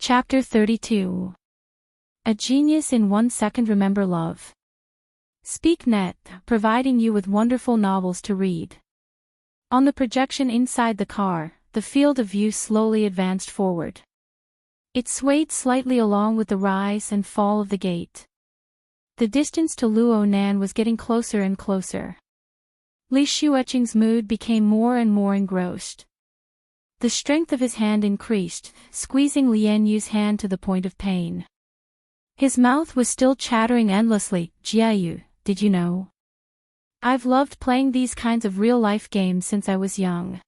Chapter 32. A Genius in 1 Second. Remember love. SpeakNet, providing you with wonderful novels to read. On the projection inside the car, the field of view slowly advanced forward. It swayed slightly along with the rise and fall of the gate. The distance to Luo Nan was getting closer and closer. Li Xueqing's mood became more and more engrossed. The strength of his hand increased, squeezing Lian Yu's hand to the point of pain. His mouth was still chattering endlessly. Jiayu, did you know? I've loved playing these kinds of real-life games since I was young.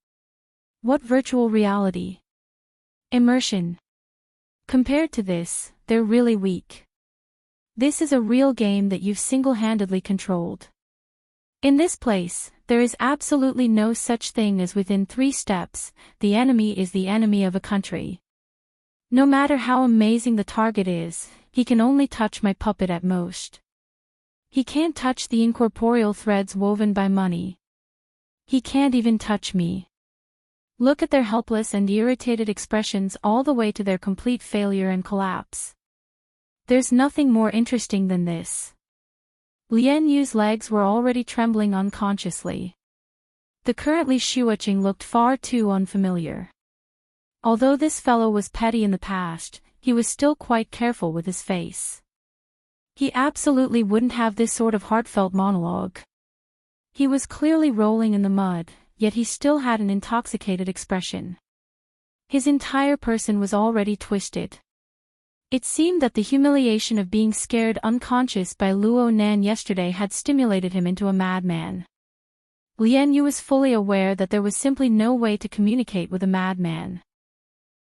What virtual reality? Immersion. Compared to this, they're really weak. This is a real game that you've single-handedly controlled. In this place, there is absolutely no such thing as within 3 steps, the enemy is the enemy of a country. No matter how amazing the target is, he can only touch my puppet at most. He can't touch the incorporeal threads woven by money. He can't even touch me. Look at their helpless and irritated expressions all the way to their complete failure and collapse. There's nothing more interesting than this. Lian Yu's legs were already trembling unconsciously. The current Li Xueqing looked far too unfamiliar. Although this fellow was petty in the past, he was still quite careful with his face. He absolutely wouldn't have this sort of heartfelt monologue. He was clearly rolling in the mud, yet he still had an intoxicated expression. His entire person was already twisted. It seemed that the humiliation of being scared unconscious by Luo Nan yesterday had stimulated him into a madman. Lian Yu was fully aware that there was simply no way to communicate with a madman.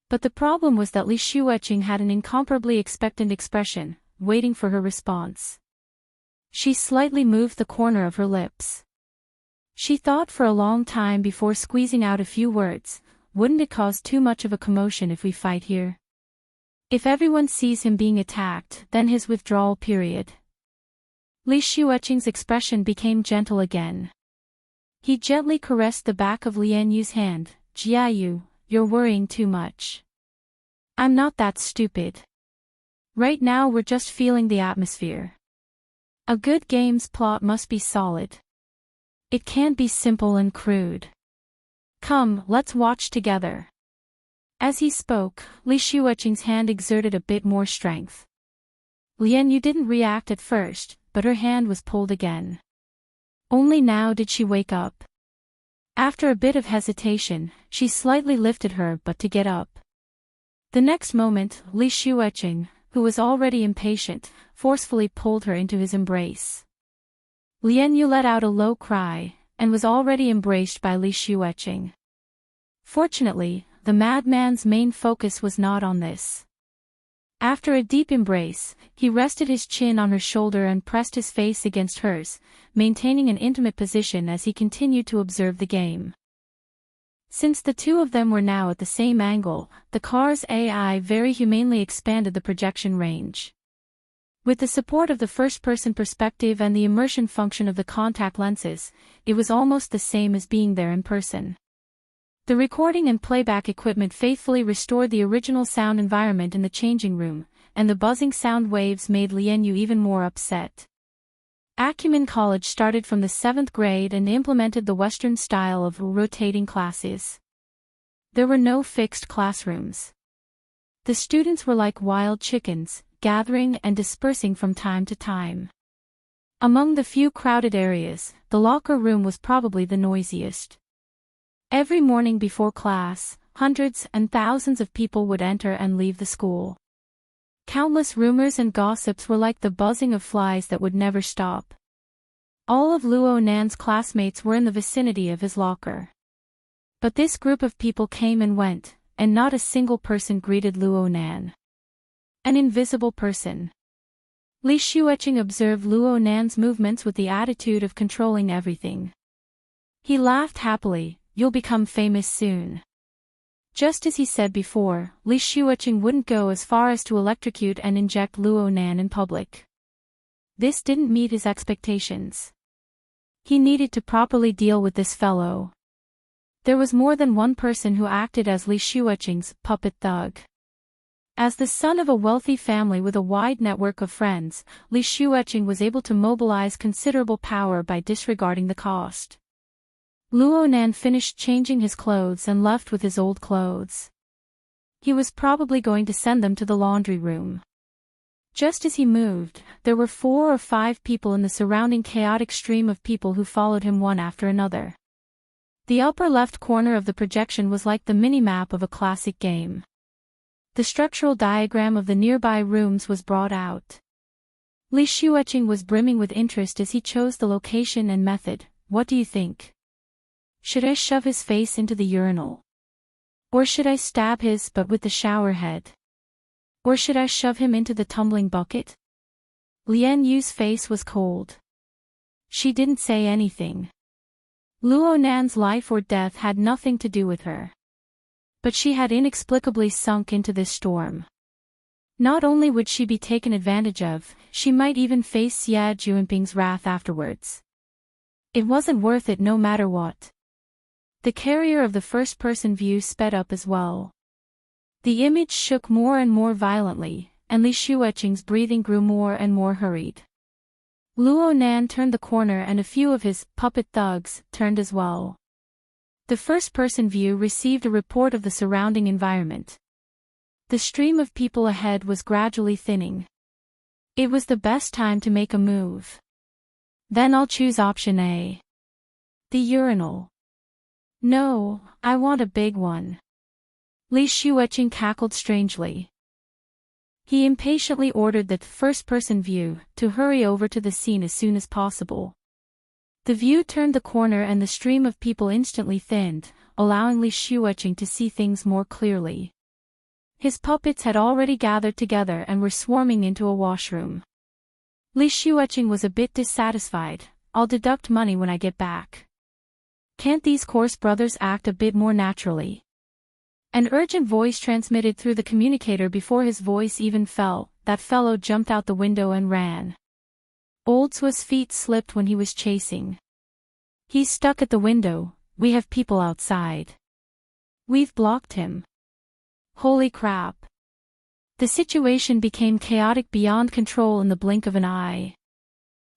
But the problem was that Li Xueqing had an incomparably expectant expression, waiting for her response. She slightly moved the corner of her lips. She thought for a long time before squeezing out a few words. Wouldn't it cause too much of a commotion if we fight here? If everyone sees him being attacked, then his withdrawal period. Li Xueqing's expression became gentle again. He gently caressed the back of Lian Yu's hand. Jiayu, you're worrying too much. I'm not that stupid. Right now we're just feeling the atmosphere. A good game's plot must be solid. It can't be simple and crude. Come, let's watch together. As he spoke, Li Xueqing's hand exerted a bit more strength. Lian Yu didn't react at first, but her hand was pulled again. Only now did she wake up. After a bit of hesitation, she slightly lifted her butt to get up. The next moment, Li Xueqing, who was already impatient, forcefully pulled her into his embrace. Lian Yu let out a low cry, and was already embraced by Li Xueqing. Fortunately, the madman's main focus was not on this. After a deep embrace, he rested his chin on her shoulder and pressed his face against hers, maintaining an intimate position as he continued to observe the game. Since the two of them were now at the same angle, the car's AI very humanely expanded the projection range. With the support of the first-person perspective and the immersion function of the contact lenses, it was almost the same as being there in person. The recording and playback equipment faithfully restored the original sound environment in the changing room, and the buzzing sound waves made Lian Yu even more upset. Acumen College started from the 7th grade and implemented the Western style of rotating classes. There were no fixed classrooms. The students were like wild chickens, gathering and dispersing from time to time. Among the few crowded areas, the locker room was probably the noisiest. Every morning before class, hundreds and thousands of people would enter and leave the school. Countless rumors and gossips were like the buzzing of flies that would never stop. All of Luo Nan's classmates were in the vicinity of his locker. But this group of people came and went, and not a single person greeted Luo Nan. An invisible person. Li Xueqing observed Luo Nan's movements with the attitude of controlling everything. He laughed happily. You'll become famous soon. Just as he said before, Li Xueqing wouldn't go as far as to electrocute and inject Luo Nan in public. This didn't meet his expectations. He needed to properly deal with this fellow. There was more than one person who acted as Li Xueqing's puppet thug. As the son of a wealthy family with a wide network of friends, Li Shueqing was able to mobilize considerable power by disregarding the cost. Luo Nan finished changing his clothes and left with his old clothes. He was probably going to send them to the laundry room. Just as he moved, there were 4 or 5 people in the surrounding chaotic stream of people who followed him one after another. The upper left corner of the projection was like the mini-map of a classic game. The structural diagram of the nearby rooms was brought out. Li Shueqing was brimming with interest as he chose the location and method. What do you think? Should I shove his face into the urinal? Or should I stab his butt with the shower head? Or should I shove him into the tumbling bucket? Lian Yu's face was cold. She didn't say anything. Luo Nan's life or death had nothing to do with her. But she had inexplicably sunk into this storm. Not only would she be taken advantage of, she might even face Xia Juanping's wrath afterwards. It wasn't worth it no matter what. The carrier of the first-person view sped up as well. The image shook more and more violently, and Li Shueqing's breathing grew more and more hurried. Luo Nan turned the corner and a few of his puppet thugs turned as well. The first-person view received a report of the surrounding environment. The stream of people ahead was gradually thinning. It was the best time to make a move. Then I'll choose option A. The urinal. No, I want a big one. Li Shueqing cackled strangely. He impatiently ordered the first-person view to hurry over to the scene as soon as possible. The view turned the corner and the stream of people instantly thinned, allowing Li Shueqing to see things more clearly. His puppets had already gathered together and were swarming into a washroom. Li Shueqing was a bit dissatisfied. I'll deduct money when I get back. Can't these coarse brothers act a bit more naturally? An urgent voice transmitted through the communicator before his voice even fell. That fellow jumped out the window and ran. Old Sua's feet slipped when he was chasing. He's stuck at the window. We have people outside. We've blocked him. Holy crap. The situation became chaotic beyond control in the blink of an eye.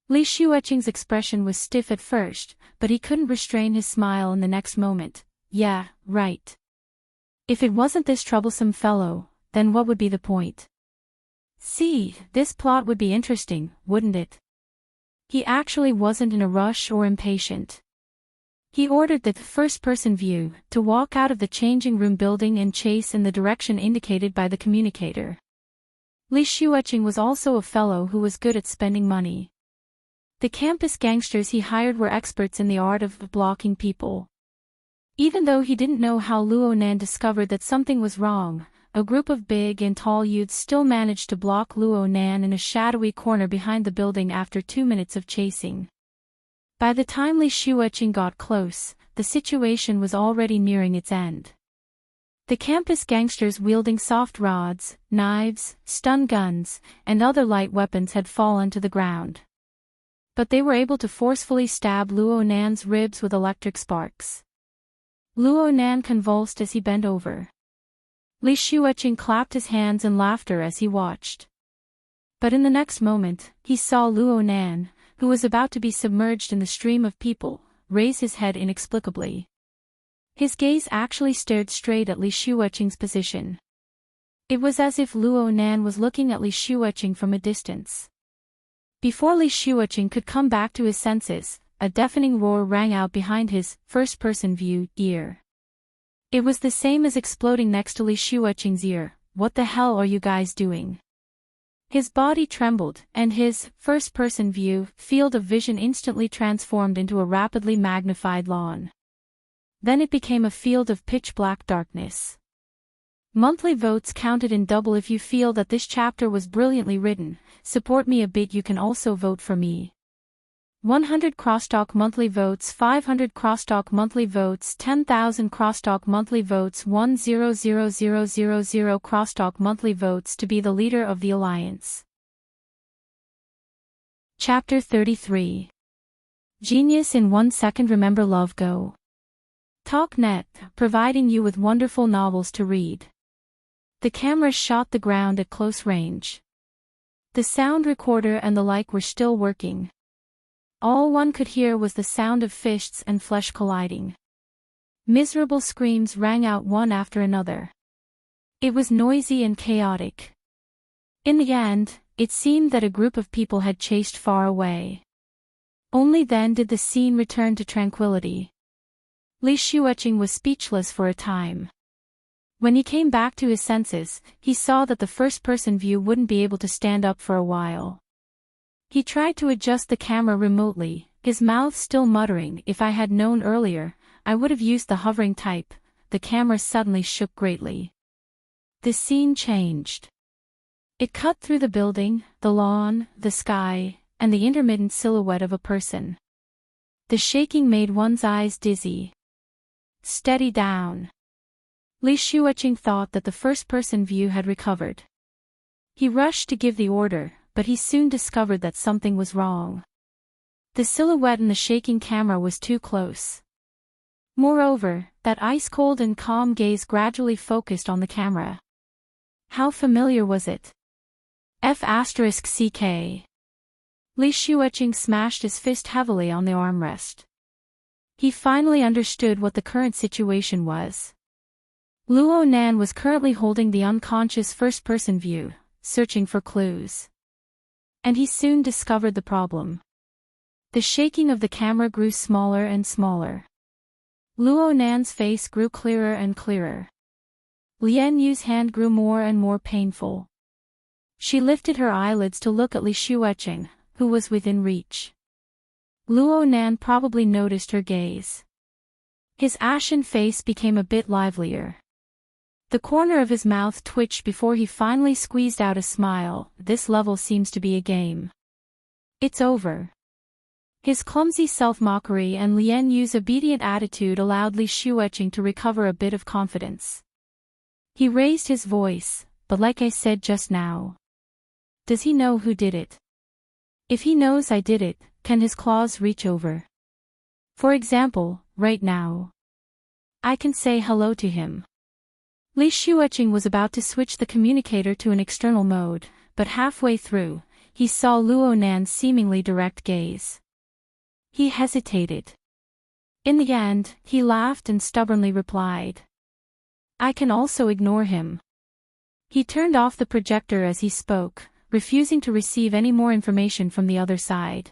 Li Shueqing's expression was stiff at first, but he couldn't restrain his smile in the next moment. Yeah, right. If it wasn't this troublesome fellow, then what would be the point? See, this plot would be interesting, wouldn't it? He actually wasn't in a rush or impatient. He ordered the first-person view to walk out of the changing room building and chase in the direction indicated by the communicator. Li Shueqing was also a fellow who was good at spending money. The campus gangsters he hired were experts in the art of blocking people. Even though he didn't know how Luo Nan discovered that something was wrong, a group of big and tall youths still managed to block Luo Nan in a shadowy corner behind the building after 2 minutes of chasing. By the time Li Shueqing got close, the situation was already nearing its end. The campus gangsters wielding soft rods, knives, stun guns, and other light weapons had fallen to the ground. But they were able to forcefully stab Luo Nan's ribs with electric sparks. Luo Nan convulsed as he bent over. Li Shueqing clapped his hands in laughter as he watched. But in the next moment, he saw Luo Nan, who was about to be submerged in the stream of people, raise his head inexplicably. His gaze actually stared straight at Li Shueqing's position. It was as if Luo Nan was looking at Li Shueqing from a distance. Before Li Shueqing could come back to his senses, a deafening roar rang out behind his first-person view ear. It was the same as exploding next to Li Shueqing's ear. What the hell are you guys doing? His body trembled, and his first-person view field of vision instantly transformed into a rapidly magnified lawn. Then it became a field of pitch-black darkness. Monthly votes counted in double. If you feel that this chapter was brilliantly written, support me a bit. You can also vote for me. 100 crosstalk monthly votes, 500 crosstalk monthly votes, 10,000 crosstalk monthly votes, 100,000 crosstalk monthly votes to be the leader of the alliance. Chapter 33. Genius in 1 second. Remember Love Go. TalkNet, providing you with wonderful novels to read. The camera shot the ground at close range. The sound recorder and the like were still working. All one could hear was the sound of fists and flesh colliding. Miserable screams rang out one after another. It was noisy and chaotic. In the end, it seemed that a group of people had chased far away. Only then did the scene return to tranquility. Li Shueching was speechless for a time. When he came back to his senses, he saw that the first-person view wouldn't be able to stand up for a while. He tried to adjust the camera remotely, his mouth still muttering, "If I had known earlier, I would have used the hovering type." The camera suddenly shook greatly. The scene changed. It cut through the building, the lawn, the sky, and the intermittent silhouette of a person. The shaking made one's eyes dizzy. "Steady down." Li Shueching thought that the first-person view had recovered. He rushed to give the order, but he soon discovered that something was wrong. The silhouette in the shaking camera was too close. Moreover, that ice-cold and calm gaze gradually focused on the camera. How familiar was it? F***ck. Li Shueching smashed his fist heavily on the armrest. He finally understood what the current situation was. Luo Nan was currently holding the unconscious first-person view, searching for clues. And he soon discovered the problem. The shaking of the camera grew smaller and smaller. Luo Nan's face grew clearer and clearer. Lian Yu's hand grew more and more painful. She lifted her eyelids to look at Li Shueching, who was within reach. Luo Nan probably noticed her gaze. His ashen face became a bit livelier. The corner of his mouth twitched before he finally squeezed out a smile. "This level seems to be a game. It's over." His clumsy self-mockery and Lian Yu's obedient attitude allowed Li Shueching to recover a bit of confidence. He raised his voice, "But like I said just now. Does he know who did it? If he knows I did it, can his claws reach over? For example, right now. I can say hello to him." Li Shueching was about to switch the communicator to an external mode, but halfway through, he saw Luo Nan's seemingly direct gaze. He hesitated. In the end, he laughed and stubbornly replied, "I can also ignore him." He turned off the projector as he spoke, refusing to receive any more information from the other side.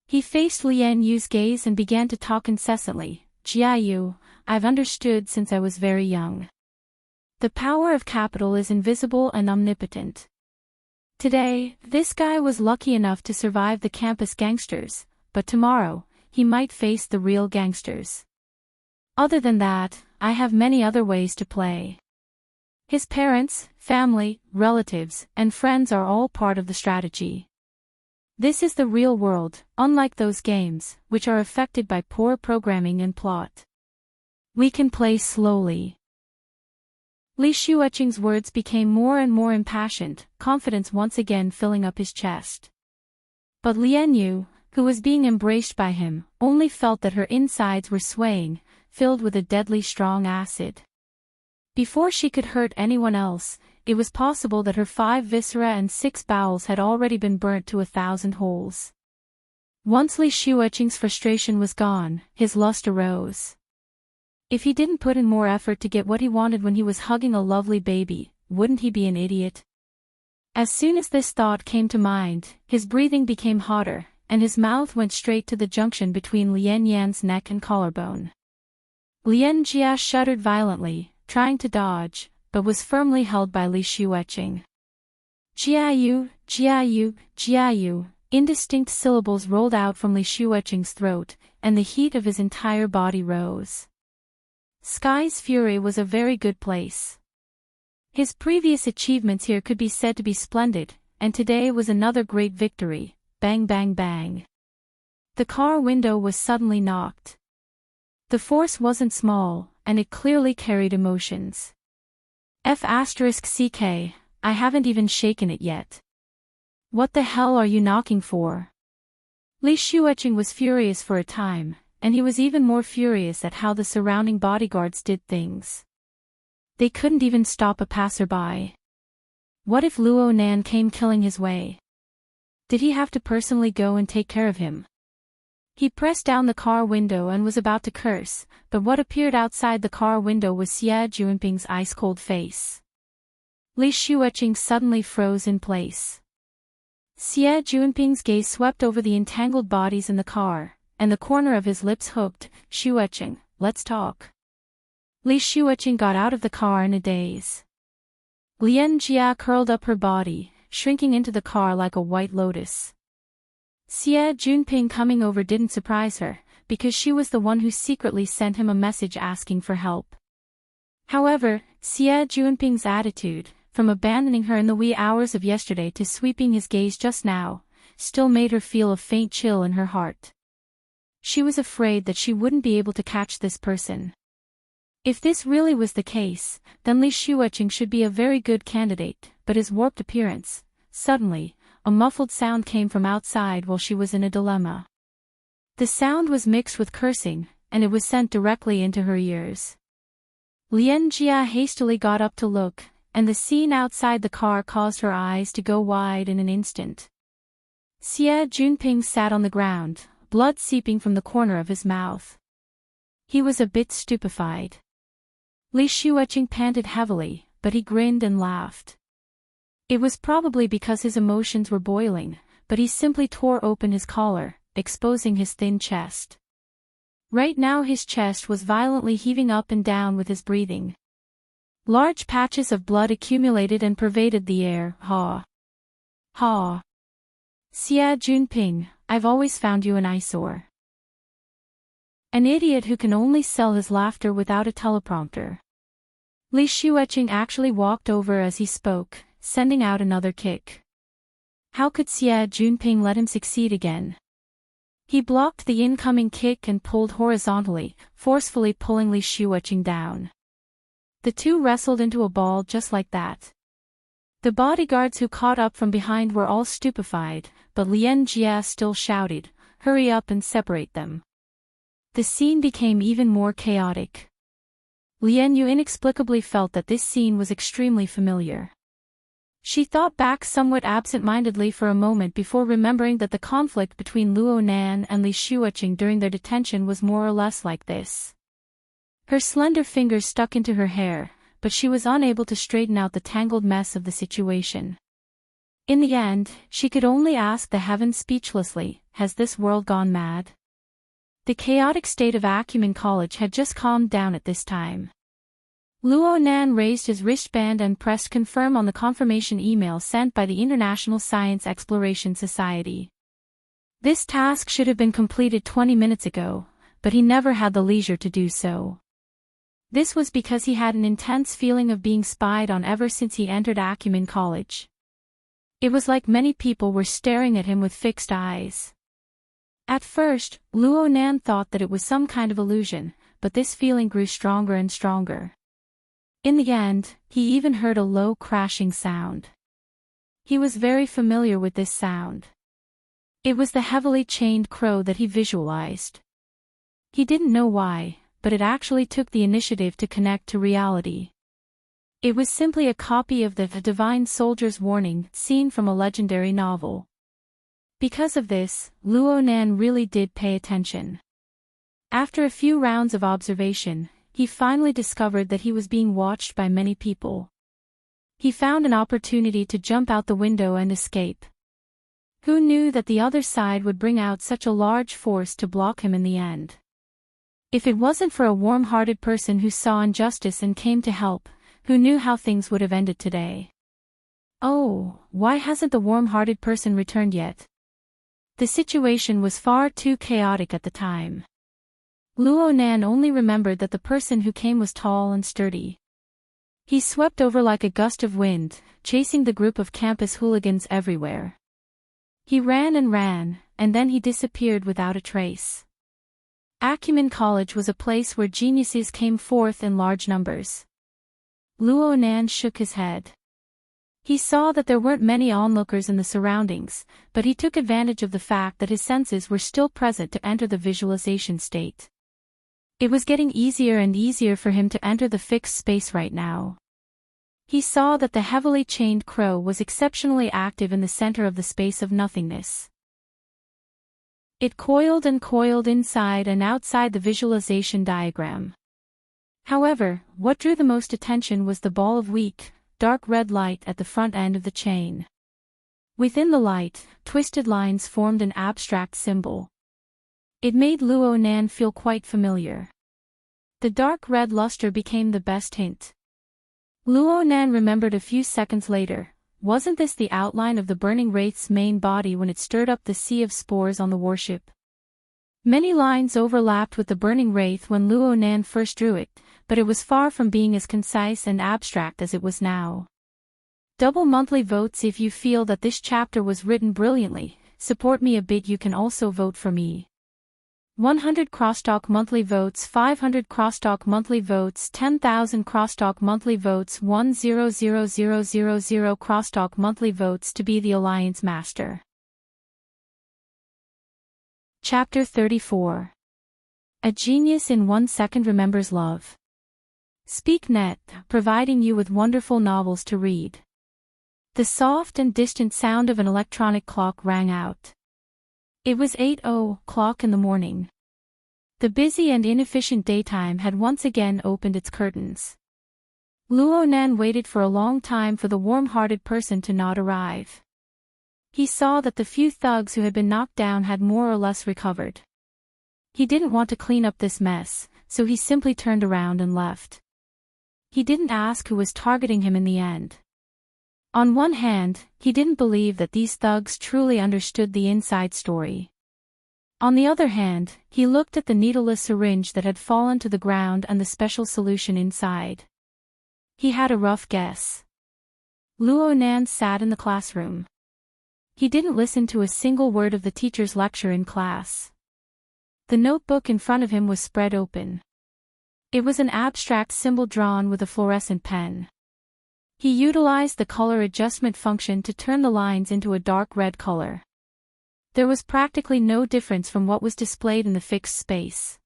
He faced Lian Yu's gaze and began to talk incessantly. "Jia Yu, I've understood since I was very young. The power of capital is invisible and omnipotent. Today, this guy was lucky enough to survive the campus gangsters, but tomorrow, he might face the real gangsters. Other than that, I have many other ways to play." His parents, family, relatives, and friends are all part of the strategy. This is the real world, unlike those games, which are affected by poor programming and plot. We can play slowly. Li Shueching's words became more and more impassioned, confidence once again filling up his chest. But Lian Yu, who was being embraced by him, only felt that her insides were swaying, filled with a deadly strong acid. Before she could hurt anyone else, it was possible that her 5 viscera and 6 bowels had already been burnt to 1,000 holes. Once Li Shueching's frustration was gone, his lust arose. If he didn't put in more effort to get what he wanted when he was hugging a lovely baby, wouldn't he be an idiot? As soon as this thought came to mind, his breathing became hotter, and his mouth went straight to the junction between Lian Yan's neck and collarbone. Lian Jia shuddered violently, trying to dodge, but was firmly held by Li Shueching. "Jia Yu, Jia Yu, Jia Yu," indistinct syllables rolled out from Li Shueching's throat, and the heat of his entire body rose. Sky's Fury was a very good place. His previous achievements here could be said to be splendid, and today was another great victory. Bang bang bang. The car window was suddenly knocked. The force wasn't small, and it clearly carried emotions. F***ck, I haven't even shaken it yet. What the hell are you knocking for? Li Shueching was furious for a time, and he was even more furious at how the surrounding bodyguards did things. They couldn't even stop a passerby. What if Luo Nan came killing his way? Did he have to personally go and take care of him? He pressed down the car window and was about to curse, but what appeared outside the car window was Xie Junping's ice-cold face. Li Shuoqing suddenly froze in place. Xie Junping's gaze swept over the entangled bodies in the car, and the corner of his lips hooked. "Shuoqing, let's talk." Li Shuoqing got out of the car in a daze. Lian Jia curled up her body, shrinking into the car like a white lotus. Xie Junping coming over didn't surprise her, because she was the one who secretly sent him a message asking for help. However, Xie Junping's attitude, from abandoning her in the wee hours of yesterday to sweeping his gaze just now, still made her feel a faint chill in her heart. She was afraid that she wouldn't be able to catch this person. If this really was the case, then Li Shuoqing should be a very good candidate, but his warped appearance. Suddenly, a muffled sound came from outside while she was in a dilemma. The sound was mixed with cursing, and it was sent directly into her ears. Lian Jia hastily got up to look, and the scene outside the car caused her eyes to go wide in an instant. Xie Junping sat on the ground, blood seeping from the corner of his mouth. He was a bit stupefied. Li Shuoqing panted heavily, but he grinned and laughed. It was probably because his emotions were boiling, but he simply tore open his collar, exposing his thin chest. Right now his chest was violently heaving up and down with his breathing. Large patches of blood accumulated and pervaded the air. Ha! Ha! Xie Junping, I've always found you an eyesore. An idiot who can only sell his laughter without a teleprompter. Li Shuoqing actually walked over as he spoke, sending out another kick. How could Xie Junping let him succeed again? He blocked the incoming kick and pulled horizontally, forcefully pulling Li Shuoqing down. The two wrestled into a ball just like that. The bodyguards who caught up from behind were all stupefied, but Lian Jia still shouted, "Hurry up and separate them." The scene became even more chaotic. Lian Yu inexplicably felt that this scene was extremely familiar. She thought back somewhat absent-mindedly for a moment before remembering that the conflict between Luo Nan and Li Shuoqing during their detention was more or less like this. Her slender fingers stuck into her hair, but she was unable to straighten out the tangled mess of the situation. In the end, she could only ask the heavens speechlessly, has this world gone mad? The chaotic state of Acumen College had just calmed down at this time. Luo Nan raised his wristband and pressed confirm on the confirmation email sent by the International Science Exploration Society. This task should have been completed 20 minutes ago, but he never had the leisure to do so. This was because he had an intense feeling of being spied on ever since he entered Acumen College. It was like many people were staring at him with fixed eyes. At first, Luo Nan thought that it was some kind of illusion, but this feeling grew stronger and stronger. In the end, he even heard a low crashing sound. He was very familiar with this sound. It was the heavily chained crow that he visualized. He didn't know why, but it actually took the initiative to connect to reality. It was simply a copy of the Divine Soldier's Warning scene from a legendary novel. Because of this, Luo Nan really did pay attention. After a few rounds of observation, he finally discovered that he was being watched by many people. He found an opportunity to jump out the window and escape. Who knew that the other side would bring out such a large force to block him in the end? If it wasn't for a warm-hearted person who saw injustice and came to help, who knew how things would have ended today? Oh, why hasn't the warm-hearted person returned yet? The situation was far too chaotic at the time. Luo Nan only remembered that the person who came was tall and sturdy. He swept over like a gust of wind, chasing the group of campus hooligans everywhere. He ran, and then he disappeared without a trace. Acumen College was a place where geniuses came forth in large numbers. Luo Nan shook his head. He saw that there weren't many onlookers in the surroundings, but he took advantage of the fact that his senses were still present to enter the visualization state. It was getting easier and easier for him to enter the fixed space right now. He saw that the heavily chained crow was exceptionally active in the center of the space of nothingness. It coiled and coiled inside and outside the visualization diagram. However, what drew the most attention was the ball of weak, dark red light at the front end of the chain. Within the light, twisted lines formed an abstract symbol. It made Luo Nan feel quite familiar. The dark red luster became the best hint. Luo Nan remembered a few seconds later, wasn't this the outline of the burning wraith's main body when it stirred up the sea of spores on the warship? Many lines overlapped with the burning wraith when Luo Nan first drew it, but it was far from being as concise and abstract as it was now. Double monthly votes if you feel that this chapter was written brilliantly. Support me a bit. You can also vote for me. 100 crosstalk monthly votes, 500 crosstalk monthly votes, 10,000 crosstalk monthly votes, 100,000 crosstalk monthly votes to be the Alliance Master. Chapter 34. A Genius in 1 Second Remembers Love. SpeakNet, providing you with wonderful novels to read. The soft and distant sound of an electronic clock rang out. It was 8:00 in the morning. The busy and inefficient daytime had once again opened its curtains. Luo Nan waited for a long time for the warm-hearted person to not arrive. He saw that the few thugs who had been knocked down had more or less recovered. He didn't want to clean up this mess, so he simply turned around and left. He didn't ask who was targeting him in the end. On one hand, he didn't believe that these thugs truly understood the inside story. On the other hand, he looked at the needleless syringe that had fallen to the ground and the special solution inside. He had a rough guess. Luo Nan sat in the classroom. He didn't listen to a single word of the teacher's lecture in class. The notebook in front of him was spread open. It was an abstract symbol drawn with a fluorescent pen. He utilized the color adjustment function to turn the lines into a dark red color. There was practically no difference from what was displayed in the fixed space.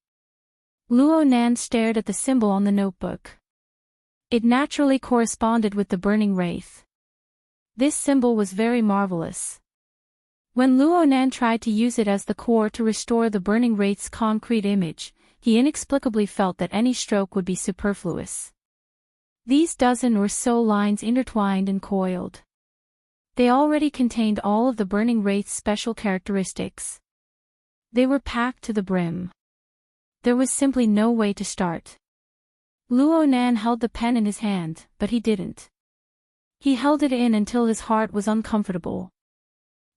Luo Nan stared at the symbol on the notebook. It naturally corresponded with the burning wraith. This symbol was very marvelous. When Luo Nan tried to use it as the core to restore the burning wraith's concrete image, he inexplicably felt that any stroke would be superfluous. These dozen or so lines intertwined and coiled. They already contained all of the burning wraith's special characteristics. They were packed to the brim. There was simply no way to start. Luo Nan held the pen in his hand, but he didn't. He held it in until his heart was uncomfortable.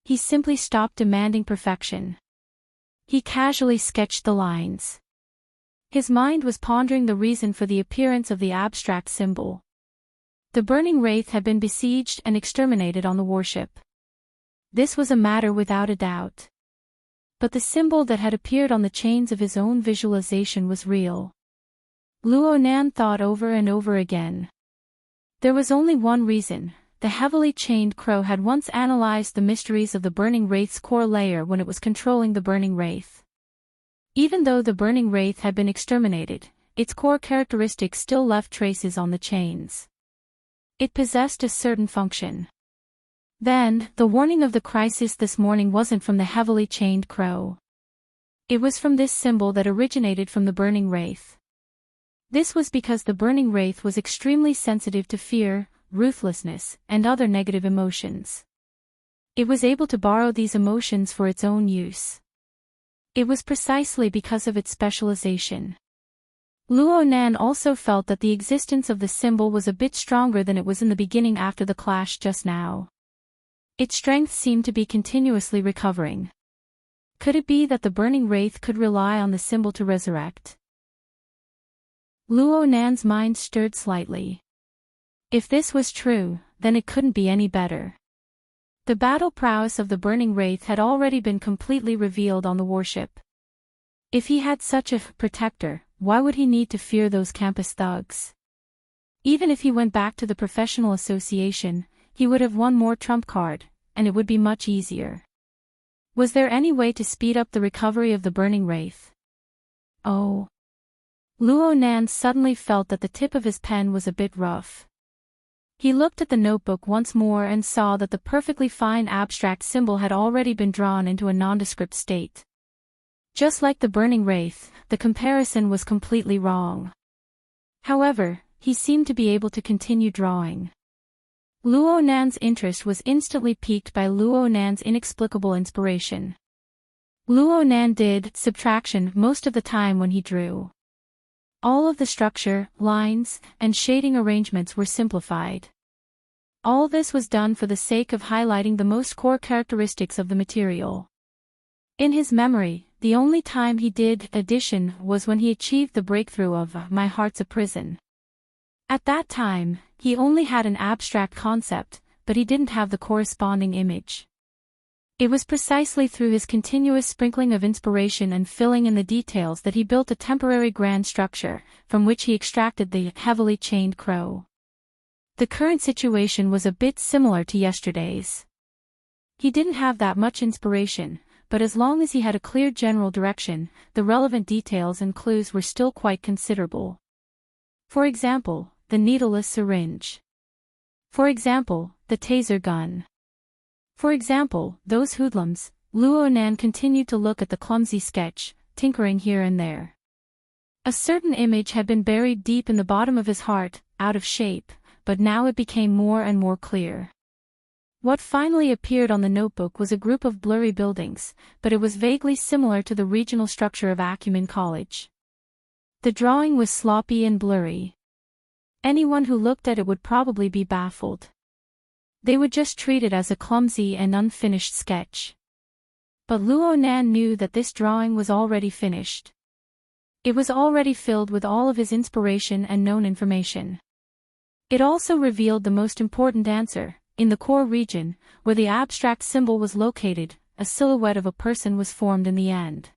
He simply stopped demanding perfection. He casually sketched the lines. His mind was pondering the reason for the appearance of the abstract symbol. The burning wraith had been besieged and exterminated on the warship. This was a matter without a doubt. But the symbol that had appeared on the chains of his own visualization was real. Luo Nan thought over and over again. There was only one reason. The heavily chained crow had once analyzed the mysteries of the burning wraith's core layer when it was controlling the burning wraith. Even though the burning wraith had been exterminated, its core characteristics still left traces on the chains. It possessed a certain function. Then, the warning of the crisis this morning wasn't from the heavily chained crow. It was from this symbol that originated from the burning wraith. This was because the burning wraith was extremely sensitive to fear, ruthlessness, and other negative emotions. It was able to borrow these emotions for its own use. It was precisely because of its specialization. Luo Nan also felt that the existence of the symbol was a bit stronger than it was in the beginning after the clash just now. Its strength seemed to be continuously recovering. Could it be that the burning wraith could rely on the symbol to resurrect? Luo Nan's mind stirred slightly. If this was true, then it couldn't be any better. The battle prowess of the burning wraith had already been completely revealed on the warship. If he had such a protector, why would he need to fear those campus thugs? Even if he went back to the professional association, he would have one more trump card, and it would be much easier. Was there any way to speed up the recovery of the burning wraith? Oh. Luo Nan suddenly felt that the tip of his pen was a bit rough. He looked at the notebook once more and saw that the perfectly fine abstract symbol had already been drawn into a nondescript state. Just like the burning wraith, the comparison was completely wrong. However, he seemed to be able to continue drawing. Luo Nan's interest was instantly piqued by Luo Nan's inexplicable inspiration. Luo Nan did subtraction most of the time when he drew. All of the structure, lines, and shading arrangements were simplified. All this was done for the sake of highlighting the most core characteristics of the material. In his memory, the only time he did addition was when he achieved the breakthrough of My Heart's a Prison. At that time, he only had an abstract concept, but he didn't have the corresponding image. It was precisely through his continuous sprinkling of inspiration and filling in the details that he built a temporary grand structure, from which he extracted the heavily chained crow. The current situation was a bit similar to yesterday's. He didn't have that much inspiration, but as long as he had a clear general direction, the relevant details and clues were still quite considerable. For example, the needleless syringe. For example, the taser gun. For example, those hoodlums. Luo Nan continued to look at the clumsy sketch, tinkering here and there. A certain image had been buried deep in the bottom of his heart, out of shape, but now it became more and more clear. What finally appeared on the notebook was a group of blurry buildings, but it was vaguely similar to the regional structure of Acumen College. The drawing was sloppy and blurry. Anyone who looked at it would probably be baffled. They would just treat it as a clumsy and unfinished sketch. But Luo Nan knew that this drawing was already finished. It was already filled with all of his inspiration and known information. It also revealed the most important answer. In the core region, where the abstract symbol was located, a silhouette of a person was formed in the end.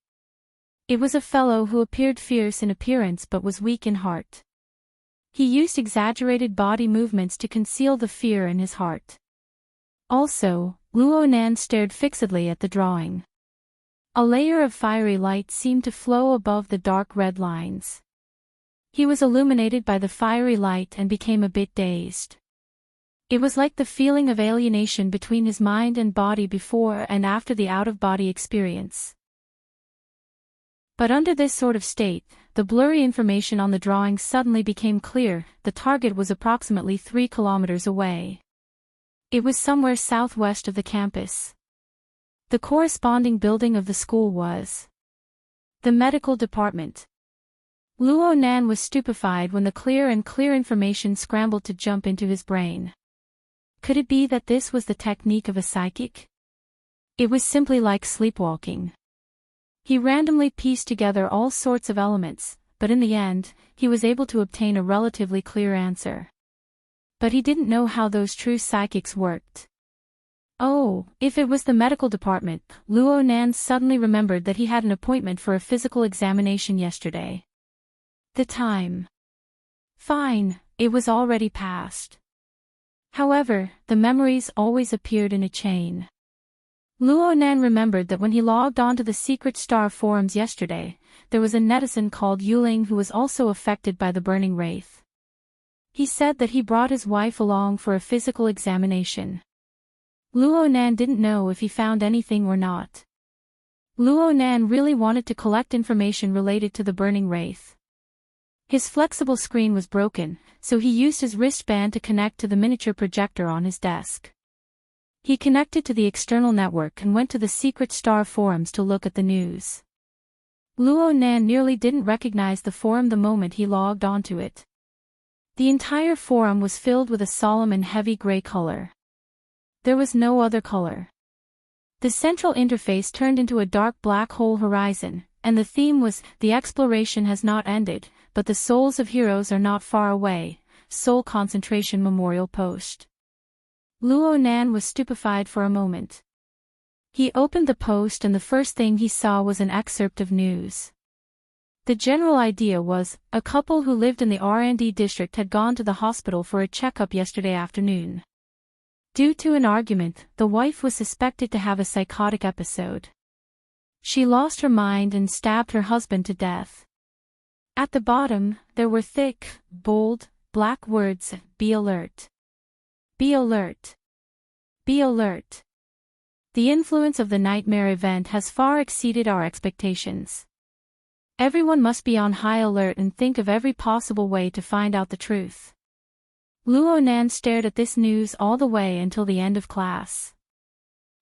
It was a fellow who appeared fierce in appearance but was weak in heart. He used exaggerated body movements to conceal the fear in his heart. Also, Luo Nan stared fixedly at the drawing. A layer of fiery light seemed to flow above the dark red lines. He was illuminated by the fiery light and became a bit dazed. It was like the feeling of alienation between his mind and body before and after the out-of-body experience. But under this sort of state, the blurry information on the drawing suddenly became clear. The target was approximately 3 kilometers away. It was somewhere southwest of the campus. The corresponding building of the school was the medical department. Luo Nan was stupefied when the clear information scrambled to jump into his brain. Could it be that this was the technique of a psychic? It was simply like sleepwalking. He randomly pieced together all sorts of elements, but in the end, he was able to obtain a relatively clear answer. But he didn't know how those true psychics worked. Oh, if it was the medical department, Luo Nan suddenly remembered that he had an appointment for a physical examination yesterday. The time. Fine, it was already past. However, the memories always appeared in a chain. Luo Nan remembered that when he logged onto the Secret Star forums yesterday, there was a netizen called Yuling who was also affected by the burning wraith. He said that he brought his wife along for a physical examination. Luo Nan didn't know if he found anything or not. Luo Nan really wanted to collect information related to the burning wraith. His flexible screen was broken, so he used his wristband to connect to the miniature projector on his desk. He connected to the external network and went to the Secret Star forums to look at the news. Luo Nan nearly didn't recognize the forum the moment he logged onto it. The entire forum was filled with a solemn and heavy gray color. There was no other color. The central interface turned into a dark black hole horizon, and the theme was, "The exploration has not ended, but the souls of heroes are not far away, Soul Concentration Memorial Post." Luo Nan was stupefied for a moment. He opened the post and the first thing he saw was an excerpt of news. The general idea was, a couple who lived in the R&D district had gone to the hospital for a checkup yesterday afternoon. Due to an argument, the wife was suspected to have a psychotic episode. She lost her mind and stabbed her husband to death. At the bottom, there were thick, bold, black words: "Be alert. Be alert. Be alert." The influence of the nightmare event has far exceeded our expectations. Everyone must be on high alert and think of every possible way to find out the truth. Luo Nan stared at this news all the way until the end of class.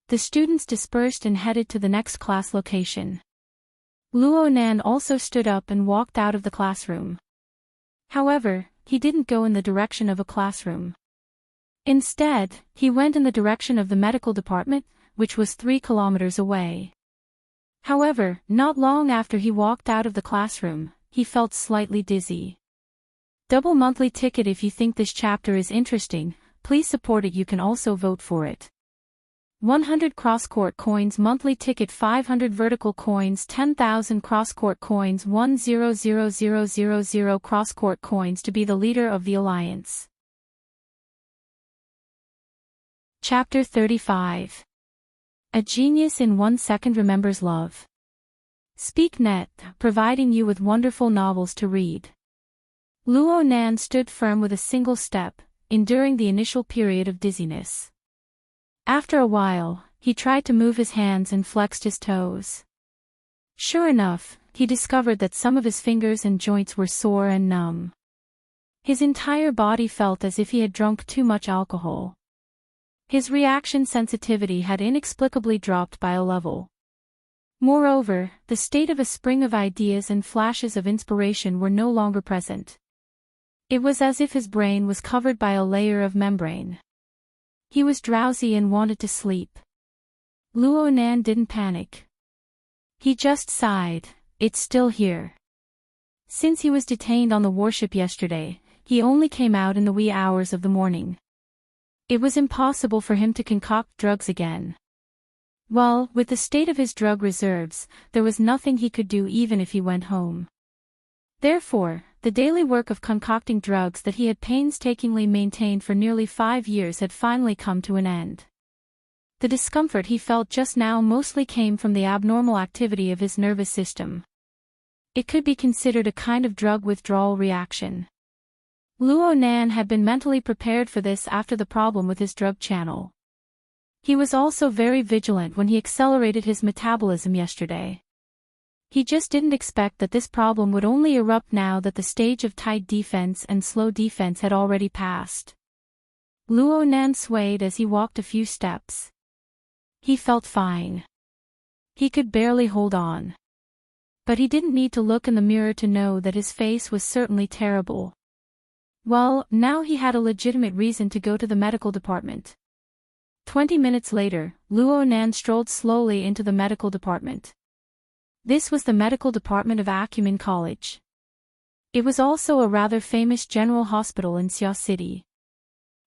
The students dispersed and headed to the next class location. Luo Nan also stood up and walked out of the classroom. However, he didn't go in the direction of a classroom. Instead, he went in the direction of the medical department, which was 3 kilometers away. However, not long after he walked out of the classroom, he felt slightly dizzy. Double monthly ticket. If you think this chapter is interesting, please support it. You can also vote for it. 100 cross-court coins monthly ticket, 500 vertical coins, 10,000 cross-court coins, 100,000 cross-court coins to be the leader of the alliance. Chapter 35. A genius in 1 second remembers love. SpeakNet, providing you with wonderful novels to read. Luo Nan stood firm with a single step, enduring the initial period of dizziness. After a while, he tried to move his hands and flexed his toes. Sure enough, he discovered that some of his fingers and joints were sore and numb. His entire body felt as if he had drunk too much alcohol. His reaction sensitivity had inexplicably dropped by a level. Moreover, the state of a spring of ideas and flashes of inspiration were no longer present. It was as if his brain was covered by a layer of membrane. He was drowsy and wanted to sleep. Luo Nan didn't panic. He just sighed, "It's still here." Since he was detained on the warship yesterday, he only came out in the wee hours of the morning. It was impossible for him to concoct drugs again. Well, with the state of his drug reserves, there was nothing he could do even if he went home. Therefore, the daily work of concocting drugs that he had painstakingly maintained for nearly 5 years had finally come to an end. The discomfort he felt just now mostly came from the abnormal activity of his nervous system. It could be considered a kind of drug withdrawal reaction. Luo Nan had been mentally prepared for this after the problem with his drug channel. He was also very vigilant when he accelerated his metabolism yesterday. He just didn't expect that this problem would only erupt now that the stage of tight defense and slow defense had already passed. Luo Nan swayed as he walked a few steps. He felt fine. He could barely hold on. But he didn't need to look in the mirror to know that his face was certainly terrible. Well, now he had a legitimate reason to go to the medical department. 20 minutes later, Luo Nan strolled slowly into the medical department. This was the medical department of Acumen College. It was also a rather famous general hospital in Xia City.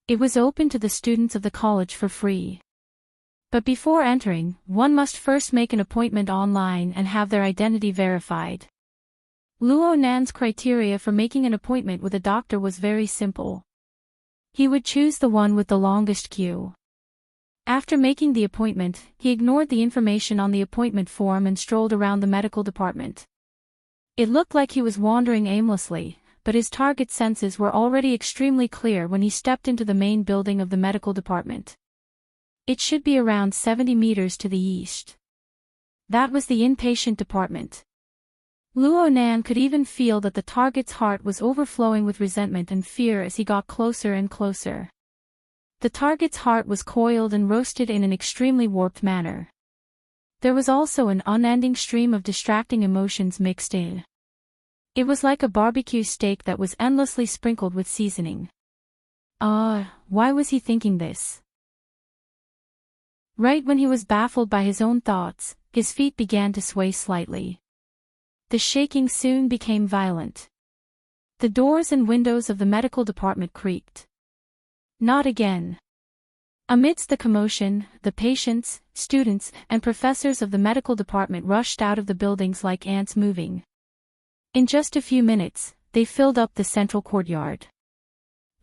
It was open to the students of the college for free. But before entering, one must first make an appointment online and have their identity verified. Luo Nan's criteria for making an appointment with a doctor was very simple. He would choose the one with the longest queue. After making the appointment, he ignored the information on the appointment form and strolled around the medical department. It looked like he was wandering aimlessly, but his target senses were already extremely clear when he stepped into the main building of the medical department. It should be around 70 meters to the east. That was the inpatient department. Luo Nan could even feel that the target's heart was overflowing with resentment and fear as he got closer and closer. The target's heart was coiled and roasted in an extremely warped manner. There was also an unending stream of distracting emotions mixed in. It was like a barbecue steak that was endlessly sprinkled with seasoning. Why was he thinking this? Right when he was baffled by his own thoughts, his feet began to sway slightly. The shaking soon became violent. The doors and windows of the medical department creaked. Not again. Amidst the commotion, the patients, students, and professors of the medical department rushed out of the buildings like ants moving. In just a few minutes, they filled up the central courtyard.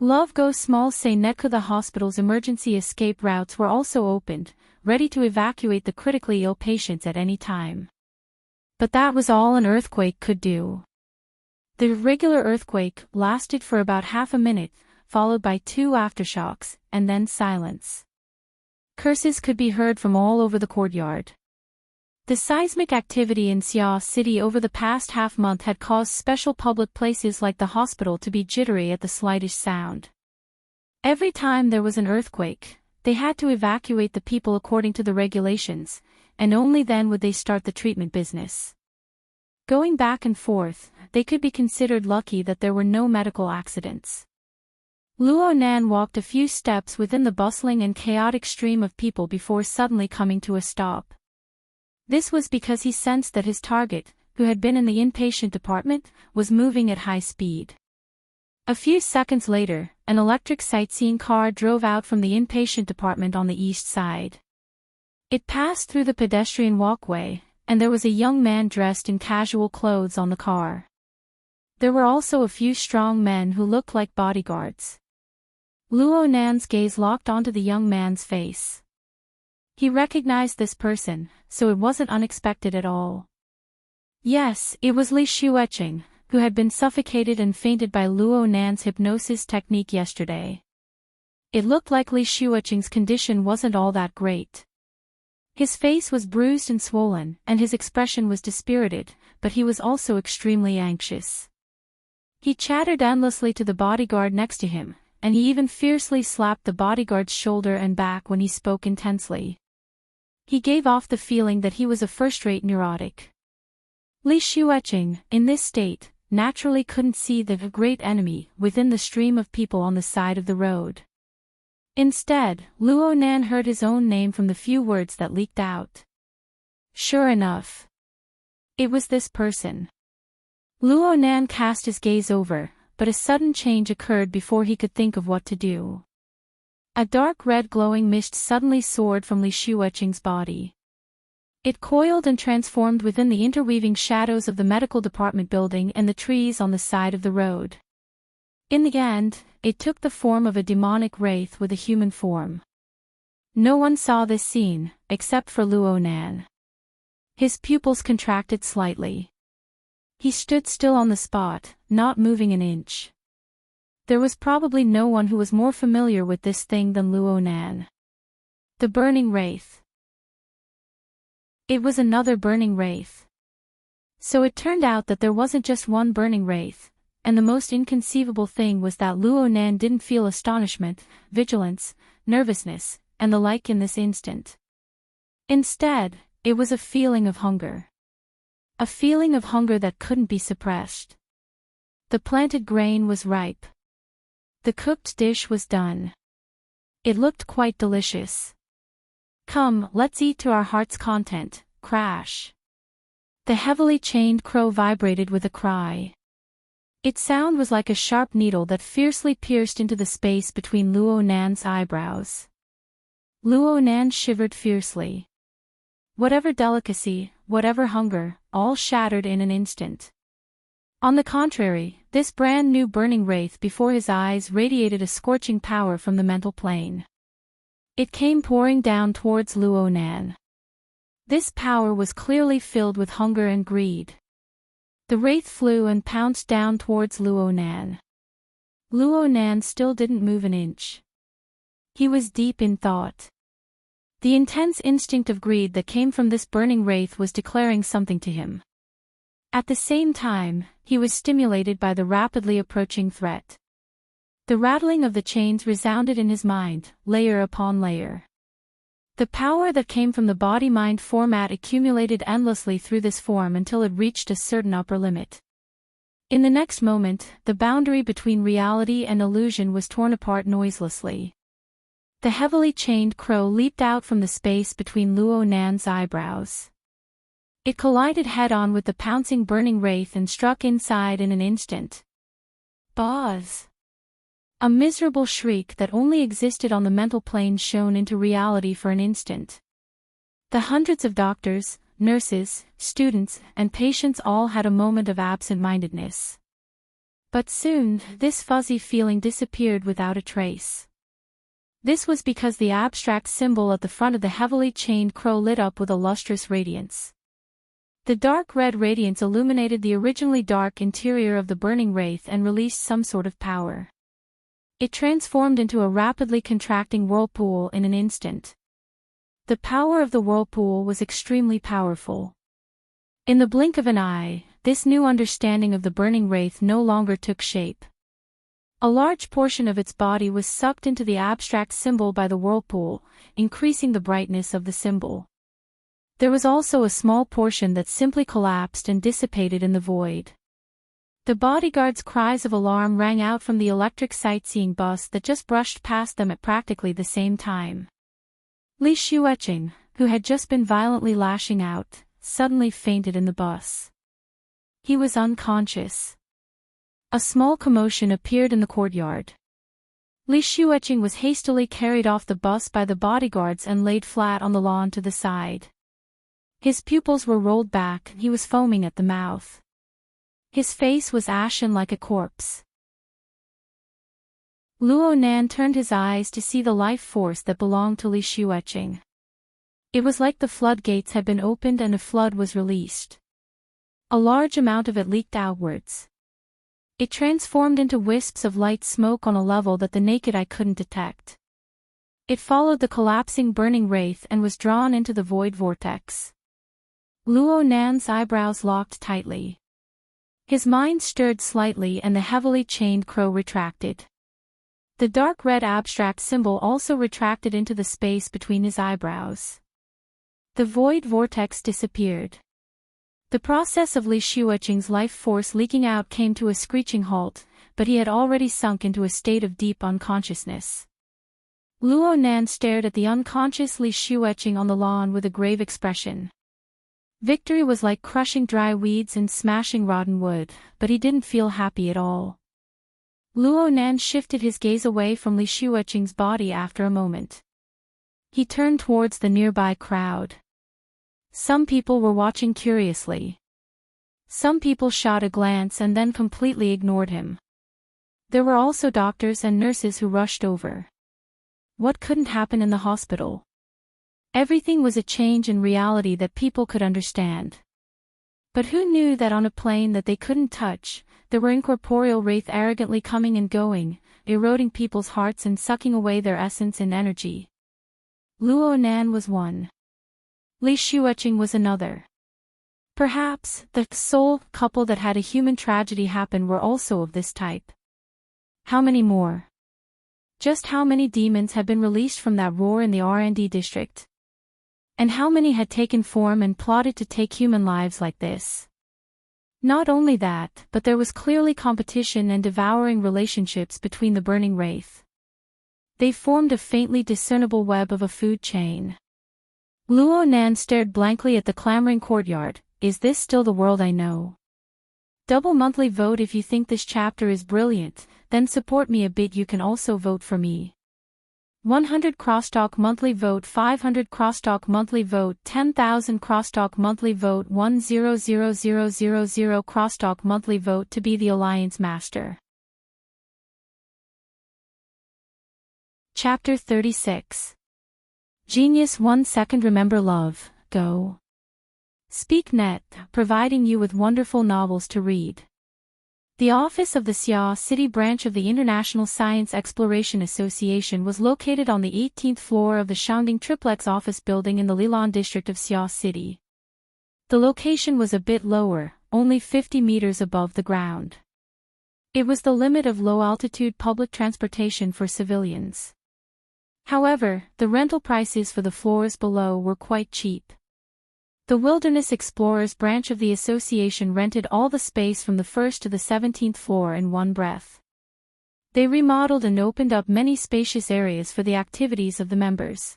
Love Go Small Say Netku. The hospital's emergency escape routes were also opened, ready to evacuate the critically ill patients at any time. But that was all an earthquake could do. The irregular earthquake lasted for about half a minute, followed by 2 aftershocks, and then silence. Curses could be heard from all over the courtyard. The seismic activity in Sia City over the past half-month had caused special public places like the hospital to be jittery at the slightest sound. Every time there was an earthquake, they had to evacuate the people according to the regulations, and only then would they start the treatment business. Going back and forth, they could be considered lucky that there were no medical accidents. Luo Nan walked a few steps within the bustling and chaotic stream of people before suddenly coming to a stop. This was because he sensed that his target, who had been in the inpatient department, was moving at high speed. A few seconds later, an electric sightseeing car drove out from the inpatient department on the east side. It passed through the pedestrian walkway, and there was a young man dressed in casual clothes on the car. There were also a few strong men who looked like bodyguards. Luo Nan's gaze locked onto the young man's face. He recognized this person, so it wasn't unexpected at all. Yes, it was Li Xueqing, who had been suffocated and fainted by Luo Nan's hypnosis technique yesterday. It looked like Li Xueqing's condition wasn't all that great. His face was bruised and swollen, and his expression was dispirited, but he was also extremely anxious. He chattered endlessly to the bodyguard next to him, and he even fiercely slapped the bodyguard's shoulder and back when he spoke intensely. He gave off the feeling that he was a first-rate neurotic. Li Xueqing, in this state, naturally couldn't see the great enemy within the stream of people on the side of the road. Instead, Luo Nan heard his own name from the few words that leaked out. Sure enough, it was this person. Luo Nan cast his gaze over, but a sudden change occurred before he could think of what to do. A dark red glowing mist suddenly soared from Li Xueqing's body. It coiled and transformed within the interweaving shadows of the medical department building and the trees on the side of the road. In the end, it took the form of a demonic wraith with a human form. No one saw this scene, except for Luo Nan. His pupils contracted slightly. He stood still on the spot, not moving an inch. There was probably no one who was more familiar with this thing than Luo Nan. The burning wraith. It was another burning wraith. So it turned out that there wasn't just one burning wraith, and the most inconceivable thing was that Luo Nan didn't feel astonishment, vigilance, nervousness, and the like in this instant. Instead, it was a feeling of hunger. A feeling of hunger that couldn't be suppressed. The planted grain was ripe. The cooked dish was done. It looked quite delicious. Come, let's eat to our heart's content. Crash. The heavily chained crow vibrated with a cry. Its sound was like a sharp needle that fiercely pierced into the space between Luo Nan's eyebrows. Luo Nan shivered fiercely. Whatever delicacy, whatever hunger, all shattered in an instant. On the contrary, this brand new burning wraith before his eyes radiated a scorching power from the mental plane. It came pouring down towards Luo Nan. This power was clearly filled with hunger and greed. The wraith flew and pounced down towards Luo Nan. Luo Nan still didn't move an inch. He was deep in thought. The intense instinct of greed that came from this burning wraith was declaring something to him. At the same time, he was stimulated by the rapidly approaching threat. The rattling of the chains resounded in his mind, layer upon layer. The power that came from the body-mind format accumulated endlessly through this form until it reached a certain upper limit. In the next moment, the boundary between reality and illusion was torn apart noiselessly. The heavily chained crow leaped out from the space between Luo Nan's eyebrows. It collided head-on with the pouncing burning wraith and struck inside in an instant. Buzz! A miserable shriek that only existed on the mental plane shone into reality for an instant. The hundreds of doctors, nurses, students, and patients all had a moment of absent-mindedness. But soon, this fuzzy feeling disappeared without a trace. This was because the abstract symbol at the front of the heavily chained crow lit up with a lustrous radiance. The dark red radiance illuminated the originally dark interior of the burning wraith and released some sort of power. It transformed into a rapidly contracting whirlpool in an instant. The power of the whirlpool was extremely powerful. In the blink of an eye, this new understanding of the burning wraith no longer took shape. A large portion of its body was sucked into the abstract symbol by the whirlpool, increasing the brightness of the symbol. There was also a small portion that simply collapsed and dissipated in the void. The bodyguards' cries of alarm rang out from the electric sightseeing bus that just brushed past them at practically the same time. Li Xueqing, who had just been violently lashing out, suddenly fainted in the bus. He was unconscious. A small commotion appeared in the courtyard. Li Xueqing was hastily carried off the bus by the bodyguards and laid flat on the lawn to the side. His pupils were rolled back and he was foaming at the mouth. His face was ashen like a corpse. Luo Nan turned his eyes to see the life force that belonged to Li Xueqing. It was like the floodgates had been opened and a flood was released. A large amount of it leaked outwards. It transformed into wisps of light smoke on a level that the naked eye couldn't detect. It followed the collapsing burning wraith and was drawn into the void vortex. Luo Nan's eyebrows locked tightly. His mind stirred slightly and the heavily chained crow retracted. The dark red abstract symbol also retracted into the space between his eyebrows. The void vortex disappeared. The process of Li Xueqing's life force leaking out came to a screeching halt, but he had already sunk into a state of deep unconsciousness. Luo Nan stared at the unconscious Li Xueqing on the lawn with a grave expression. Victory was like crushing dry weeds and smashing rotten wood, but he didn't feel happy at all. Luo Nan shifted his gaze away from Li Xueqing's body after a moment. He turned towards the nearby crowd. Some people were watching curiously. Some people shot a glance and then completely ignored him. There were also doctors and nurses who rushed over. What couldn't happen in the hospital? Everything was a change in reality that people could understand. But who knew that on a plane that they couldn't touch, there were incorporeal wraith arrogantly coming and going, eroding people's hearts and sucking away their essence and energy. Luo Nan was one. Li Xueqing was another. Perhaps the soul couple that had a human tragedy happen were also of this type. How many more? Just how many demons had been released from that roar in the R&D district? And how many had taken form and plotted to take human lives like this? Not only that, but there was clearly competition and devouring relationships between the burning wraith. They formed a faintly discernible web of a food chain. Luo Nan stared blankly at the clamoring courtyard. Is this still the world I know? Double monthly vote if you think this chapter is brilliant, then support me a bit. You can also vote for me. 100 crosstalk monthly vote, 500 crosstalk monthly vote, 10,000 crosstalk monthly vote, 100,000 crosstalk monthly vote to be the Alliance Master. Chapter 36. Genius 1 second. Remember love, go. SpeakNet, providing you with wonderful novels to read. The office of the Xia City branch of the International Science Exploration Association was located on the 18th floor of the Shangding Triplex office building in the Lilan district of Xia City. The location was a bit lower, only 50 meters above the ground. It was the limit of low-altitude public transportation for civilians. However, the rental prices for the floors below were quite cheap. The Wilderness Explorers branch of the association rented all the space from the 1st to the 17th floor in one breath. They remodeled and opened up many spacious areas for the activities of the members.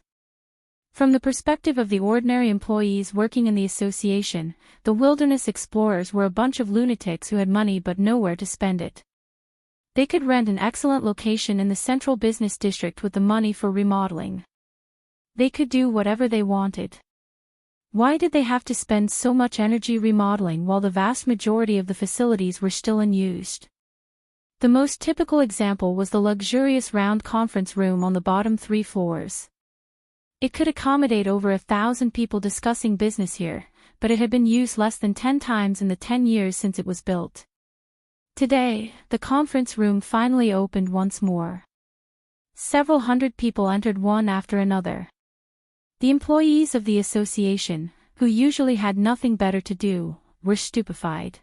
From the perspective of the ordinary employees working in the association, the Wilderness Explorers were a bunch of lunatics who had money but nowhere to spend it. They could rent an excellent location in the central business district with the money for remodeling. They could do whatever they wanted. Why did they have to spend so much energy remodeling while the vast majority of the facilities were still unused? The most typical example was the luxurious round conference room on the bottom 3 floors. It could accommodate over 1,000 people discussing business here, but it had been used less than 10 times in the 10 years since it was built. Today, the conference room finally opened once more. Several hundred people entered one after another. The employees of the association, who usually had nothing better to do, were stupefied.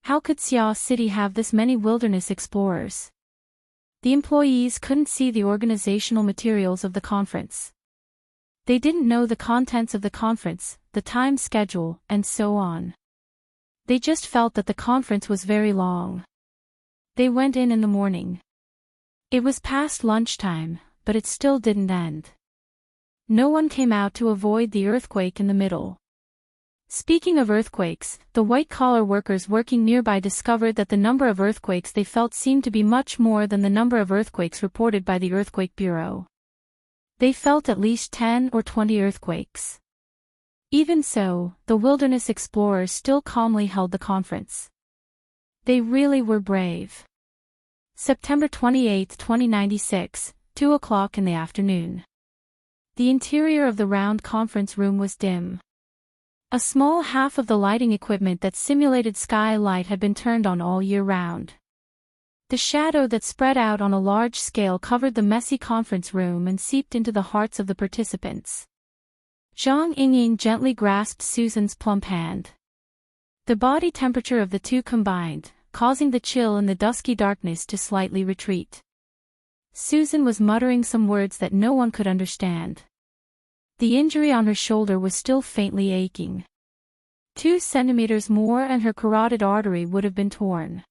How could Xiao City have this many wilderness explorers? The employees couldn't see the organizational materials of the conference. They didn't know the contents of the conference, the time schedule, and so on. They just felt that the conference was very long. They went in the morning. It was past lunchtime, but it still didn't end. No one came out to avoid the earthquake in the middle. Speaking of earthquakes, the white-collar workers working nearby discovered that the number of earthquakes they felt seemed to be much more than the number of earthquakes reported by the Earthquake Bureau. They felt at least 10 or 20 earthquakes. Even so, the wilderness explorers still calmly held the conference. They really were brave. September 28, 2096, 2 o'clock in the afternoon. The interior of the round conference room was dim. A small half of the lighting equipment that simulated sky light had been turned on all year round. The shadow that spread out on a large scale covered the messy conference room and seeped into the hearts of the participants. Zhang Yingying gently grasped Susan's plump hand. The body temperature of the two combined, causing the chill in the dusky darkness to slightly retreat. Susan was muttering some words that no one could understand. The injury on her shoulder was still faintly aching. 2 centimeters more and her carotid artery would have been torn.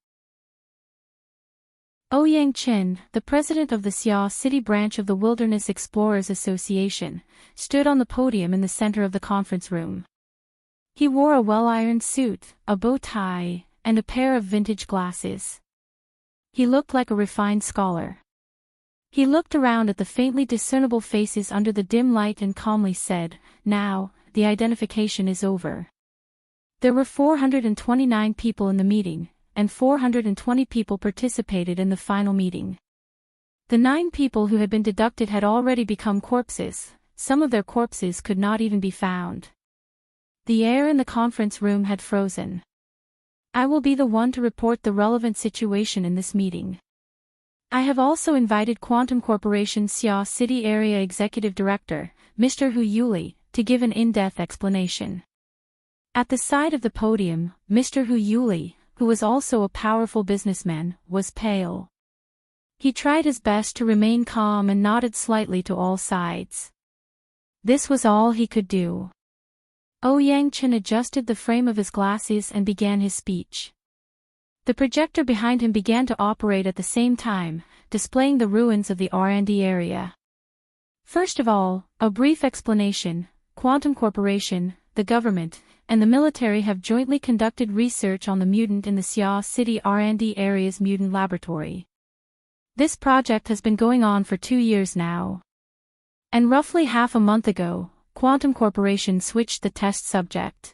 Ouyang Qin, the president of the Xiao City branch of the Wilderness Explorers Association, stood on the podium in the center of the conference room. He wore a well-ironed suit, a bow tie, and a pair of vintage glasses. He looked like a refined scholar. He looked around at the faintly discernible faces under the dim light and calmly said, "Now, the identification is over." There were 429 people in the meeting, and 420 people participated in the final meeting. The 9 people who had been deducted had already become corpses, some of their corpses could not even be found. The air in the conference room had frozen. I will be the one to report the relevant situation in this meeting. I have also invited Quantum Corporation's Xiao City Area Executive Director, Mr. Hu Yuli, to give an in-depth explanation. At the side of the podium, Mr. Hu Yuli, who was also a powerful businessman, was pale. He tried his best to remain calm and nodded slightly to all sides. This was all he could do. Ouyang Qin adjusted the frame of his glasses and began his speech. The projector behind him began to operate at the same time, displaying the ruins of the R&D area. First of all, a brief explanation. Quantum Corporation, the government, and the military have jointly conducted research on the mutant in the Xiao City R&D area's mutant laboratory. This project has been going on for 2 years now. And roughly half a month ago, Quantum Corporation switched the test subject.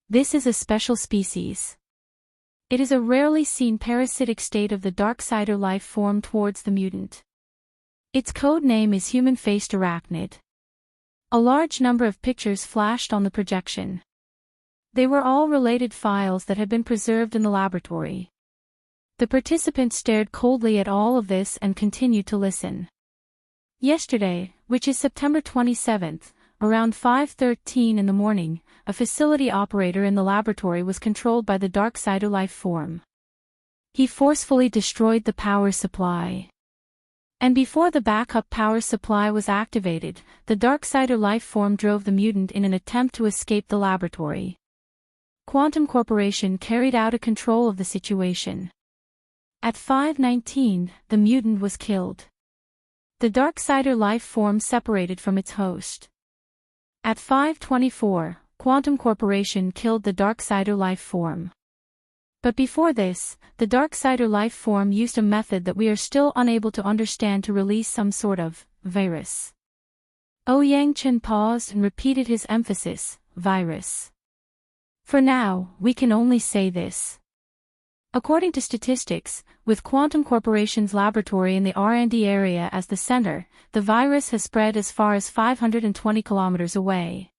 This is a special species. It is a rarely seen parasitic state of the Darksider life form towards the mutant. Its code name is human-faced arachnid. A large number of pictures flashed on the projection. They were all related files that had been preserved in the laboratory. The participants stared coldly at all of this and continued to listen. Yesterday, which is September 27th, around 5:13 in the morning, a facility operator in the laboratory was controlled by the Darksider life form. He forcefully destroyed the power supply. And before the backup power supply was activated, the Darksider life form drove the mutant in an attempt to escape the laboratory. Quantum Corporation carried out a control of the situation. At 5:19, the mutant was killed. The Darksider life form separated from its host. At 5:24, Quantum Corporation killed the Darksider life form. But before this, the Darksider life form used a method that we are still unable to understand to release some sort of virus. Ouyang Qin paused and repeated his emphasis, virus. For now, we can only say this. According to statistics, with Quantum Corporation's laboratory in the R&D area as the center, the virus has spread as far as 520 kilometers away.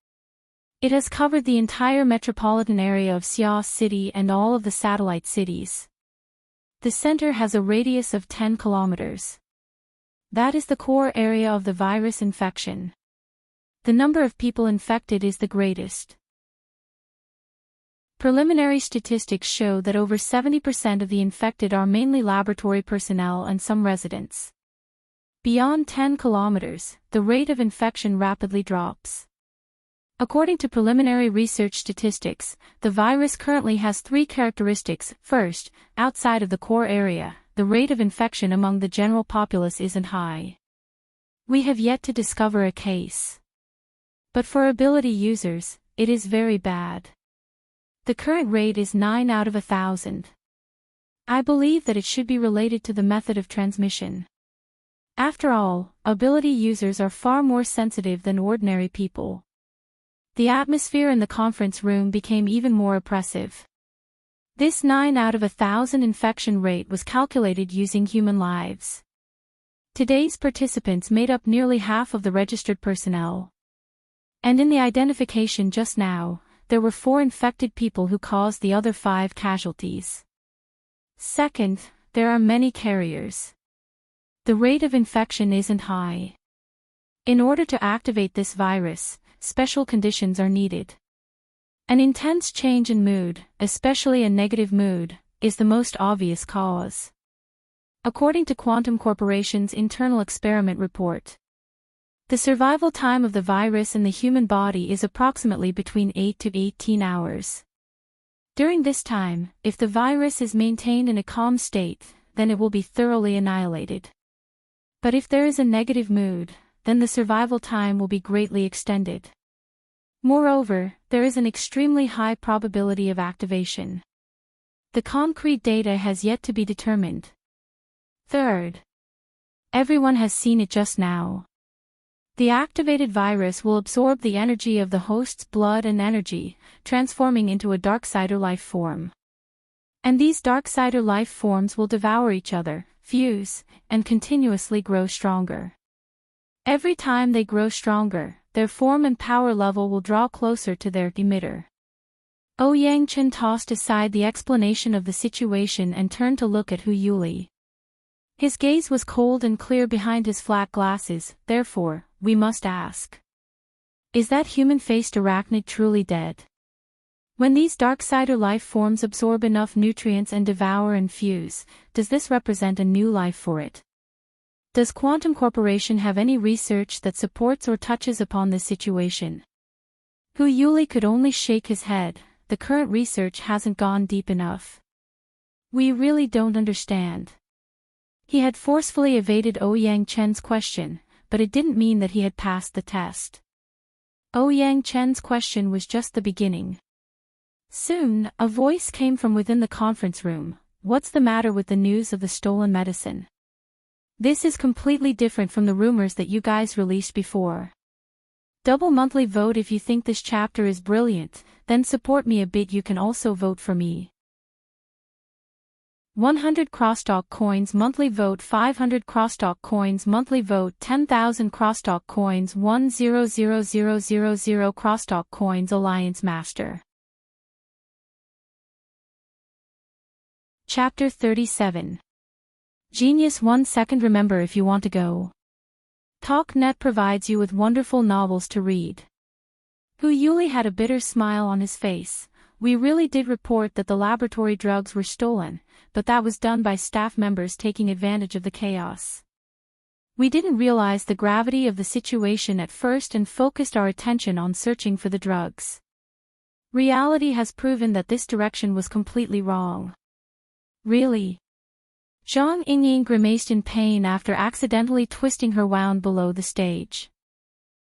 It has covered the entire metropolitan area of Xi'an City and all of the satellite cities. The center has a radius of 10 kilometers. That is the core area of the virus infection. The number of people infected is the greatest. Preliminary statistics show that over 70% of the infected are mainly laboratory personnel and some residents. Beyond 10 kilometers, the rate of infection rapidly drops. According to preliminary research statistics, the virus currently has 3 characteristics. First, outside of the core area, the rate of infection among the general populace isn't high. We have yet to discover a case. But for ability users, it is very bad. The current rate is 9 out of 1,000. I believe that it should be related to the method of transmission. After all, ability users are far more sensitive than ordinary people. The atmosphere in the conference room became even more oppressive. This 9 out of 1,000 infection rate was calculated using human lives. Today's participants made up nearly half of the registered personnel. And in the identification just now, there were 4 infected people who caused the other 5 casualties. Second, there are many carriers. The rate of infection isn't high. In order to activate this virus, special conditions are needed. An intense change in mood, especially a negative mood, is the most obvious cause. According to Quantum Corporation's internal experiment report, the survival time of the virus in the human body is approximately between 8 to 18 hours. During this time, if the virus is maintained in a calm state, then it will be thoroughly annihilated. But if there is a negative mood, then the survival time will be greatly extended. Moreover, there is an extremely high probability of activation. The concrete data has yet to be determined. Third, everyone has seen it just now. The activated virus will absorb the energy of the host's blood and energy, transforming into a Darksider life form. And these Darksider life forms will devour each other, fuse, and continuously grow stronger. Every time they grow stronger, their form and power level will draw closer to their emitter. Ouyang Chen tossed aside the explanation of the situation and turned to look at Hu Yuli. His gaze was cold and clear behind his flat glasses. Therefore, we must ask. Is that human-faced arachnid truly dead? When these Darksider life forms absorb enough nutrients and devour and fuse, does this represent a new life for it? Does Quantum Corporation have any research that supports or touches upon this situation? Hu Yuli could only shake his head. The current research hasn't gone deep enough. We really don't understand. He had forcefully evaded Ouyang Chen's question, but it didn't mean that he had passed the test. Ouyang Chen's question was just the beginning. Soon, a voice came from within the conference room. What's the matter with the news of the stolen medicine? This is completely different from the rumors that you guys released before. Double monthly vote if you think this chapter is brilliant, then support me a bit. You can also vote for me. 100 crosstalk coins monthly vote, 500 crosstalk coins monthly vote, 10,000 crosstalk coins, 100,000 crosstalk coins. Alliance Master. Chapter 37. Genius 1 second. Remember, if you want to go. TalkNet provides you with wonderful novels to read. Hu Yuli had a bitter smile on his face. We really did report that the laboratory drugs were stolen, but that was done by staff members taking advantage of the chaos. We didn't realize the gravity of the situation at first and focused our attention on searching for the drugs. Reality has proven that this direction was completely wrong. Really? Zhang Yingying grimaced in pain after accidentally twisting her wound below the stage.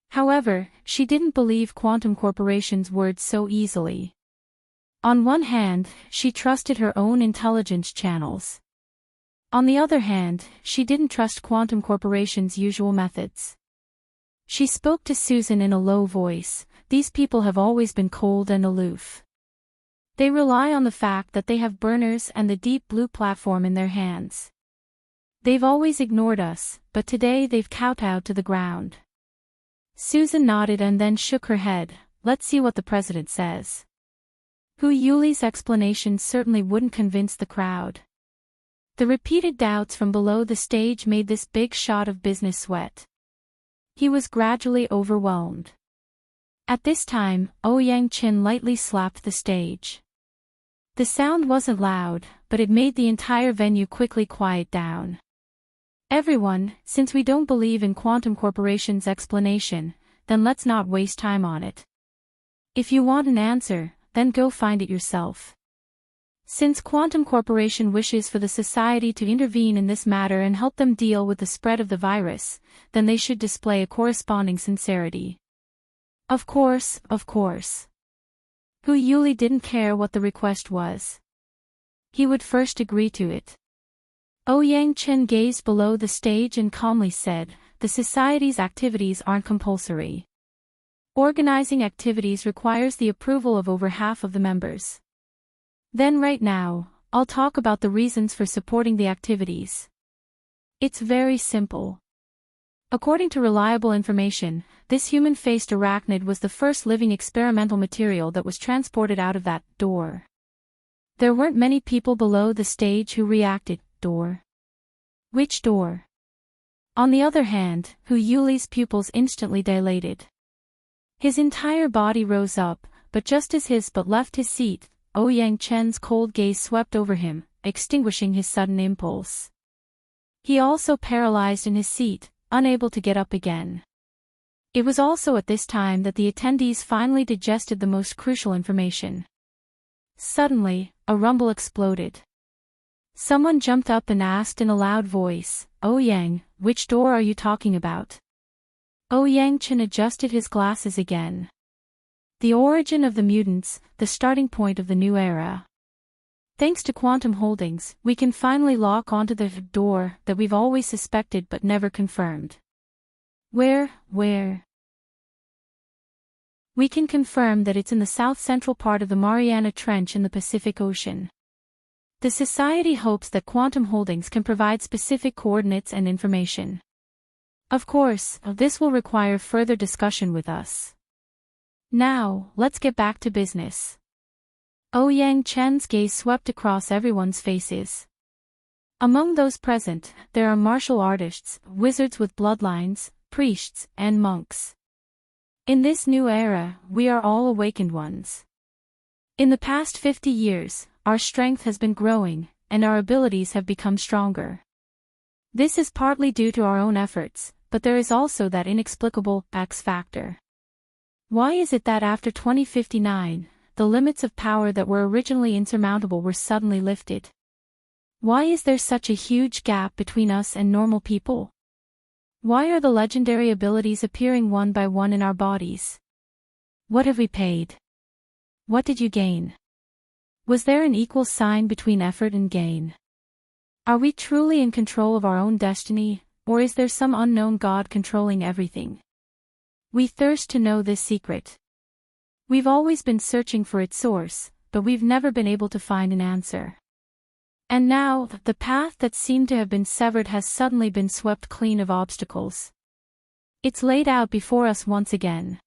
However, she didn't believe Quantum Corporation's words so easily. On one hand, she trusted her own intelligence channels. On the other hand, she didn't trust Quantum Corporation's usual methods. She spoke to Susan in a low voice. These people have always been cold and aloof. They rely on the fact that they have burners and the deep blue platform in their hands. They've always ignored us, but today they've kowtowed to the ground. Susan nodded and then shook her head. let's see what the president says. Hu Yuli's explanation certainly wouldn't convince the crowd. The repeated doubts from below the stage made this big shot of business sweat. He was gradually overwhelmed. At this time, Ouyang Chin lightly slapped the stage. The sound wasn't loud, but it made the entire venue quickly quiet down. Everyone, since we don't believe in Quantum Corporation's explanation, then let's not waste time on it. If you want an answer, then go find it yourself. Since Quantum Corporation wishes for the society to intervene in this matter and help them deal with the spread of the virus, then they should display a corresponding sincerity. Of course, of course. Hu Yuli didn't care what the request was. He would first agree to it. Ouyang Chen gazed below the stage and calmly said, "The society's activities aren't compulsory. Organizing activities requires the approval of over half of the members. Then right now, I'll talk about the reasons for supporting the activities. It's very simple. According to reliable information, this human-faced arachnid was the first living experimental material that was transported out of that door. There weren't many people below the stage who reacted, door. Which door? On the other hand, Hu Yuli's pupils instantly dilated. His entire body rose up, but just as his butt left his seat, Ouyang Chen's cold gaze swept over him, extinguishing his sudden impulse. He also paralyzed in his seat, unable to get up again. It was also at this time that the attendees finally digested the most crucial information. Suddenly, a rumble exploded. Someone jumped up and asked in a loud voice, "Ouyang, which door are you talking about?" Ouyang Chen adjusted his glasses again. The origin of the mutants, the starting point of the new era. Thanks to Quantum Holdings, we can finally lock onto the door that we've always suspected but never confirmed. Where? We can confirm that it's in the south-central part of the Mariana Trench in the Pacific Ocean. The Society hopes that Quantum Holdings can provide specific coordinates and information. Of course, this will require further discussion with us. Now, let's get back to business. Ouyang Chen's gaze swept across everyone's faces. Among those present, there are martial artists, wizards with bloodlines, priests, and monks. In this new era, we are all awakened ones. In the past 50 years, our strength has been growing, and our abilities have become stronger. This is partly due to our own efforts, but there is also that inexplicable X factor. Why is it that after 2059, the limits of power that were originally insurmountable were suddenly lifted? Why is there such a huge gap between us and normal people? Why are the legendary abilities appearing one by one in our bodies? What have we paid? What did you gain? Was there an equal sign between effort and gain? Are we truly in control of our own destiny, or is there some unknown God controlling everything? We thirst to know this secret. We've always been searching for its source, but we've never been able to find an answer. And now, the path that seemed to have been severed has suddenly been swept clean of obstacles. It's laid out before us once again.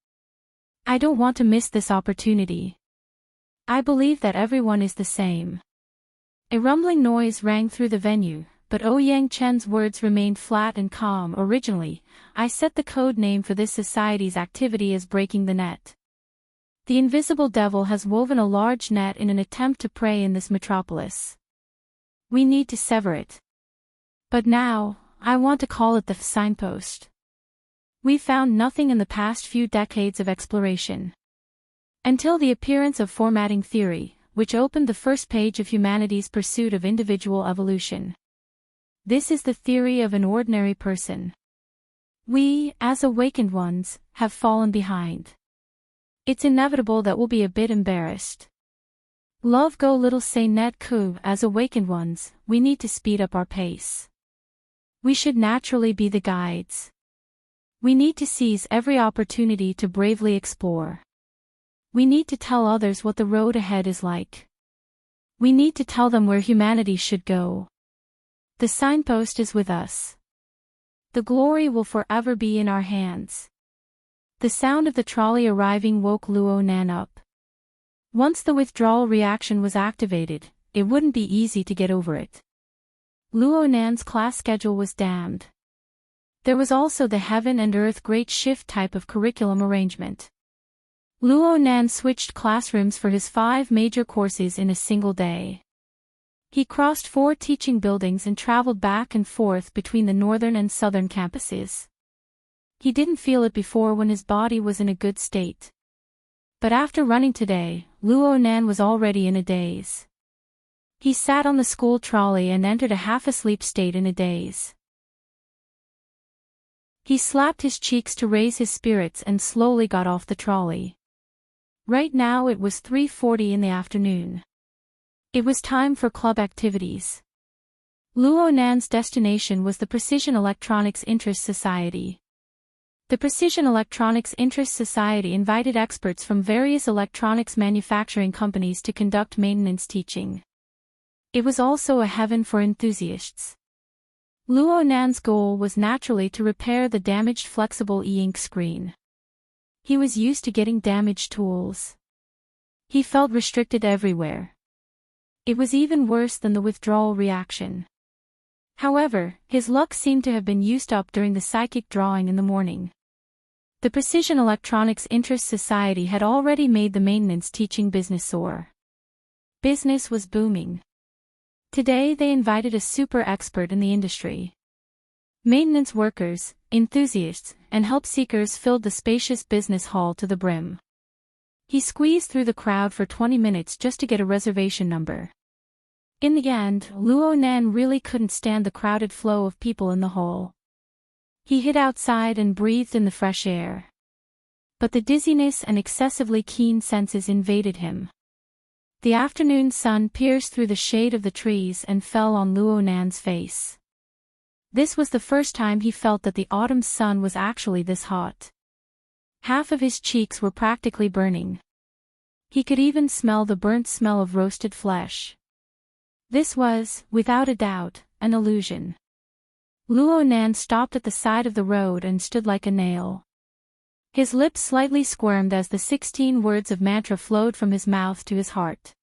I don't want to miss this opportunity. I believe that everyone is the same. A rumbling noise rang through the venue, but Ouyang Chen's words remained flat and calm. Originally, I set the code name for this society's activity as breaking the net. The invisible devil has woven a large net in an attempt to prey in this metropolis. We need to sever it. But now, I want to call it the signpost. We found nothing in the past few decades of exploration. Until the appearance of formatting theory, which opened the first page of humanity's pursuit of individual evolution. This is the theory of an ordinary person. We, as awakened ones, have fallen behind. It's inevitable that we'll be a bit embarrassed. Love go little say net coup. As awakened ones, we need to speed up our pace. We should naturally be the guides. We need to seize every opportunity to bravely explore. We need to tell others what the road ahead is like. We need to tell them where humanity should go. The signpost is with us. The glory will forever be in our hands. The sound of the trolley arriving woke Luo Nan up. Once the withdrawal reaction was activated, it wouldn't be easy to get over it. Luo Nan's class schedule was damned. There was also the heaven and earth great shift type of curriculum arrangement. Luo Nan switched classrooms for his 5 major courses in a single day. He crossed 4 teaching buildings and traveled back and forth between the northern and southern campuses. He didn't feel it before when his body was in a good state. But after running today, Luo Nan was already in a daze. He sat on the school trolley and entered a half-asleep state in a daze. He slapped his cheeks to raise his spirits and slowly got off the trolley. Right now it was 3:40 in the afternoon. It was time for club activities. Luo Nan's destination was the Precision Electronics Interest Society. The Precision Electronics Interest Society invited experts from various electronics manufacturing companies to conduct maintenance teaching. It was also a heaven for enthusiasts. Luo Nan's goal was naturally to repair the damaged flexible e-ink screen. He was used to getting damaged tools. He felt restricted everywhere. It was even worse than the withdrawal reaction. However, his luck seemed to have been used up during the psychic drawing in the morning. The Precision Electronics Interest Society had already made the maintenance teaching business soar. Business was booming. Today they invited a super expert in the industry. Maintenance workers, enthusiasts, and help seekers filled the spacious business hall to the brim. He squeezed through the crowd for 20 minutes just to get a reservation number. In the end, Luo Nan really couldn't stand the crowded flow of people in the hall. He hid outside and breathed in the fresh air. But the dizziness and excessively keen senses invaded him. The afternoon sun pierced through the shade of the trees and fell on Luo Nan's face. This was the first time he felt that the autumn sun was actually this hot. Half of his cheeks were practically burning. He could even smell the burnt smell of roasted flesh. This was, without a doubt, an illusion. Luo Nan stopped at the side of the road and stood like a nail. His lips slightly squirmed as the 16 words of mantra flowed from his mouth to his heart.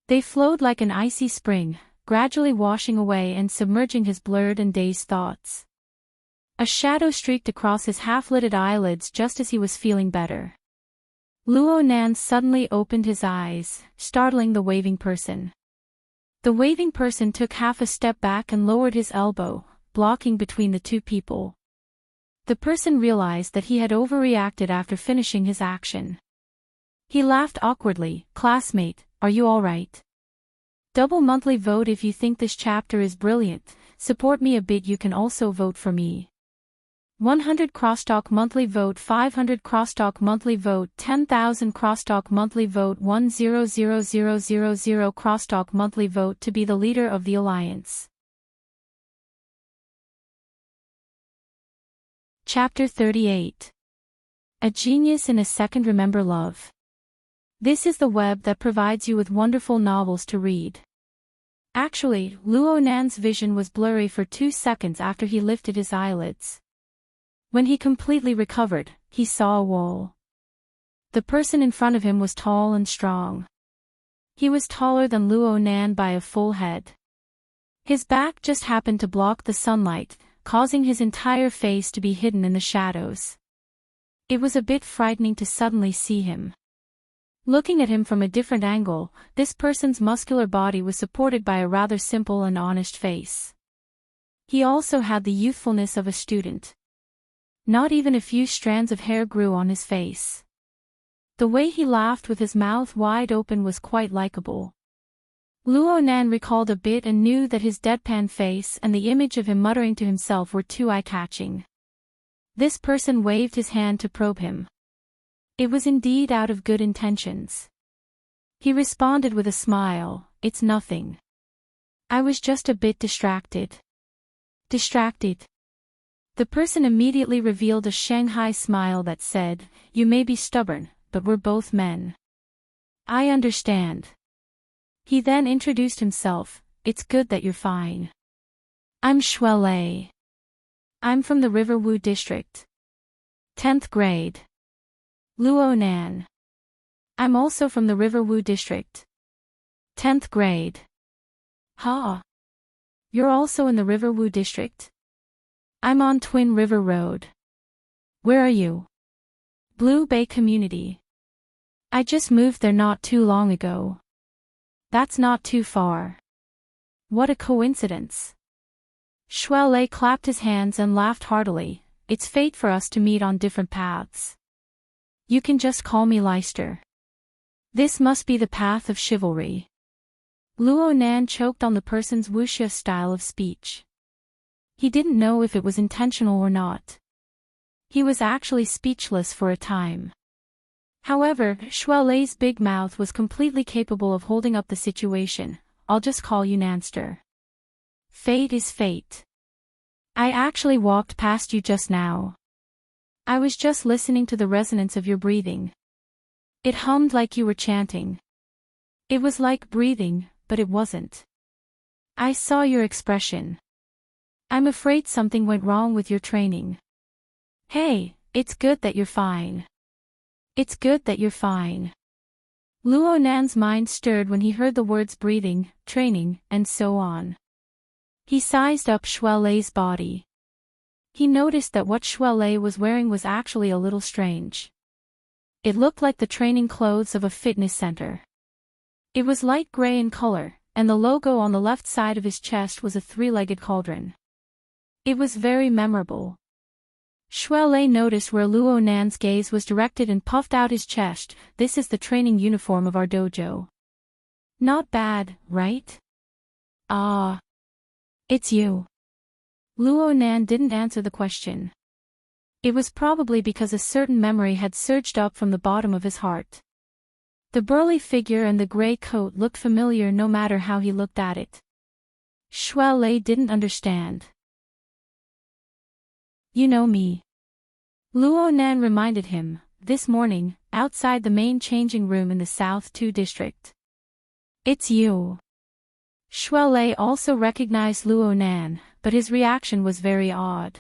They flowed like an icy spring, gradually washing away and submerging his blurred and dazed thoughts. A shadow streaked across his half-lidded eyelids just as he was feeling better. Luo Nan suddenly opened his eyes, startling the waving person. The waving person took half a step back and lowered his elbow, blocking between the two people. The person realized that he had overreacted after finishing his action. He laughed awkwardly. "Classmate, are you alright? Double monthly vote if you think this chapter is brilliant. Support me a bit, you can also vote for me. 100 crosstalk monthly vote, 500 crosstalk monthly vote, 10,000 crosstalk monthly vote, 100,000 crosstalk monthly vote to be the leader of the alliance." Chapter 38. A Genius in a Second. Remember love. This is the web that provides you with wonderful novels to read. Actually, Luo Nan's vision was blurry for 2 seconds after he lifted his eyelids. When he completely recovered, he saw a wall. The person in front of him was tall and strong. He was taller than Luo Nan by a full head. His back just happened to block the sunlight, causing his entire face to be hidden in the shadows. It was a bit frightening to suddenly see him. Looking at him from a different angle, this person's muscular body was supported by a rather simple and honest face. He also had the youthfulness of a student. Not even a few strands of hair grew on his face. The way he laughed with his mouth wide open was quite likable. Luo Nan recalled a bit and knew that his deadpan face and the image of him muttering to himself were too eye-catching. This person waved his hand to probe him. It was indeed out of good intentions. He responded with a smile, "It's nothing. I was just a bit distracted." Distracted? The person immediately revealed a Shanghai smile that said, "You may be stubborn, but we're both men. I understand." He then introduced himself, "It's good that you're fine. I'm Shuelei. I'm from the Riverwu district. 10th grade. Luo Nan. I'm also from the Riverwu district. 10th grade. Ha. You're also in the Riverwu district? I'm on Twin River Road. Where are you? Blue Bay Community. I just moved there not too long ago. That's not too far. What a coincidence. Shuelei clapped his hands and laughed heartily. It's fate for us to meet on different paths. You can just call me Leicester. This must be the path of chivalry. Luo Nan choked on the person's wuxia style of speech. He didn't know if it was intentional or not. He was actually speechless for a time. However, Shuelei's big mouth was completely capable of holding up the situation. I'll just call you Nanster. Fate is fate. I actually walked past you just now. I was just listening to the resonance of your breathing. It hummed like you were chanting. It was like breathing, but it wasn't. I saw your expression. I'm afraid something went wrong with your training. Hey, it's good that you're fine. It's good that you're fine. Luo Nan's mind stirred when he heard the words breathing, training, and so on. He sized up Shuelei's body. He noticed that what Shuelei was wearing was actually a little strange. It looked like the training clothes of a fitness center. It was light gray in color, and the logo on the left side of his chest was a three-legged cauldron. It was very memorable. Shuelei noticed where Luo Nan's gaze was directed and puffed out his chest. This is the training uniform of our dojo. Not bad, right? Ah. It's you. Luo Nan didn't answer the question. It was probably because a certain memory had surged up from the bottom of his heart. The burly figure and the gray coat looked familiar no matter how he looked at it. Shuelei didn't understand. You know me. Luo Nan reminded him, this morning, outside the main changing room in the South 2 district. It's you. Shuelei also recognized Luo Nan, but his reaction was very odd.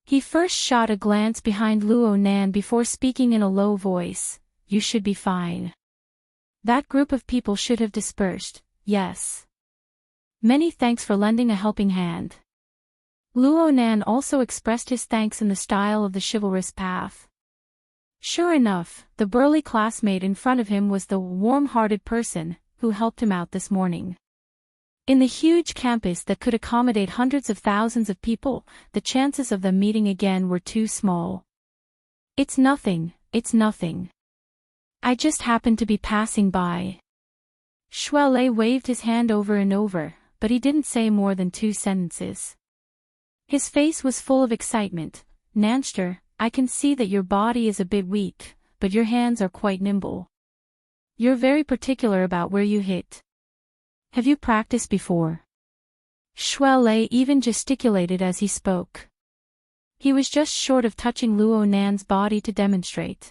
He first shot a glance behind Luo Nan before speaking in a low voice. You should be fine. That group of people should have dispersed, yes. Many thanks for lending a helping hand. Luo Nan also expressed his thanks in the style of the chivalrous path. Sure enough, the burly classmate in front of him was the warm-hearted person who helped him out this morning. In the huge campus that could accommodate hundreds of thousands of people, the chances of them meeting again were too small. It's nothing, it's nothing. I just happened to be passing by. Shuelei waved his hand over and over, but he didn't say more than 2 sentences. His face was full of excitement. Nanster, I can see that your body is a bit weak, but your hands are quite nimble. You're very particular about where you hit. Have you practiced before? Shuelei even gesticulated as he spoke. He was just short of touching Luo Nan's body to demonstrate.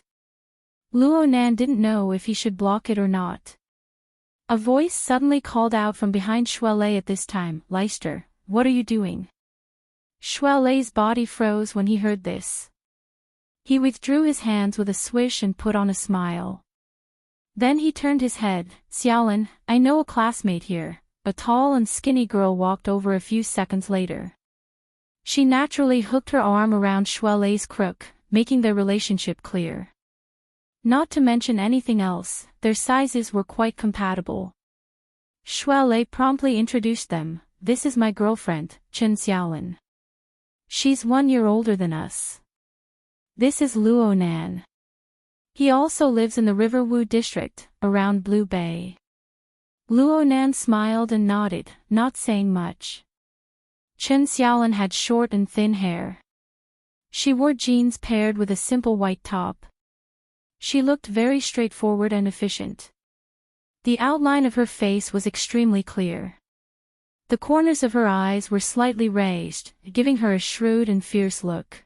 Luo Nan didn't know if he should block it or not. A voice suddenly called out from behind Shuelei at this time, Leicester, what are you doing? Shuelei's body froze when he heard this. He withdrew his hands with a swish and put on a smile. Then he turned his head. Xiaolin, I know a classmate here. A tall and skinny girl walked over a few seconds later. She naturally hooked her arm around Shuelei's crook, making their relationship clear. Not to mention anything else, their sizes were quite compatible. Shuelei promptly introduced them. This is my girlfriend, Chen Xiaolin. She's 1 year older than us. This is Luo Nan. He also lives in the Riverwu district, around Blue Bay. Luo Nan smiled and nodded, not saying much. Chen Xiaolin had short and thin hair. She wore jeans paired with a simple white top. She looked very straightforward and efficient. The outline of her face was extremely clear. The corners of her eyes were slightly raised, giving her a shrewd and fierce look.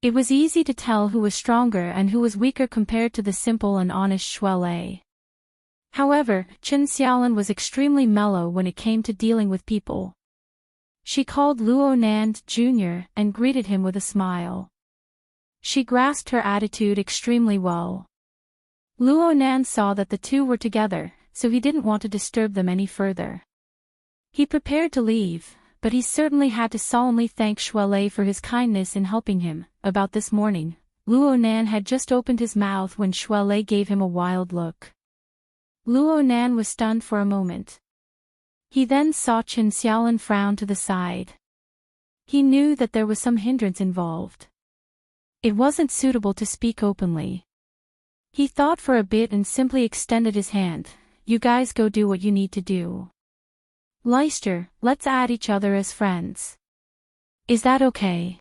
It was easy to tell who was stronger and who was weaker compared to the simple and honest Shuelei. However, Chen Xiaolin was extremely mellow when it came to dealing with people. She called Luo Nan Jr. and greeted him with a smile. She grasped her attitude extremely well. Luo Nan saw that the two were together, so he didn't want to disturb them any further. He prepared to leave, but he certainly had to solemnly thank Shuelei for his kindness in helping him. About this morning, Luo Nan had just opened his mouth when Shuelei gave him a wild look. Luo Nan was stunned for a moment. He then saw Chen Xiaolin frown to the side. He knew that there was some hindrance involved. It wasn't suitable to speak openly. He thought for a bit and simply extended his hand. You guys go do what you need to do. Leicester, let's add each other as friends. Is that okay?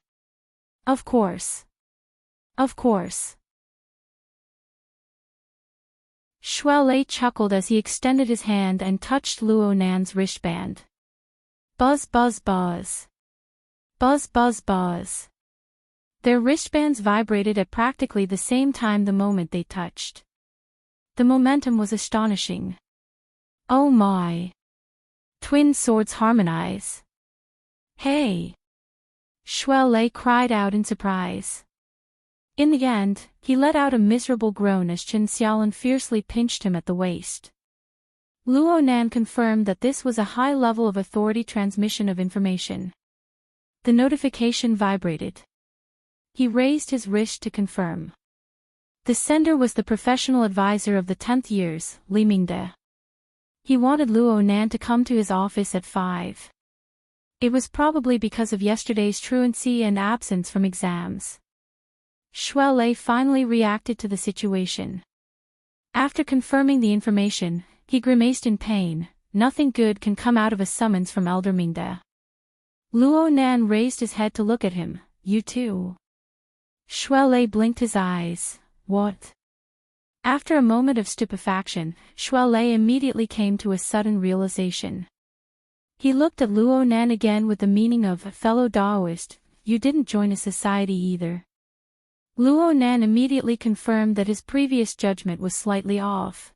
Of course. Of course. Shuelei chuckled as he extended his hand and touched Luo Nan's wristband. Buzz buzz buzz. Buzz buzz buzz. Their wristbands vibrated at practically the same time the moment they touched. The momentum was astonishing. Oh my! Twin swords harmonize. Hey! Shuelei cried out in surprise. In the end, he let out a miserable groan as Chen Xiaolin fiercely pinched him at the waist. Luo Nan confirmed that this was a high level of authority transmission of information. The notification vibrated. He raised his wrist to confirm. The sender was the professional advisor of the 10th years, Li Mingde. He wanted Luo Nan to come to his office at 5. It was probably because of yesterday's truancy and absence from exams. Shuelei finally reacted to the situation. After confirming the information, he grimaced in pain. Nothing good can come out of a summons from Elder Mingde. Luo Nan raised his head to look at him. You too? Shuelei blinked his eyes. What? After a moment of stupefaction, Shuelei immediately came to a sudden realization. He looked at Luo Nan again with the meaning of, fellow Daoist, you didn't join a society either. Luo Nan immediately confirmed that his previous judgment was slightly off.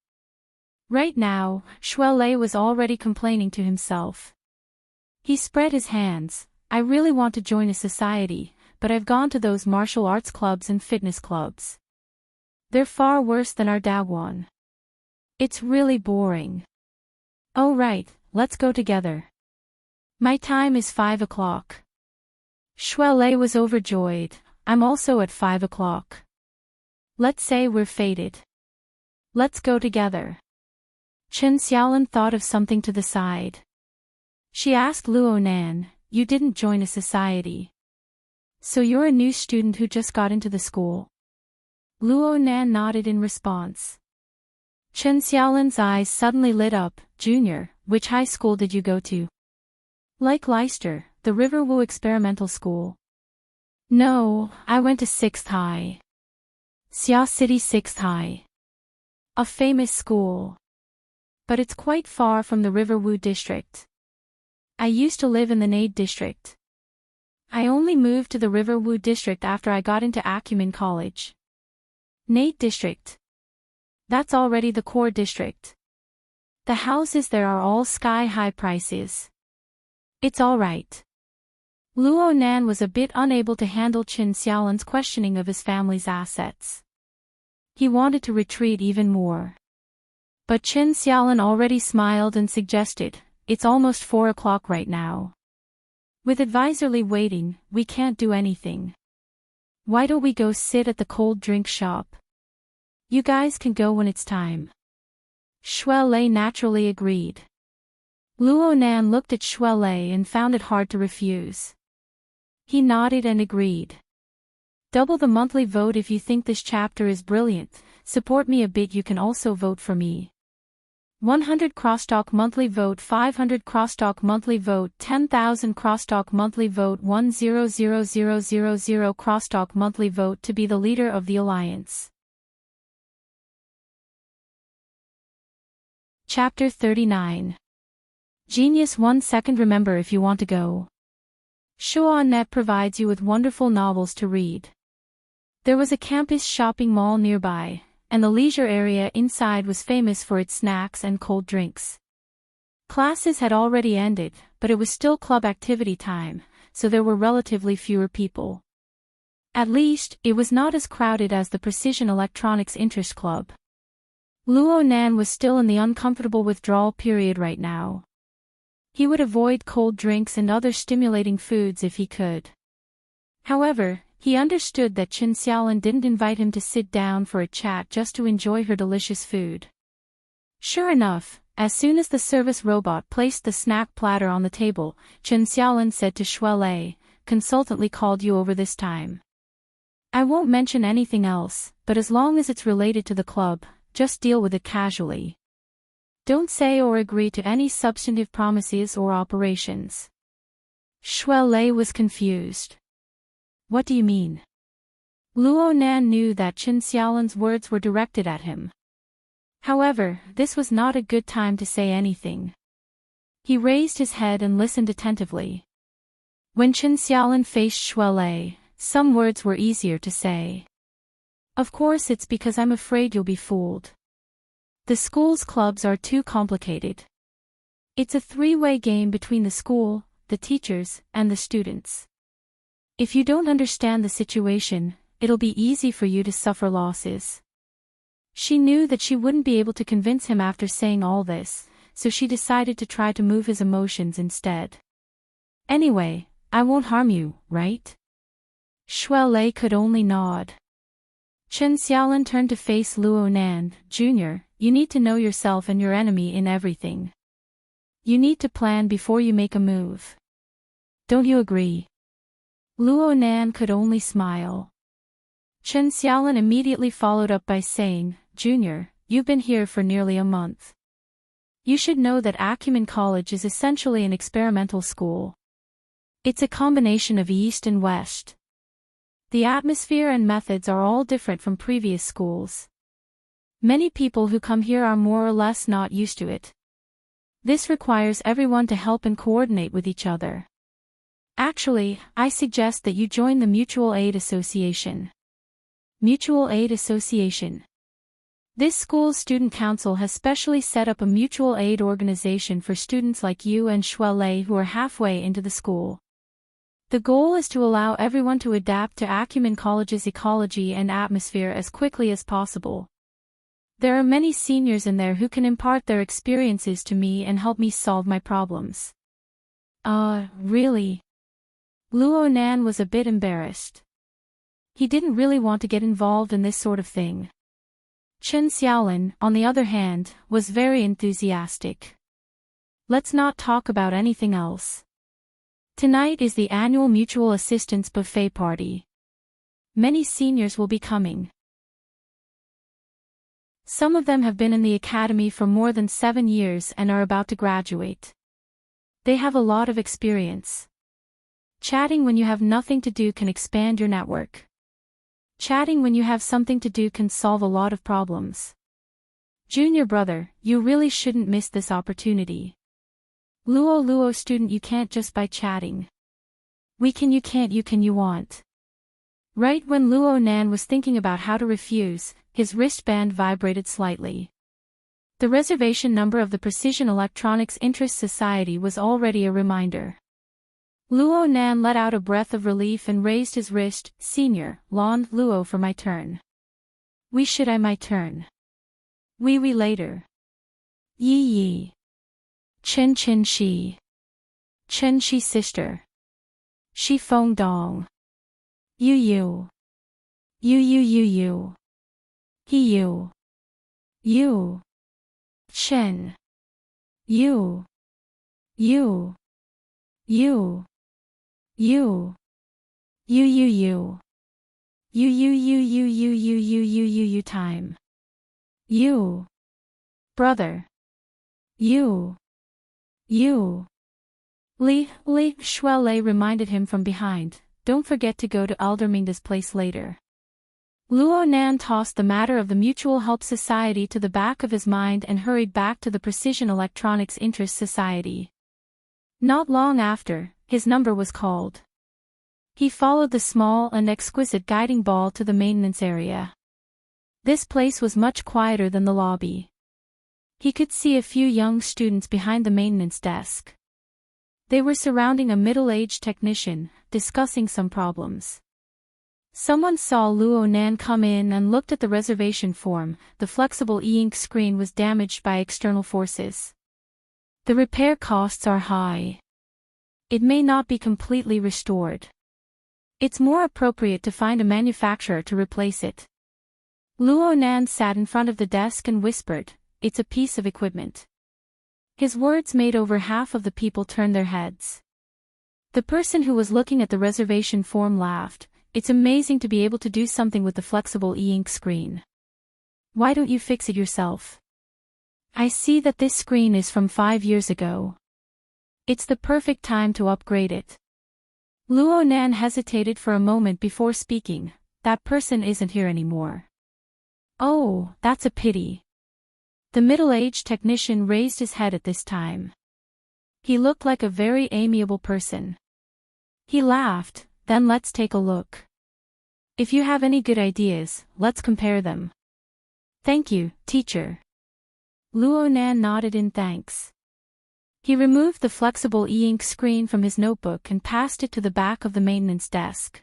Right now, Shuelei was already complaining to himself. He spread his hands. I really want to join a society, but I've gone to those martial arts clubs and fitness clubs. They're far worse than our Daguan. It's really boring. Oh right, let's go together. My time is 5 o'clock. Shuelei was overjoyed. I'm also at 5 o'clock. Let's say we're fated. Let's go together. Chen Xiaolin thought of something to the side. She asked Luo Nan, you didn't join a society. So you're a new student who just got into the school? Luo Nan nodded in response. Chen Xiaolin's eyes suddenly lit up. Junior, which high school did you go to? Like Leicester, the Riverwu Experimental School. No, I went to 6th High. Xia City 6th High. A famous school. But it's quite far from the Riverwu district. I used to live in the Nade district. I only moved to the Riverwu district after I got into Acumen College. Nade district. That's already the core district. The houses there are all sky-high prices. It's alright. Luo Nan was a bit unable to handle Chen Xiaolin's questioning of his family's assets. He wanted to retreat even more. But Chen Xiaolin already smiled and suggested, it's almost 4 o'clock right now. With advisorly waiting, we can't do anything. Why don't we go sit at the cold drink shop? You guys can go when it's time. Shuelei naturally agreed. Luo Nan looked at Shuelei and found it hard to refuse. He nodded and agreed. Double the monthly vote if you think this chapter is brilliant. Support me a bit, you can also vote for me. 100 crosstalk monthly vote, 500 crosstalk monthly vote, 10,000 crosstalk monthly vote, 100,000 crosstalk monthly vote to be the leader of the alliance. Chapter 39. Genius 1 second. Remember, if you want to go. Shuanet provides you with wonderful novels to read. There was a campus shopping mall nearby, and the leisure area inside was famous for its snacks and cold drinks. Classes had already ended, but it was still club activity time, so there were relatively fewer people. At least, it was not as crowded as the Precision Electronics Interest Club. Luo Nan was still in the uncomfortable withdrawal period right now. He would avoid cold drinks and other stimulating foods if he could. However, he understood that Chen Xiaolin didn't invite him to sit down for a chat just to enjoy her delicious food. Sure enough, as soon as the service robot placed the snack platter on the table, Chen Xiaolin said to Shuelei, "Consultantly called you over this time. I won't mention anything else, but as long as it's related to the club, just deal with it casually. Don't say or agree to any substantive promises or operations." Shuelei was confused. What do you mean? Luo Nan knew that Chen Xiaolin's words were directed at him. However, this was not a good time to say anything. He raised his head and listened attentively. When Chen Xiaolin faced Shuelei, some words were easier to say. Of course, it's because I'm afraid you'll be fooled. The school's clubs are too complicated. It's a three-way game between the school, the teachers, and the students. If you don't understand the situation, it'll be easy for you to suffer losses. She knew that she wouldn't be able to convince him after saying all this, so she decided to try to move his emotions instead. Anyway, I won't harm you, right? Shuelei could only nod. Chen Xiaolin turned to face Luo Nan. "Junior, you need to know yourself and your enemy in everything. You need to plan before you make a move. Don't you agree?" Luo Nan could only smile. Chen Xiaolin immediately followed up by saying, "Junior, you've been here for nearly a month. You should know that Acumen College is essentially an experimental school. It's a combination of East and West. The atmosphere and methods are all different from previous schools. Many people who come here are more or less not used to it. This requires everyone to help and coordinate with each other. Actually, I suggest that you join the Mutual Aid Association." Mutual Aid Association. This school's student council has specially set up a mutual aid organization for students like you and Shuelei who are halfway into the school. The goal is to allow everyone to adapt to Acumen College's ecology and atmosphere as quickly as possible. There are many seniors in there who can impart their experiences to me and help me solve my problems. Really? Luo Nan was a bit embarrassed. He didn't really want to get involved in this sort of thing. Chen Xiaolin, on the other hand, was very enthusiastic. "Let's not talk about anything else. Tonight is the annual Mutual Assistance Buffet Party. Many seniors will be coming. Some of them have been in the academy for more than 7 years and are about to graduate. They have a lot of experience. Chatting when you have nothing to do can expand your network. Chatting when you have something to do can solve a lot of problems. Junior brother, you really shouldn't miss this opportunity. Luo student, you can't just by chatting. We can, you can't, you can, you want." Right when Luo Nan was thinking about how to refuse, his wristband vibrated slightly. The reservation number of the Precision Electronics Interest Society was already a reminder. Luo Nan let out a breath of relief and raised his wrist. "Senior, Lon, Luo for my turn." "We should I my turn." We later." Yi. Chen Shi. Chen Shi sister. Shi Feng Dong. Yu. Yu. He you. You. Chen. You. You. You. You. You. You time. You. Brother. You. Li, Shuelei reminded him from behind, "Don't forget to go to Alderminda's place later." Luo Nan tossed the matter of the Mutual Help Society to the back of his mind and hurried back to the Precision Electronics Interest Society. Not long after, his number was called. He followed the small and exquisite guiding ball to the maintenance area. This place was much quieter than the lobby. He could see a few young students behind the maintenance desk. They were surrounding a middle-aged technician, discussing some problems. Someone saw Luo Nan come in and looked at the reservation form. The flexible e-ink screen was damaged by external forces. The repair costs are high. It may not be completely restored. It's more appropriate to find a manufacturer to replace it. Luo Nan sat in front of the desk and whispered, "It's a piece of equipment." His words made over half of the people turn their heads. The person who was looking at the reservation form laughed. "It's amazing to be able to do something with the flexible e-ink screen. Why don't you fix it yourself? I see that this screen is from 5 years ago. It's the perfect time to upgrade it." Luo Nan hesitated for a moment before speaking. "That person isn't here anymore." "Oh, that's a pity." The middle-aged technician raised his head at this time. He looked like a very amiable person. He laughed. "Then let's take a look. If you have any good ideas, let's compare them." "Thank you, teacher." Luo Nan nodded in thanks. He removed the flexible e-ink screen from his notebook and passed it to the back of the maintenance desk.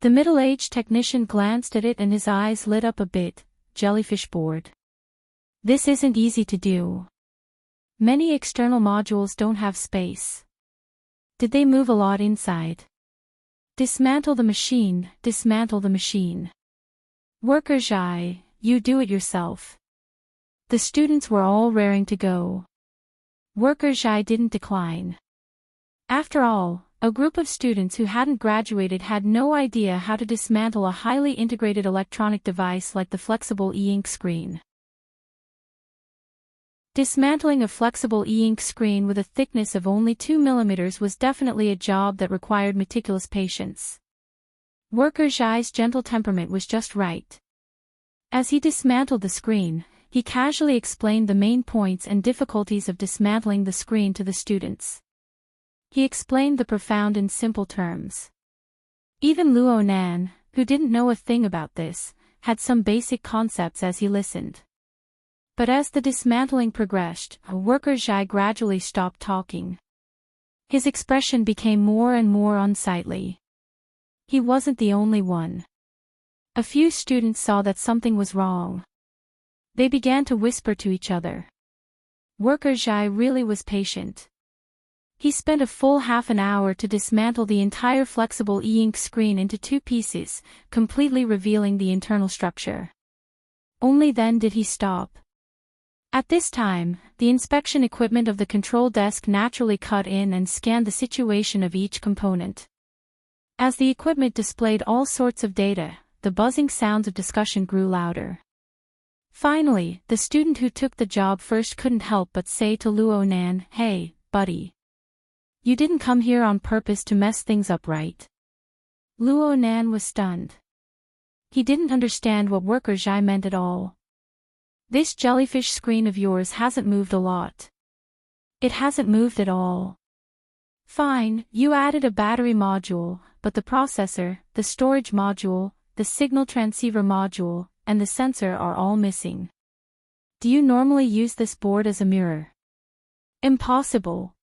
The middle-aged technician glanced at it and his eyes lit up a bit. "Jellyfish board. This isn't easy to do. Many external modules don't have space. Did they move a lot inside? Dismantle the machine, dismantle the machine. Worker Zhai, you do it yourself." The students were all raring to go. Worker Zhai didn't decline. After all, a group of students who hadn't graduated had no idea how to dismantle a highly integrated electronic device like the flexible e-ink screen. Dismantling a flexible e-ink screen with a thickness of only 2 mm was definitely a job that required meticulous patience. Worker Zhai's gentle temperament was just right. As he dismantled the screen, he casually explained the main points and difficulties of dismantling the screen to the students. He explained the profound in simple terms. Even Luo Nan, who didn't know a thing about this, had some basic concepts as he listened. But as the dismantling progressed, Worker Zhai gradually stopped talking. His expression became more and more unsightly. He wasn't the only one. A few students saw that something was wrong. They began to whisper to each other. Worker Zhai really was patient. He spent a full half an hour to dismantle the entire flexible e-ink screen into 2 pieces, completely revealing the internal structure. Only then did he stop. At this time, the inspection equipment of the control desk naturally cut in and scanned the situation of each component. As the equipment displayed all sorts of data, the buzzing sounds of discussion grew louder. Finally, the student who took the job first couldn't help but say to Luo Nan, "Hey, buddy. You didn't come here on purpose to mess things up, right?" Luo Nan was stunned. He didn't understand what Worker Zhai meant at all. "This jellyfish screen of yours hasn't moved a lot." "It hasn't moved at all." "Fine, you added a battery module, but the processor, the storage module, the signal transceiver module, and the sensor are all missing. Do you normally use this board as a mirror?" "Impossible."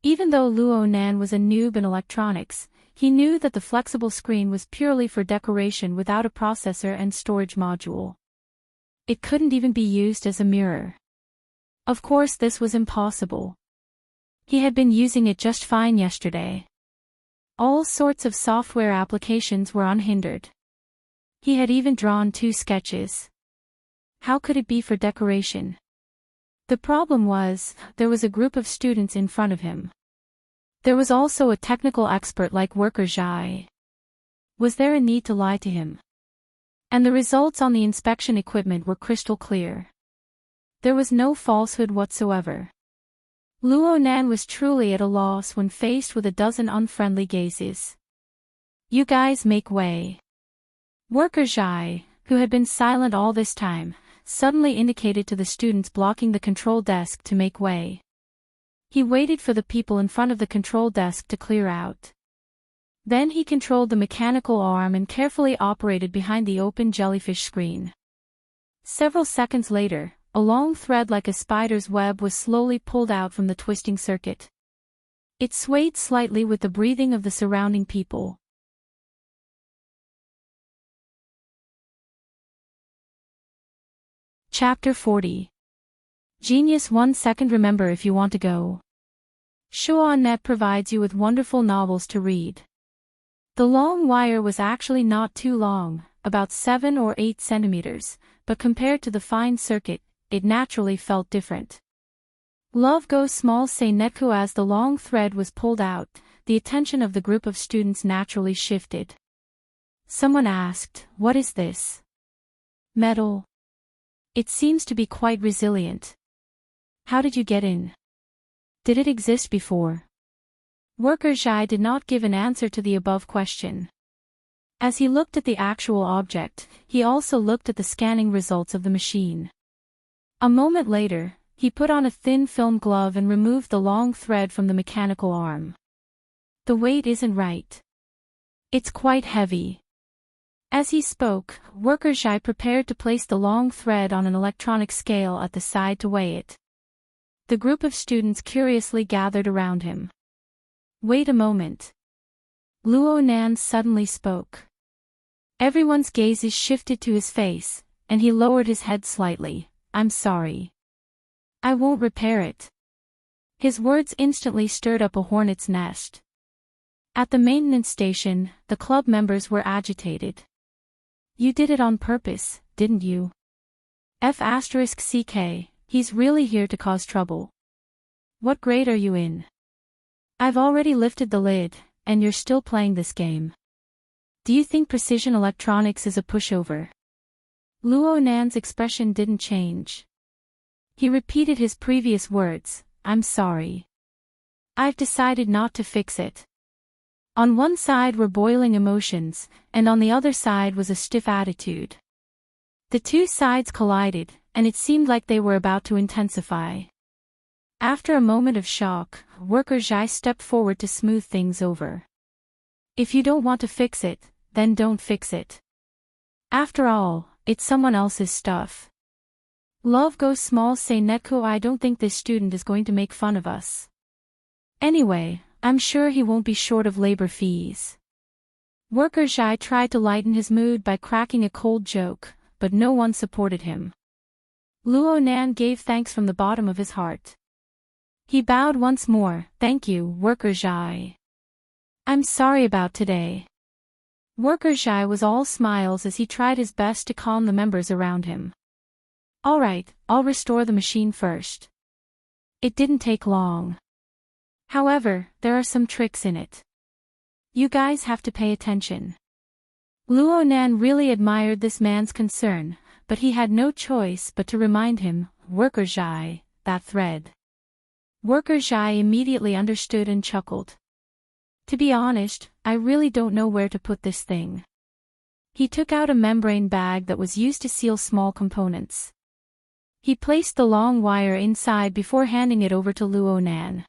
Even though Luo Nan was a noob in electronics, he knew that the flexible screen was purely for decoration without a processor and storage module. It couldn't even be used as a mirror. Of course this was impossible. He had been using it just fine yesterday. All sorts of software applications were unhindered. He had even drawn 2 sketches. How could it be for decoration? The problem was, there was a group of students in front of him. There was also a technical expert like Worker Zhai. Was there a need to lie to him? And the results on the inspection equipment were crystal clear. There was no falsehood whatsoever. Luo Nan was truly at a loss when faced with a dozen unfriendly gazes. "You guys make way." Worker Zhai, who had been silent all this time, suddenly indicated to the students blocking the control desk to make way. He waited for the people in front of the control desk to clear out. Then he controlled the mechanical arm and carefully operated behind the open jellyfish screen. Several seconds later, a long thread like a spider's web was slowly pulled out from the twisting circuit. It swayed slightly with the breathing of the surrounding people. Chapter 40. Genius 1 second. Remember if you want to go. Show.net provides you with wonderful novels to read. The long wire was actually not too long, about 7 or 8 centimeters, but compared to the fine circuit, it naturally felt different. Love goes small say netku. As the long thread was pulled out, the attention of the group of students naturally shifted. Someone asked, "What is this?" "Metal. It seems to be quite resilient." "How did you get in? Did it exist before?" Worker Zhai did not give an answer to the above question. As he looked at the actual object, he also looked at the scanning results of the machine. A moment later, he put on a thin film glove and removed the long thread from the mechanical arm. "The weight isn't right. It's quite heavy." As he spoke, Worker Zhai prepared to place the long thread on an electronic scale at the side to weigh it. The group of students curiously gathered around him. "Wait a moment." Luo Nan suddenly spoke. Everyone's gazes shifted to his face, and he lowered his head slightly. "I'm sorry. I won't repair it." His words instantly stirred up a hornet's nest. At the maintenance station, the club members were agitated. "You did it on purpose, didn't you? F***ck, he's really here to cause trouble. What grade are you in? I've already lifted the lid, and you're still playing this game. Do you think precision electronics is a pushover?" Luo Nan's expression didn't change. He repeated his previous words, "I'm sorry. I've decided not to fix it." On one side were boiling emotions, and on the other side was a stiff attitude. The two sides collided, and it seemed like they were about to intensify. After a moment of shock, Worker Zhai stepped forward to smooth things over. "If you don't want to fix it, then don't fix it. After all, it's someone else's stuff." Love goes small say netku. "I don't think this student is going to make fun of us. Anyway, I'm sure he won't be short of labor fees." Worker Zhai tried to lighten his mood by cracking a cold joke, but no one supported him. Luo Nan gave thanks from the bottom of his heart. He bowed once more. "Thank you, Worker Zhai. I'm sorry about today." Worker Zhai was all smiles as he tried his best to calm the members around him. "All right, I'll restore the machine first." It didn't take long. However, there are some tricks in it. You guys have to pay attention. Luo Nan really admired this man's concern, but he had no choice but to remind him, "Worker Zhai, that thread." Worker Zhai immediately understood and chuckled. "To be honest, I really don't know where to put this thing." He took out a membrane bag that was used to seal small components. He placed the long wire inside before handing it over to Luo Nan.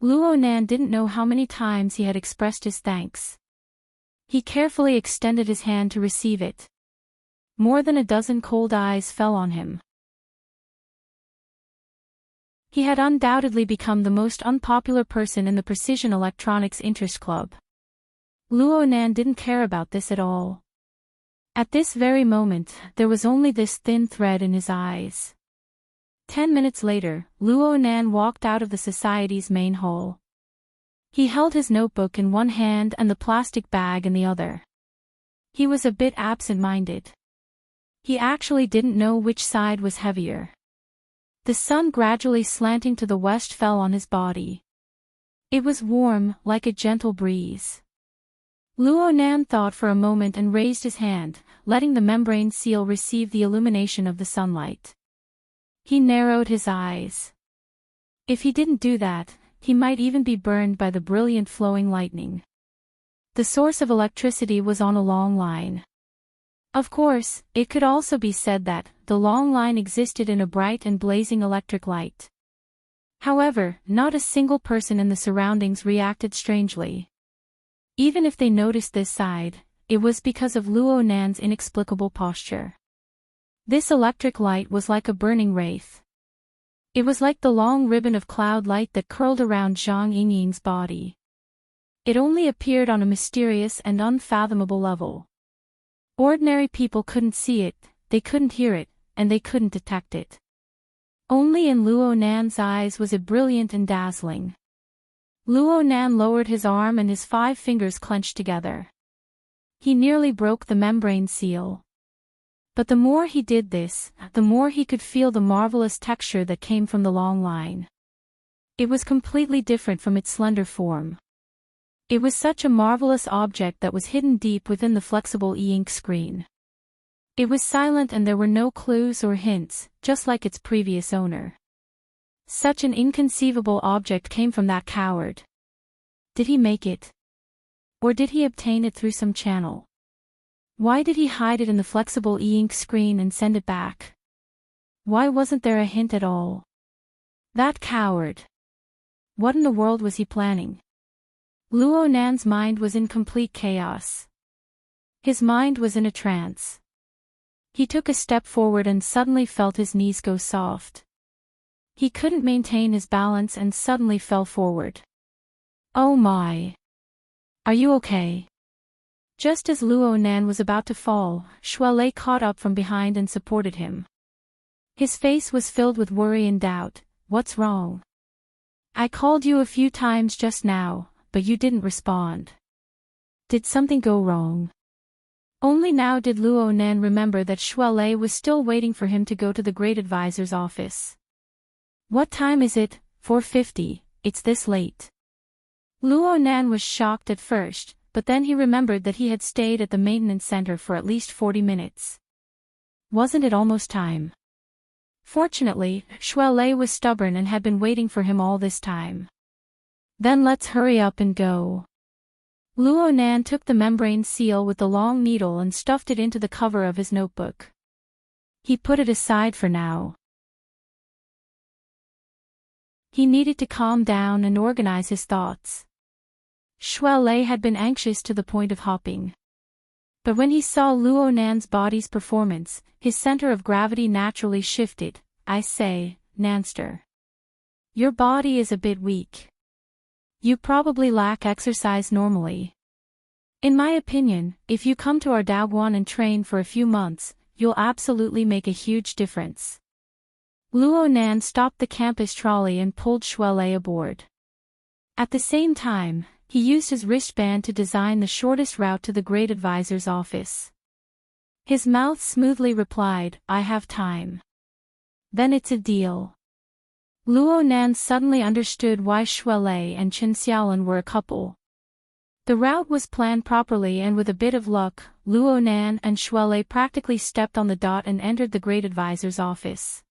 Luo Nan didn't know how many times he had expressed his thanks. He carefully extended his hand to receive it. More than a dozen cold eyes fell on him. He had undoubtedly become the most unpopular person in the Precision Electronics Interest Club. Luo Nan didn't care about this at all. At this very moment, there was only this thin thread in his eyes. 10 minutes later, Luo Nan walked out of the society's main hall. He held his notebook in one hand and the plastic bag in the other. He was a bit absent-minded. He actually didn't know which side was heavier. The sun gradually slanting to the west fell on his body. It was warm, like a gentle breeze. Luo Nan thought for a moment and raised his hand, letting the membrane seal receive the illumination of the sunlight. He narrowed his eyes. If he didn't do that, he might even be burned by the brilliant flowing lightning. The source of electricity was on a long line. Of course, it could also be said that the long line existed in a bright and blazing electric light. However, not a single person in the surroundings reacted strangely. Even if they noticed this side, it was because of Luo Nan's inexplicable posture. This electric light was like a burning wraith. It was like the long ribbon of cloud light that curled around Zhang Yingying's body. It only appeared on a mysterious and unfathomable level. Ordinary people couldn't see it, they couldn't hear it, and they couldn't detect it. Only in Luo Nan's eyes was it brilliant and dazzling. Luo Nan lowered his arm and his 5 fingers clenched together. He nearly broke the membrane seal. But the more he did this, the more he could feel the marvelous texture that came from the long line. It was completely different from its slender form. It was such a marvelous object that was hidden deep within the flexible e-ink screen. It was silent and there were no clues or hints, just like its previous owner. Such an inconceivable object came from that coward. Did he make it? Or did he obtain it through some channel? Why did he hide it in the flexible e-ink screen and send it back? Why wasn't there a hint at all? That coward. What in the world was he planning? Luo Nan's mind was in complete chaos. His mind was in a trance. He took a step forward and suddenly felt his knees go soft. He couldn't maintain his balance and suddenly fell forward. Oh my! Are you okay? Just as Luo Nan was about to fall, Shuelei caught up from behind and supported him. His face was filled with worry and doubt. What's wrong? I called you a few times just now, but you didn't respond. Did something go wrong? Only now did Luo Nan remember that Shuelei was still waiting for him to go to the Great Advisor's office. What time is it? 4:50, it's this late. Luo Nan was shocked at first, but then he remembered that he had stayed at the maintenance center for at least 40 minutes. Wasn't it almost time? Fortunately, Shuelei was stubborn and had been waiting for him all this time. Then let's hurry up and go. Luo Nan took the membrane seal with the long needle and stuffed it into the cover of his notebook. He put it aside for now. He needed to calm down and organize his thoughts. Shuelei had been anxious to the point of hopping. But when he saw Luo Nan's body's performance, his center of gravity naturally shifted. I say, Nanster. Your body is a bit weak. You probably lack exercise normally. In my opinion, if you come to our Daoguan and train for a few months, you'll absolutely make a huge difference. Luo Nan stopped the campus trolley and pulled Shuelei aboard. At the same time, he used his wristband to design the shortest route to the Great Advisor's office. His mouth smoothly replied, I have time. Then it's a deal. Luo Nan suddenly understood why Shuelei and Chen Xiaolin were a couple. The route was planned properly and with a bit of luck, Luo Nan and Shuelei practically stepped on the dot and entered the Great Advisor's office.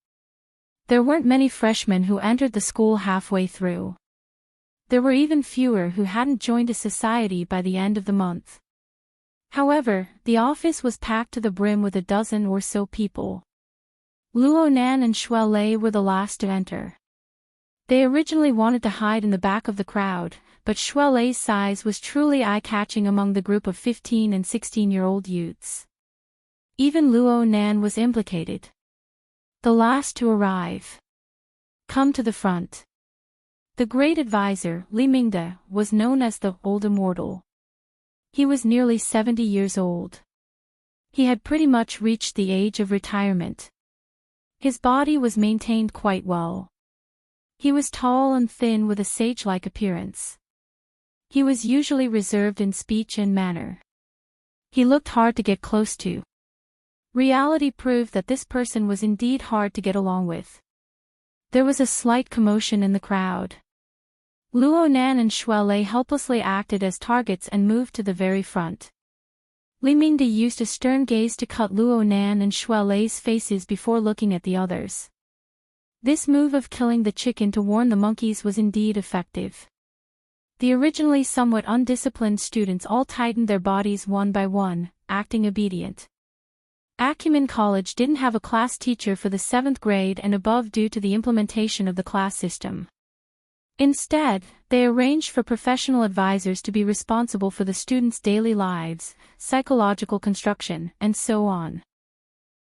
There weren't many freshmen who entered the school halfway through. There were even fewer who hadn't joined a society by the end of the month. However, the office was packed to the brim with a dozen or so people. Luo Nan and Shuelei were the last to enter. They originally wanted to hide in the back of the crowd, but Shuelei's size was truly eye-catching among the group of 15 and 16-year-old youths. Even Luo Nan was implicated. The last to arrive. Come to the front. The Great Advisor, Li Mingde, was known as the Old Immortal. He was nearly 70 years old. He had pretty much reached the age of retirement. His body was maintained quite well. He was tall and thin with a sage-like appearance. He was usually reserved in speech and manner. He looked hard to get close to. Reality proved that this person was indeed hard to get along with. There was a slight commotion in the crowd. Luo Nan and Shuelei helplessly acted as targets and moved to the very front. Li Mingde used a stern gaze to cut Luo Nan and Shuelei's faces before looking at the others. This move of killing the chicken to warn the monkeys was indeed effective. The originally somewhat undisciplined students all tightened their bodies one by one, acting obedient. Acumen College didn't have a class teacher for the 7th grade and above due to the implementation of the class system. Instead, they arranged for professional advisors to be responsible for the students' daily lives, psychological construction, and so on.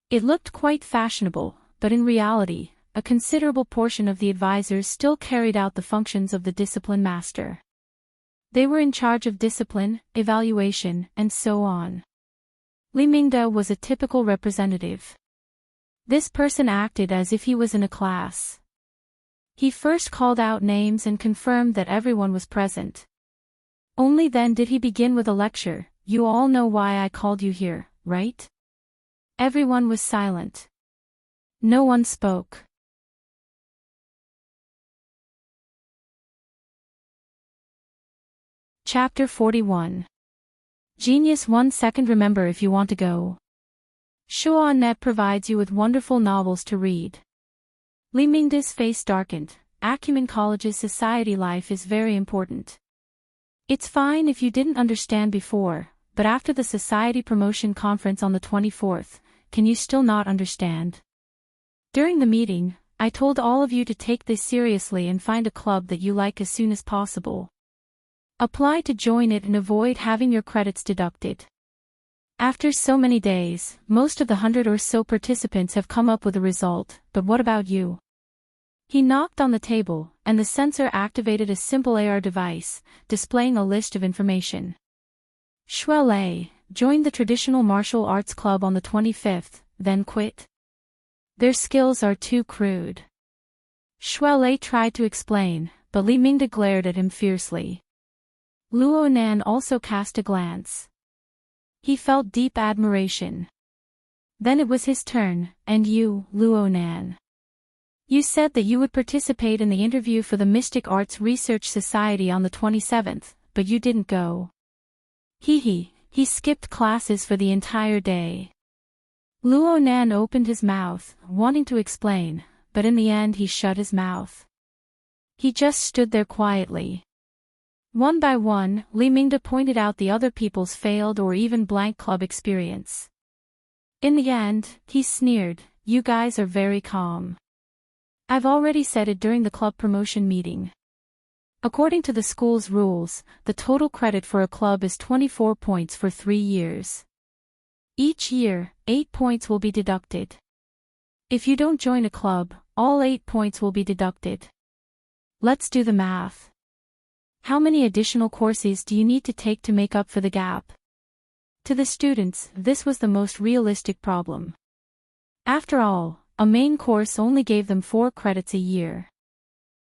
It looked quite fashionable, but in reality, a considerable portion of the advisors still carried out the functions of the discipline master. They were in charge of discipline, evaluation, and so on. Li Mingde was a typical representative. This person acted as if he was in a class. He first called out names and confirmed that everyone was present. Only then did he begin with a lecture. You all know why I called you here, right? Everyone was silent. No one spoke. Chapter 41. Genius 1 second. Remember, if you want to go. Shuanet provides you with wonderful novels to read. Li Mingda's face darkened. Acumen College's society life is very important. It's fine if you didn't understand before, but after the society promotion conference on the 24th, can you still not understand? During the meeting, I told all of you to take this seriously and find a club that you like as soon as possible. Apply to join it and avoid having your credits deducted. After so many days, most of the 100 or so participants have come up with a result, but what about you? He knocked on the table, and the sensor activated a simple AR device, displaying a list of information. Shuele joined the traditional martial arts club on the 25th, then quit. Their skills are too crude. Shuele tried to explain, but Li Mingda glared at him fiercely. Luo Nan also cast a glance. He felt deep admiration. Then it was his turn, and you, Luo Nan. You said that you would participate in the interview for the Mystic Arts Research Society on the 27th, but you didn't go. He skipped classes for the entire day. Luo Nan opened his mouth, wanting to explain, but in the end he shut his mouth. He just stood there quietly. One by one, Li Mingda pointed out the other people's failed or even blank club experience. In the end, he sneered, "You guys are very calm. I've already said it during the club promotion meeting. According to the school's rules, the total credit for a club is 24 points for 3 years. Each year, 8 points will be deducted. If you don't join a club, all 8 points will be deducted. Let's do the math. How many additional courses do you need to take to make up for the gap?" To the students, this was the most realistic problem. After all, a main course only gave them 4 credits a year.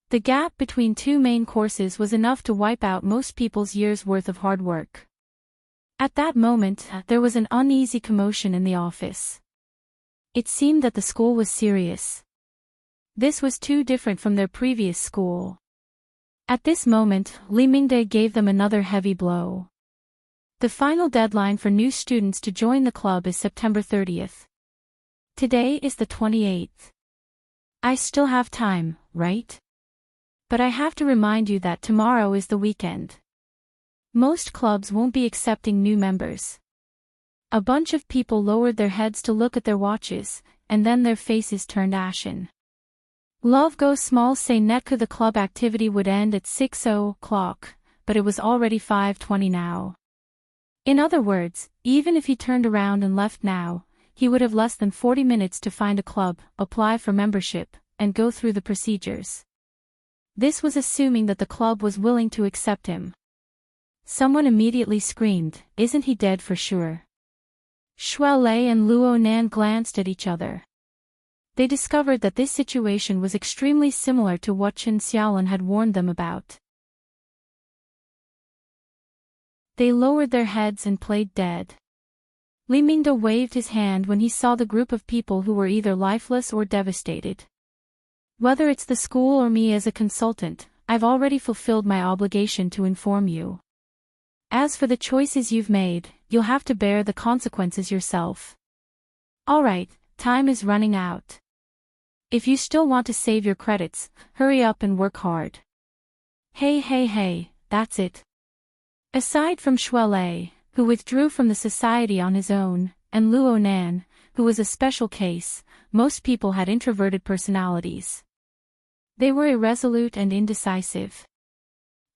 The gap between 2 main courses was enough to wipe out most people's year's worth of hard work. At that moment, there was an uneasy commotion in the office. It seemed that the school was serious. This was too different from their previous school. At this moment, Li Mingda gave them another heavy blow. The final deadline for new students to join the club is September 30th. Today is the 28th. I still have time, right? But I have to remind you that tomorrow is the weekend. Most clubs won't be accepting new members. A bunch of people lowered their heads to look at their watches, and then their faces turned ashen. Love Go Small say Netka the club activity would end at 6:00, but it was already 5:20 now. In other words, even if he turned around and left now, he would have less than 40 minutes to find a club, apply for membership, and go through the procedures. This was assuming that the club was willing to accept him. Someone immediately screamed, "Isn't he dead for sure?" Shuele and Luo Nan glanced at each other. They discovered that this situation was extremely similar to what Chen Xiaolin had warned them about. They lowered their heads and played dead. Li Mingda waved his hand when he saw the group of people who were either lifeless or devastated. "Whether it's the school or me as a consultant, I've already fulfilled my obligation to inform you. As for the choices you've made, you'll have to bear the consequences yourself. Alright, time is running out. If you still want to save your credits, hurry up and work hard. Hey, that's it." Aside from Shuele, who withdrew from the society on his own, and Luo Nan, who was a special case, most people had introverted personalities. They were irresolute and indecisive.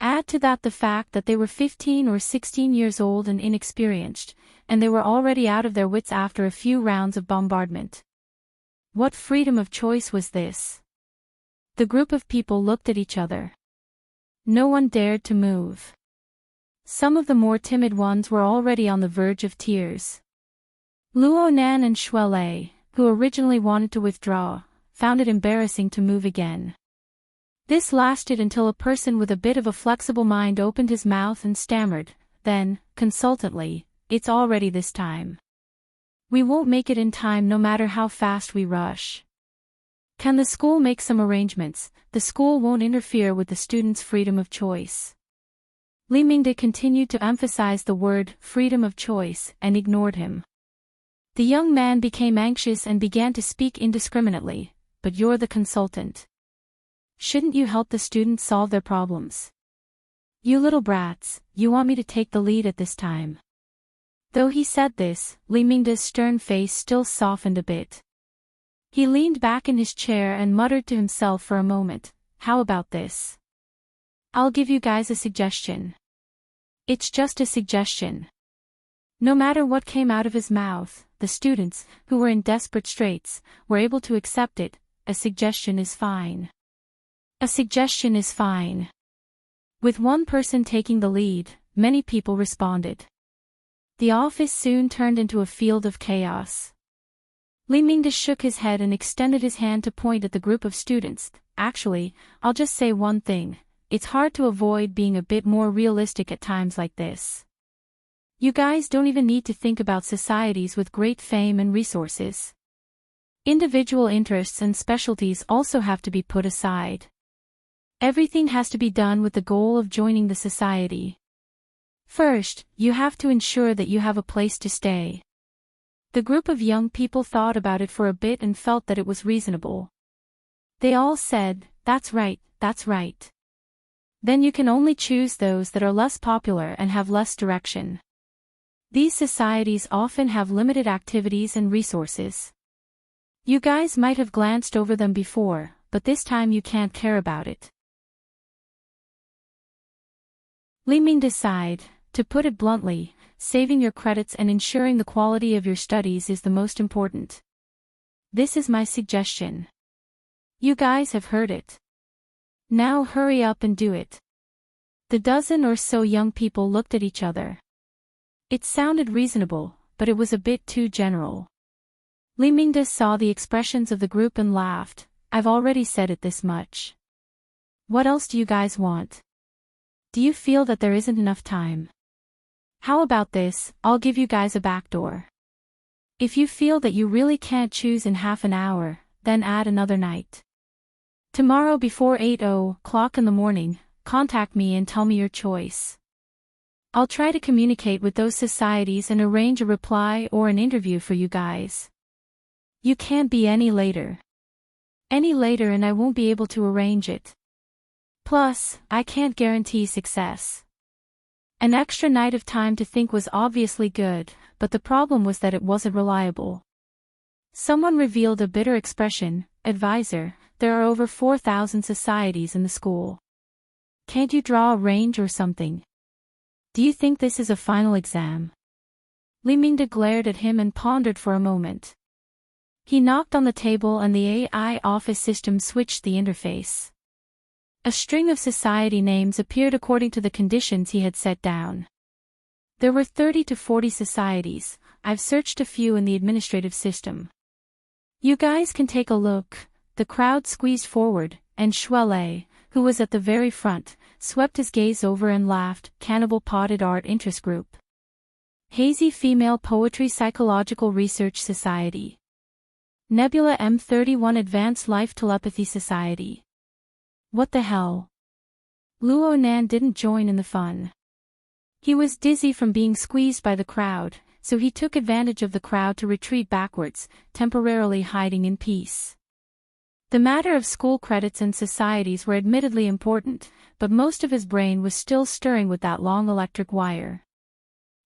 Add to that the fact that they were 15 or 16 years old and inexperienced, and they were already out of their wits after a few rounds of bombardment. What freedom of choice was this? The group of people looked at each other. No one dared to move. Some of the more timid ones were already on the verge of tears. Luo Nan and Shuele, who originally wanted to withdraw, found it embarrassing to move again. This lasted until a person with a bit of a flexible mind opened his mouth and stammered, then, consultantly, "It's already this time. We won't make it in time no matter how fast we rush. Can the school make some arrangements? The school won't interfere with the students' freedom of choice." Li Mingde continued to emphasize the word freedom of choice and ignored him. The young man became anxious and began to speak indiscriminately, "But you're the consultant. Shouldn't you help the students solve their problems? You little brats, you want me to take the lead at this time." Though he said this, Li Mingde's stern face still softened a bit. He leaned back in his chair and muttered to himself for a moment, "How about this? I'll give you guys a suggestion. It's just a suggestion." No matter what came out of his mouth, the students, who were in desperate straits, were able to accept it. A suggestion is fine. A suggestion is fine. With one person taking the lead, many people responded. The office soon turned into a field of chaos. Li Mingde shook his head and extended his hand to point at the group of students. "Actually, I'll just say one thing. It's hard to avoid being a bit more realistic at times like this. You guys don't even need to think about societies with great fame and resources. Individual interests and specialties also have to be put aside. Everything has to be done with the goal of joining the society. First, you have to ensure that you have a place to stay." The group of young people thought about it for a bit and felt that it was reasonable. They all said, "That's right, that's right. Then you can only choose those that are less popular and have less direction. These societies often have limited activities and resources. You guys might have glanced over them before, but this time you can't care about it." Li Mingde sighed. "To put it bluntly, saving your credits and ensuring the quality of your studies is the most important. This is my suggestion. You guys have heard it. Now hurry up and do it." The dozen or so young people looked at each other. It sounded reasonable, but it was a bit too general. Li Mingde saw the expressions of the group and laughed. "I've already said it this much. What else do you guys want? Do you feel that there isn't enough time? How about this, I'll give you guys a backdoor. If you feel that you really can't choose in half an hour, then add another night. Tomorrow before 8:00 in the morning, contact me and tell me your choice. I'll try to communicate with those societies and arrange a reply or an interview for you guys. You can't be any later. Any later and I won't be able to arrange it. Plus, I can't guarantee success." An extra night of time to think was obviously good, but the problem was that it wasn't reliable. Someone revealed a bitter expression. "Advisor, there are over 4,000 societies in the school. Can't you draw a range or something? Do you think this is a final exam?" Li Mingde glared at him and pondered for a moment. He knocked on the table and the AI office system switched the interface. A string of society names appeared according to the conditions he had set down. There were 30 to 40 societies. I've searched a few in the administrative system. You guys can take a look. The crowd squeezed forward, and Shuele, who was at the very front, swept his gaze over and laughed. Cannibal Potted Art Interest Group. Hazy Female Poetry Psychological Research Society. Nebula M31 Advanced Life Telepathy Society. What the hell? Luo Nan didn't join in the fun. He was dizzy from being squeezed by the crowd, so he took advantage of the crowd to retreat backwards, temporarily hiding in peace. The matter of school credits and societies were admittedly important, but most of his brain was still stirring with that long electric wire.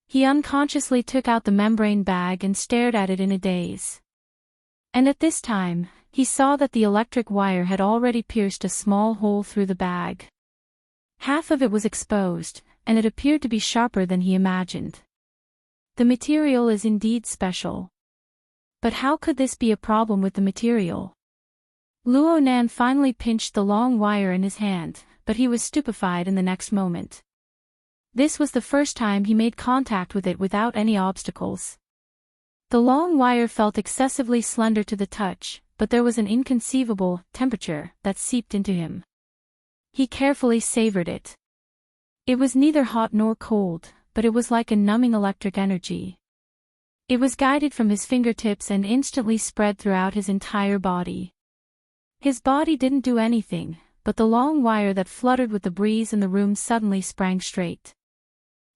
He unconsciously took out the membrane bag and stared at it in a daze. And at this time, he saw that the electric wire had already pierced a small hole through the bag. Half of it was exposed, and it appeared to be sharper than he imagined. The material is indeed special. But how could this be a problem with the material? Luo Nan finally pinched the long wire in his hand, but he was stupefied in the next moment. This was the first time he made contact with it without any obstacles. The long wire felt excessively slender to the touch, but there was an inconceivable temperature that seeped into him. He carefully savored it. It was neither hot nor cold, but it was like a numbing electric energy. It was guided from his fingertips and instantly spread throughout his entire body. His body didn't do anything, but the long wire that fluttered with the breeze in the room suddenly sprang straight.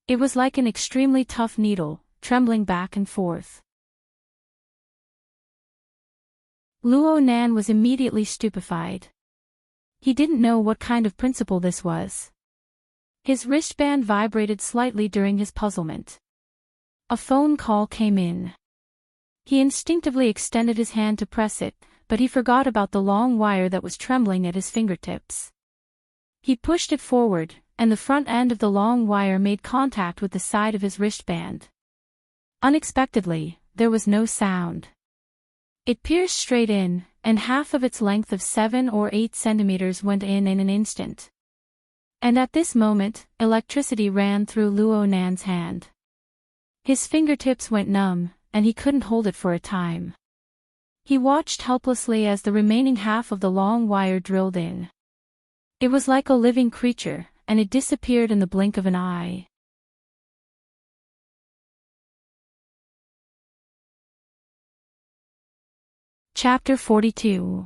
It was like an extremely tough needle, trembling back and forth. Luo Nan was immediately stupefied. He didn't know what kind of principle this was. His wristband vibrated slightly during his puzzlement. A phone call came in. He instinctively extended his hand to press it, but he forgot about the long wire that was trembling at his fingertips. He pushed it forward, and the front end of the long wire made contact with the side of his wristband. Unexpectedly, there was no sound. It pierced straight in, and half of its length of 7 or 8 centimeters went in an instant. And at this moment, electricity ran through Luo Nan's hand. His fingertips went numb, and he couldn't hold it for a time. He watched helplessly as the remaining half of the long wire drilled in. It was like a living creature, and it disappeared in the blink of an eye. Chapter 42.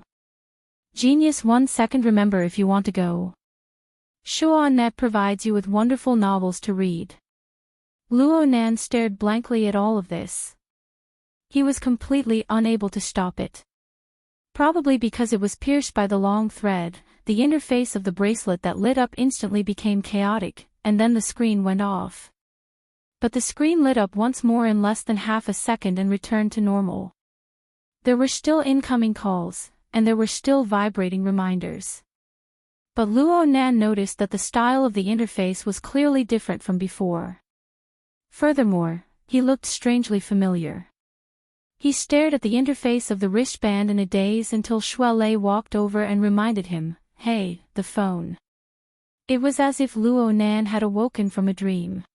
Genius 1 second. Remember if you want to go. Shuon.net provides you with wonderful novels to read. Luo Nan stared blankly at all of this. He was completely unable to stop it. Probably because it was pierced by the long thread, the interface of the bracelet that lit up instantly became chaotic, and then the screen went off. But the screen lit up once more in less than half a second and returned to normal. There were still incoming calls, and there were still vibrating reminders. But Luo Nan noticed that the style of the interface was clearly different from before. Furthermore, he looked strangely familiar. He stared at the interface of the wristband in a daze until Shuelei walked over and reminded him, "Hey, the phone." It was as if Luo Nan had awoken from a dream.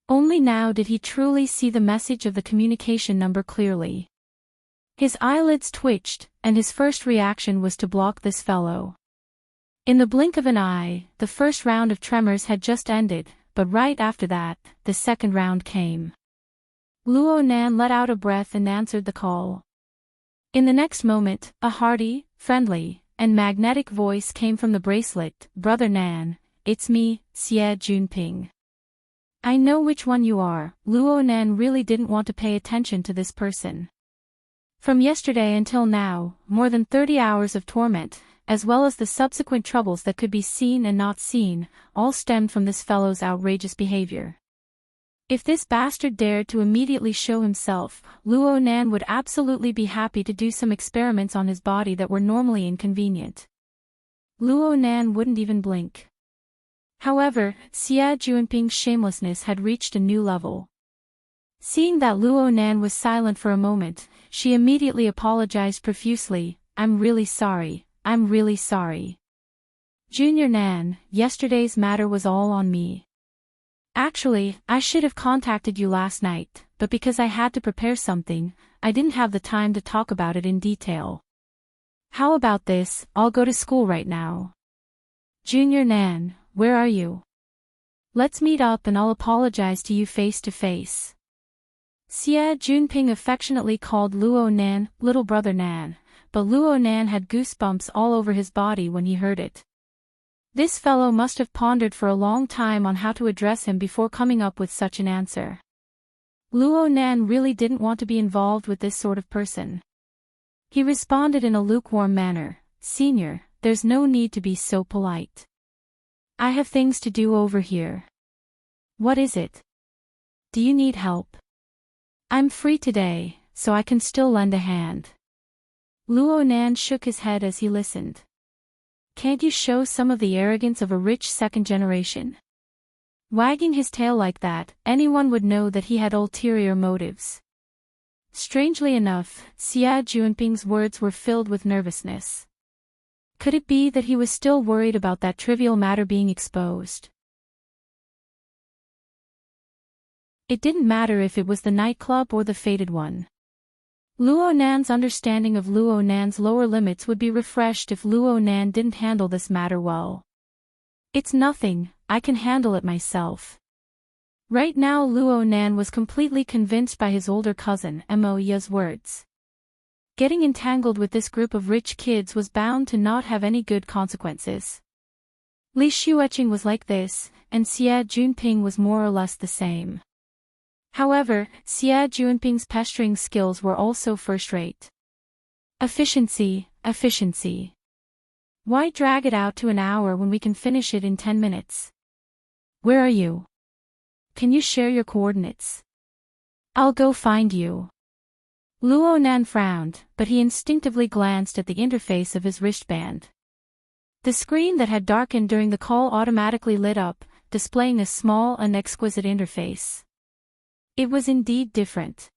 Only now did he truly see the message of the communication number clearly. His eyelids twitched, and his first reaction was to block this fellow. In the blink of an eye, the first round of tremors had just ended, but right after that, the second round came. Luo Nan let out a breath and answered the call. In the next moment, a hearty, friendly, and magnetic voice came from the bracelet. "Brother Nan, it's me, Xie Junping." "I know which one you are." Luo Nan really didn't want to pay attention to this person. From yesterday until now, more than 30 hours of torment, as well as the subsequent troubles that could be seen and not seen, all stemmed from this fellow's outrageous behavior. If this bastard dared to immediately show himself, Luo Nan would absolutely be happy to do some experiments on his body that were normally inconvenient. Luo Nan wouldn't even blink. However, Xie Junping's shamelessness had reached a new level. Seeing that Luo Nan was silent for a moment, she immediately apologized profusely. I'm really sorry. Junior Nan, yesterday's matter was all on me. Actually, I should have contacted you last night, but because I had to prepare something, I didn't have the time to talk about it in detail. How about this? I'll go to school right now. Junior Nan, where are you? Let's meet up and I'll apologize to you face to face. Xie Junping affectionately called Luo Nan, little brother Nan, but Luo Nan had goosebumps all over his body when he heard it. This fellow must have pondered for a long time on how to address him before coming up with such an answer. Luo Nan really didn't want to be involved with this sort of person. He responded in a lukewarm manner, "Senior, there's no need to be so polite. I have things to do over here." "What is it? Do you need help?" "I'm free today, so I can still lend a hand." Luo Nan shook his head as he listened. "Can't you show some of the arrogance of a rich second generation?" Wagging his tail like that, anyone would know that he had ulterior motives. Strangely enough, Xie Junping's words were filled with nervousness. Could it be that he was still worried about that trivial matter being exposed? It didn't matter if it was the nightclub or the fated one. Luo Nan's understanding of Luo Nan's lower limits would be refreshed if Luo Nan didn't handle this matter well. It's nothing, I can handle it myself. Right now Luo Nan was completely convinced by his older cousin Mo Ya's words. Getting entangled with this group of rich kids was bound to not have any good consequences. Li Xueqing was like this, and Xie Junping was more or less the same. However, Xie Junping's pestering skills were also first-rate. Efficiency, efficiency. Why drag it out to an hour when we can finish it in 10 minutes? Where are you? Can you share your coordinates? I'll go find you. Luo Nan frowned, but he instinctively glanced at the interface of his wristband. The screen that had darkened during the call automatically lit up, displaying a small and exquisite interface. It was indeed different.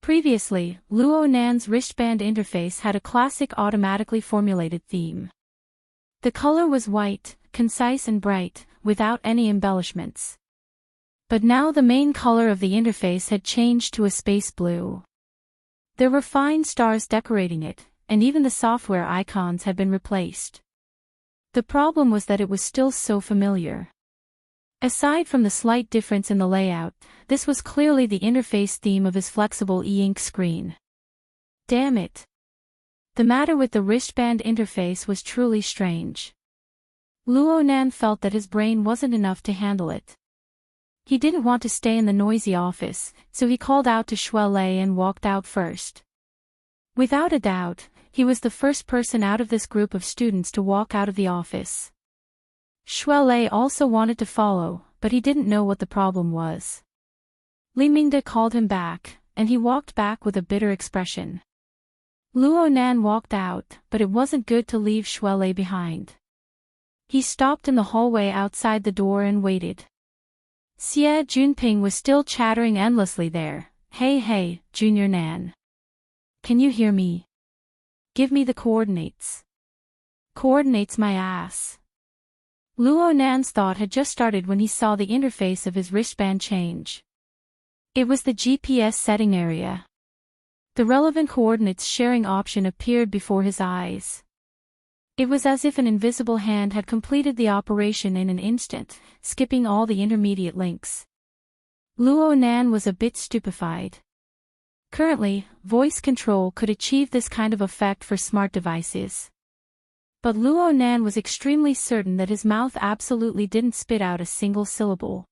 Previously, Luo Nan's wristband interface had a classic automatically formulated theme. The color was white, concise and bright, without any embellishments. But now the main color of the interface had changed to a space blue. There were fine stars decorating it, and even the software icons had been replaced. The problem was that it was still so familiar. Aside from the slight difference in the layout, this was clearly the interface theme of his flexible e-ink screen. Damn it. The matter with the wristband interface was truly strange. Luo Nan felt that his brain wasn't enough to handle it. He didn't want to stay in the noisy office, so he called out to Xue Lei and walked out first. Without a doubt, he was the first person out of this group of students to walk out of the office. Xue Lei also wanted to follow, but he didn't know what the problem was. Li Mingde called him back, and he walked back with a bitter expression. Luo Nan walked out, but it wasn't good to leave Xue Lei behind. He stopped in the hallway outside the door and waited. Xie Junping was still chattering endlessly there. Hey, Junior Nan. Can you hear me? Give me the coordinates. Coordinates my ass. Luo Nan's thought had just started when he saw the interface of his wristband change. It was the GPS setting area. The relevant coordinates sharing option appeared before his eyes. It was as if an invisible hand had completed the operation in an instant, skipping all the intermediate links. Luo Nan was a bit stupefied. Currently, voice control could achieve this kind of effect for smart devices. But Luo Nan was extremely certain that his mouth absolutely didn't spit out a single syllable.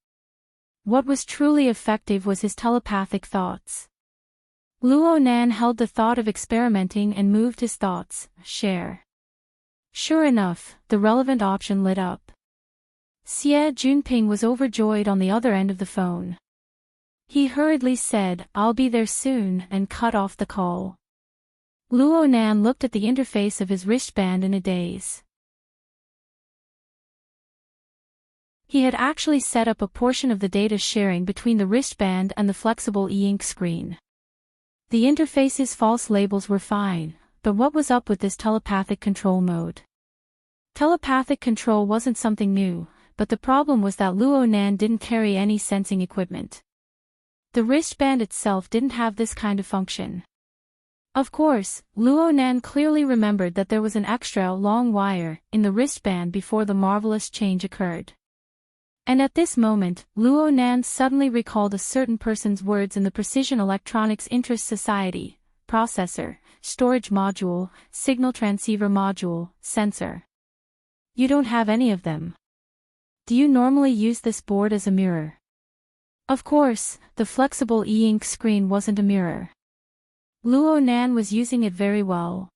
What was truly effective was his telepathic thoughts. Luo Nan held the thought of experimenting and moved his thoughts, share. Sure enough, the relevant option lit up. Xie Junping was overjoyed on the other end of the phone. He hurriedly said, "I'll be there soon," and cut off the call. Luo Nan looked at the interface of his wristband in a daze. He had actually set up a portion of the data sharing between the wristband and the flexible e-ink screen. The interface's false labels were fine, but what was up with this telepathic control mode? Telepathic control wasn't something new, but the problem was that Luo Nan didn't carry any sensing equipment. The wristband itself didn't have this kind of function. Of course, Luo Nan clearly remembered that there was an extra long wire in the wristband before the marvelous change occurred. And at this moment, Luo Nan suddenly recalled a certain person's words in the Precision Electronics Interest Society: processor, storage module, signal transceiver module, sensor. You don't have any of them. Do you normally use this board as a mirror? Of course, the flexible e-ink screen wasn't a mirror. Luo Nan was using it very well.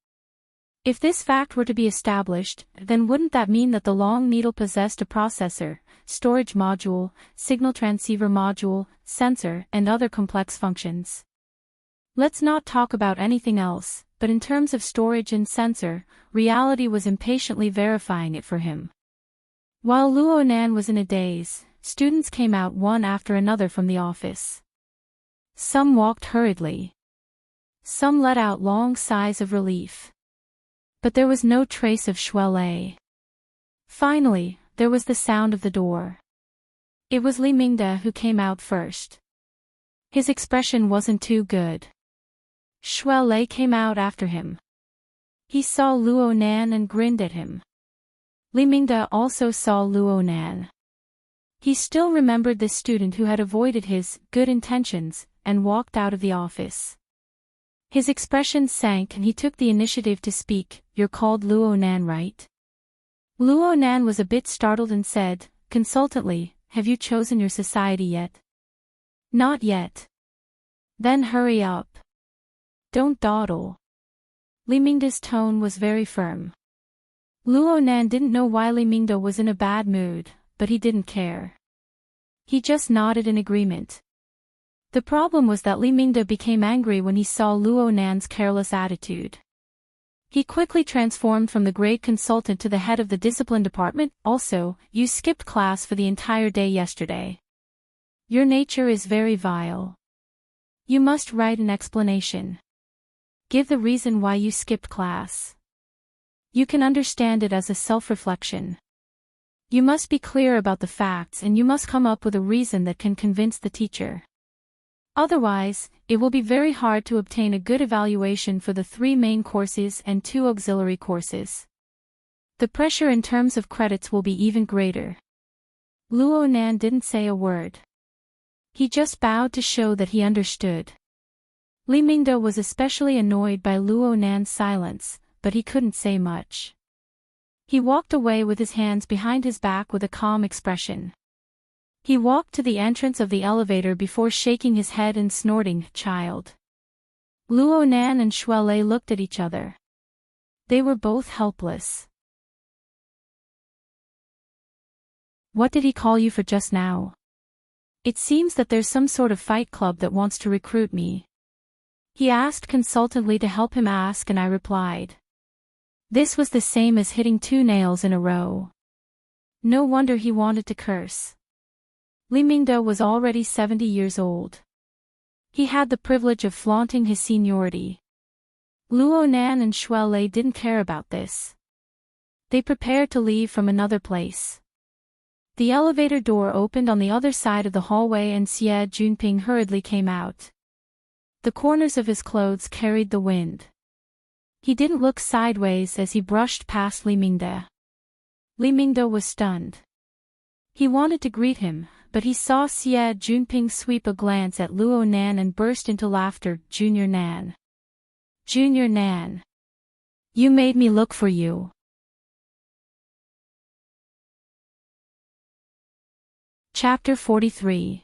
If this fact were to be established, then wouldn't that mean that the long needle possessed a processor, storage module, signal transceiver module, sensor, and other complex functions? Let's not talk about anything else, but in terms of storage and sensor, reality was impatiently verifying it for him. While Luo Nan was in a daze, students came out one after another from the office. Some walked hurriedly. Some let out long sighs of relief. But there was no trace of Xue Lei. Finally, there was the sound of the door. It was Li Mingde who came out first. His expression wasn't too good. Shuai came out after him. He saw Luo Nan and grinned at him. Li Mingde also saw Luo Nan. He still remembered the student who had avoided his good intentions and walked out of the office. His expression sank and he took the initiative to speak. "You're called Luo Nan, right?" Luo Nan was a bit startled and said, consultantly, "Have you chosen your society yet?" "Not yet." "Then hurry up. Don't dawdle." Li Mingde's tone was very firm. Luo Nan didn't know why Li Mingde was in a bad mood, but he didn't care. He just nodded in agreement. The problem was that Li Mingde became angry when he saw Luo Nan's careless attitude. He quickly transformed from the grade consultant to the head of the discipline department. "Also, you skipped class for the entire day yesterday. Your nature is very vile. You must write an explanation. Give the reason why you skipped class. You can understand it as a self-reflection. You must be clear about the facts and you must come up with a reason that can convince the teacher. Otherwise, it will be very hard to obtain a good evaluation for the 3 main courses and 2 auxiliary courses. The pressure in terms of credits will be even greater." Luo Nan didn't say a word. He just bowed to show that he understood. Li Mingde was especially annoyed by Luo Nan's silence, but he couldn't say much. He walked away with his hands behind his back with a calm expression. He walked to the entrance of the elevator before shaking his head and snorting, "Child." Luo Nan and Shuai looked at each other. They were both helpless. "What did he call you for just now?" "It seems that there's some sort of fight club that wants to recruit me." He asked consultantly to help him ask and I replied. This was the same as hitting 2 nails in a row. No wonder he wanted to curse. Li Mingde was already 70 years old. He had the privilege of flaunting his seniority. Luo Nan and Shuai didn't care about this. They prepared to leave from another place. The elevator door opened on the other side of the hallway and Xie Junping hurriedly came out. The corners of his clothes carried the wind. He didn't look sideways as he brushed past Li Mingde. Li Mingde was stunned. He wanted to greet him, but he saw Xie Junping sweep a glance at Luo Nan and burst into laughter. "Junior Nan. Junior Nan. You made me look for you." Chapter 43.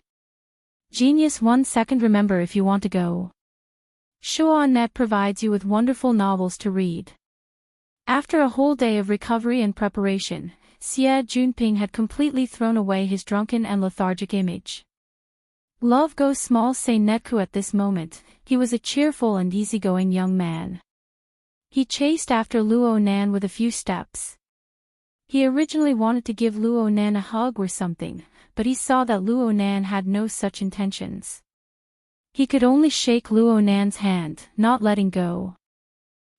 Genius 1 second. Remember, if you want to go. Shuai provides you with wonderful novels to read. After a whole day of recovery and preparation, Xie Junping had completely thrown away his drunken and lethargic image. Love goes small say Netku at this moment. He was a cheerful and easygoing young man. He chased after Luo Nan with a few steps. He originally wanted to give Luo Nan a hug or something, but he saw that Luo Nan had no such intentions. He could only shake Luo Nan's hand, not letting go.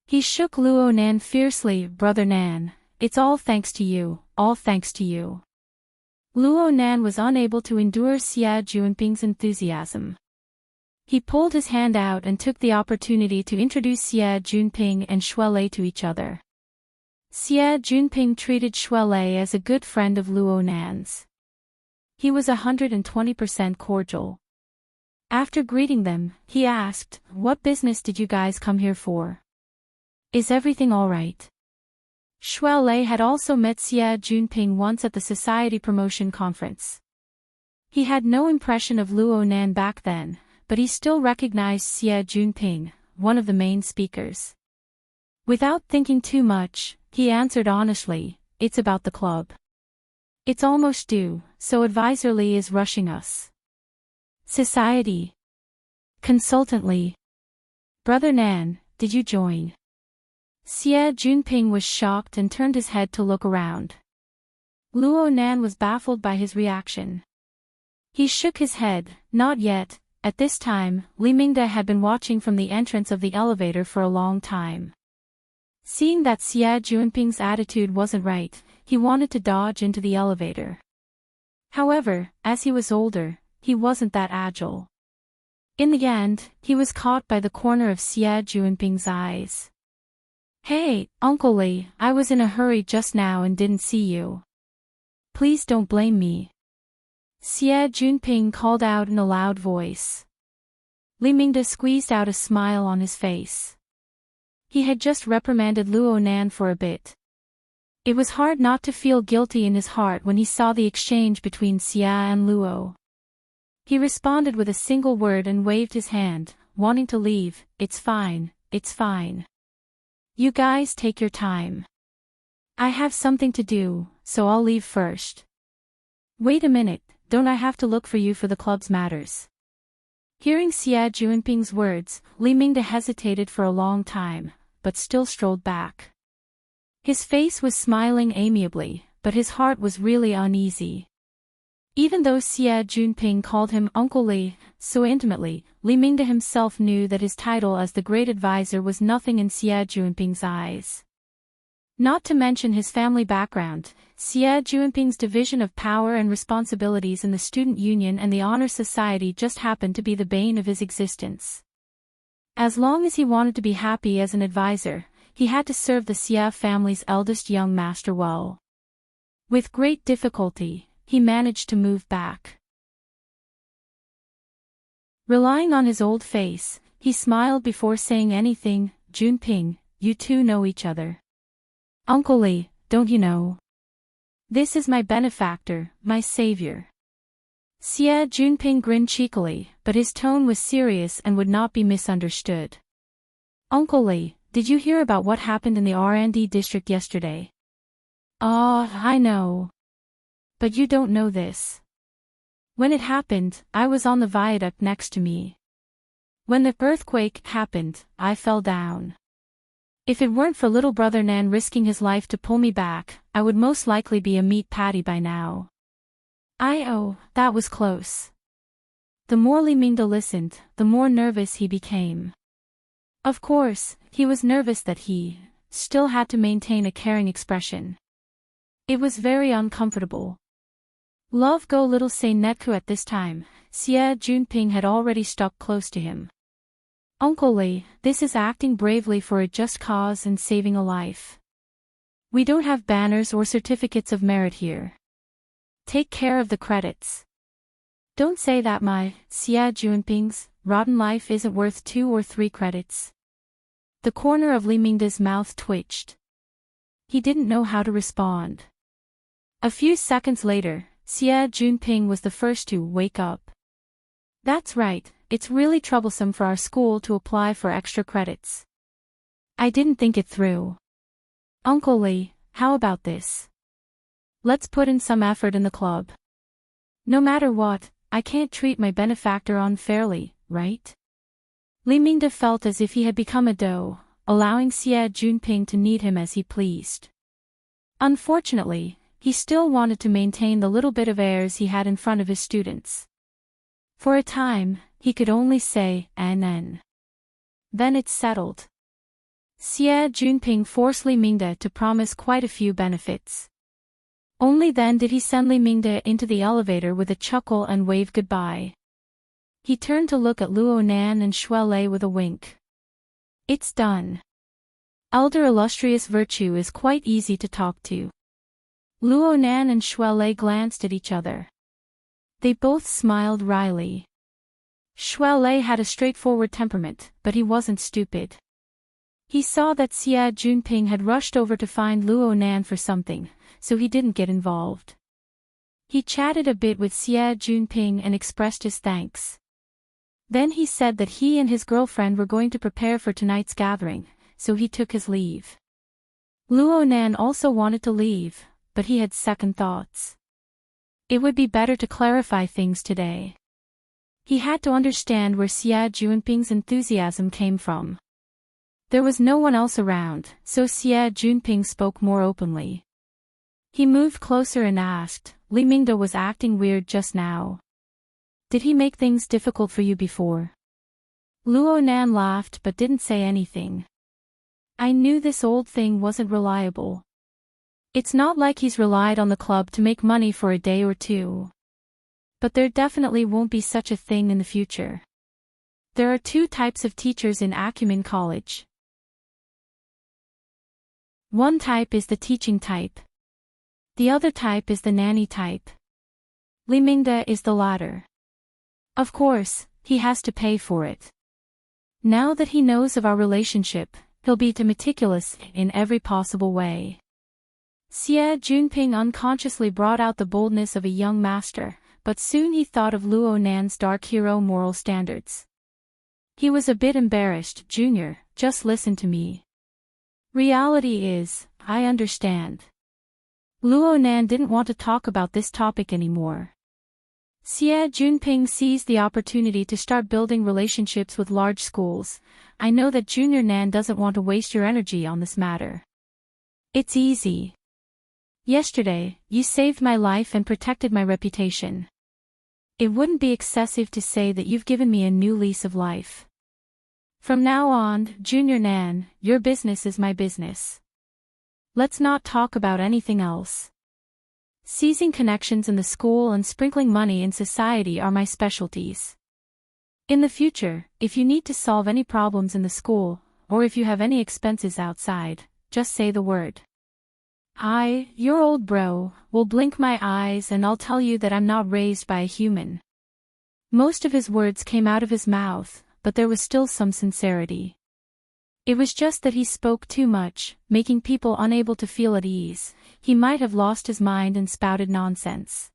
He shook Luo Nan fiercely. "Brother Nan, it's all thanks to you, all thanks to you." Luo Nan was unable to endure Xie Junping's enthusiasm. He pulled his hand out and took the opportunity to introduce Xie Junping and Shuai to each other. Xie Junping treated Shuai as a good friend of Luo Nan's. He was 120% cordial. After greeting them, he asked, "What business did you guys come here for? Is everything all right?" Shuai had also met Xie Junping once at the Society Promotion Conference. He had no impression of Luo Nan back then, but he still recognized Xie Junping, one of the main speakers. Without thinking too much, he answered honestly, "It's about the club. It's almost due, so Advisor Li is rushing us." Society. Consultantly. "Brother Nan, did you join?" Xie Junping was shocked and turned his head to look around. Luo Nan was baffled by his reaction. He shook his head, "Not yet." At this time, Li Mingde had been watching from the entrance of the elevator for a long time. Seeing that Xie Junping's attitude wasn't right, he wanted to dodge into the elevator. However, as he was older, he wasn't that agile. In the end, he was caught by the corner of Xie Junping's eyes. "Hey, Uncle Li, I was in a hurry just now and didn't see you. Please don't blame me," Xie Junping called out in a loud voice. Li Mingde squeezed out a smile on his face. He had just reprimanded Luo Nan for a bit. It was hard not to feel guilty in his heart when he saw the exchange between Xia and Luo. He responded with a single word and waved his hand, wanting to leave. "It's fine, it's fine. You guys take your time. I have something to do, so I'll leave first." "Wait a minute, don't I have to look for you for the club's matters?" Hearing Xie Junping's words, Li Mingde hesitated for a long time, but still strolled back. His face was smiling amiably, but his heart was really uneasy. Even though Xie Junping called him Uncle Li so intimately, Li Mingde himself knew that his title as the great advisor was nothing in Xie Junping's eyes. Not to mention his family background, Xie Junping's division of power and responsibilities in the student union and the honor society just happened to be the bane of his existence. As long as he wanted to be happy as an advisor, he had to serve the Xie family's eldest young master well. With great difficulty, he managed to move back. Relying on his old face, he smiled before saying anything. "Junping, you two know each other." "Uncle Li, don't you know? This is my benefactor, my savior." Xie Junping grinned cheekily, but his tone was serious and would not be misunderstood. "Uncle Li, did you hear about what happened in the R&D district yesterday?" I know. But you don't know this. When it happened, I was on the viaduct next to me. When the earthquake happened, I fell down. If it weren't for little brother Nan risking his life to pull me back, I would most likely be a meat patty by now." That was close. The more Li Mingde listened, the more nervous he became. Of course, he was nervous that he still had to maintain a caring expression. It was very uncomfortable. Love go little say netku at this time, Xie Junping had already stuck close to him. "Uncle Li, this is acting bravely for a just cause and saving a life. We don't have banners or certificates of merit here. Take care of the credits." "Don't say that, my Xie Junping's rotten life isn't worth 2 or 3 credits. The corner of Li Mingde's mouth twitched. He didn't know how to respond. A few seconds later, Xie Junping was the first to wake up. "That's right, it's really troublesome for our school to apply for extra credits. I didn't think it through. Uncle Li, how about this? Let's put in some effort in the club. No matter what, I can't treat my benefactor unfairly, right?" Li Mingde felt as if he had become a dough, allowing Xie Junping to knead him as he pleased. Unfortunately, he still wanted to maintain the little bit of airs he had in front of his students. For a time, he could only say, "Anen." Then it's settled. Xie Junping forced Li Mingde to promise quite a few benefits. Only then did he send Li Mingde into the elevator with a chuckle and wave goodbye. He turned to look at Luo Nan and Shui Lei with a wink. "It's done. Elder illustrious virtue is quite easy to talk to." Luo Nan and Shui Lei glanced at each other. They both smiled wryly. Shui Lei had a straightforward temperament, but he wasn't stupid. He saw that Xie Junping had rushed over to find Luo Nan for something, so he didn't get involved. He chatted a bit with Xie Junping and expressed his thanks. Then he said that he and his girlfriend were going to prepare for tonight's gathering, so he took his leave. Luo Nan also wanted to leave, but he had second thoughts. It would be better to clarify things today. He had to understand where Xie Junping's enthusiasm came from. There was no one else around, so Xie Junping spoke more openly. He moved closer and asked, "Li Mingde was acting weird just now. Did he make things difficult for you before?" Luo Nan laughed but didn't say anything. "I knew this old thing wasn't reliable. It's not like he's relied on the club to make money for a day or two. But there definitely won't be such a thing in the future. There are two types of teachers in Acumen College. One type is the teaching type. The other type is the nanny type. Limingda is the latter. Of course, he has to pay for it. Now that he knows of our relationship, he'll be meticulous in every possible way. Xie Junping unconsciously brought out the boldness of a young master, but soon he thought of Luo Nan's dark hero moral standards. He was a bit embarrassed. Junior, just listen to me. Reality is, I understand. Luo Nan didn't want to talk about this topic anymore. Xie Junping seized the opportunity to start building relationships with large schools. I know that Junior Nan doesn't want to waste your energy on this matter. It's easy. Yesterday, you saved my life and protected my reputation. It wouldn't be excessive to say that you've given me a new lease of life. From now on, Junior Nan, your business is my business. Let's not talk about anything else. Seizing connections in the school and sprinkling money in society are my specialties. In the future, if you need to solve any problems in the school, or if you have any expenses outside, just say the word. Your old bro, will blink my eyes and I'll tell you that I'm not raised by a human. Most of his words came out of his mouth, but there was still some sincerity. It was just that he spoke too much, making people unable to feel at ease. He might have lost his mind and spouted nonsense.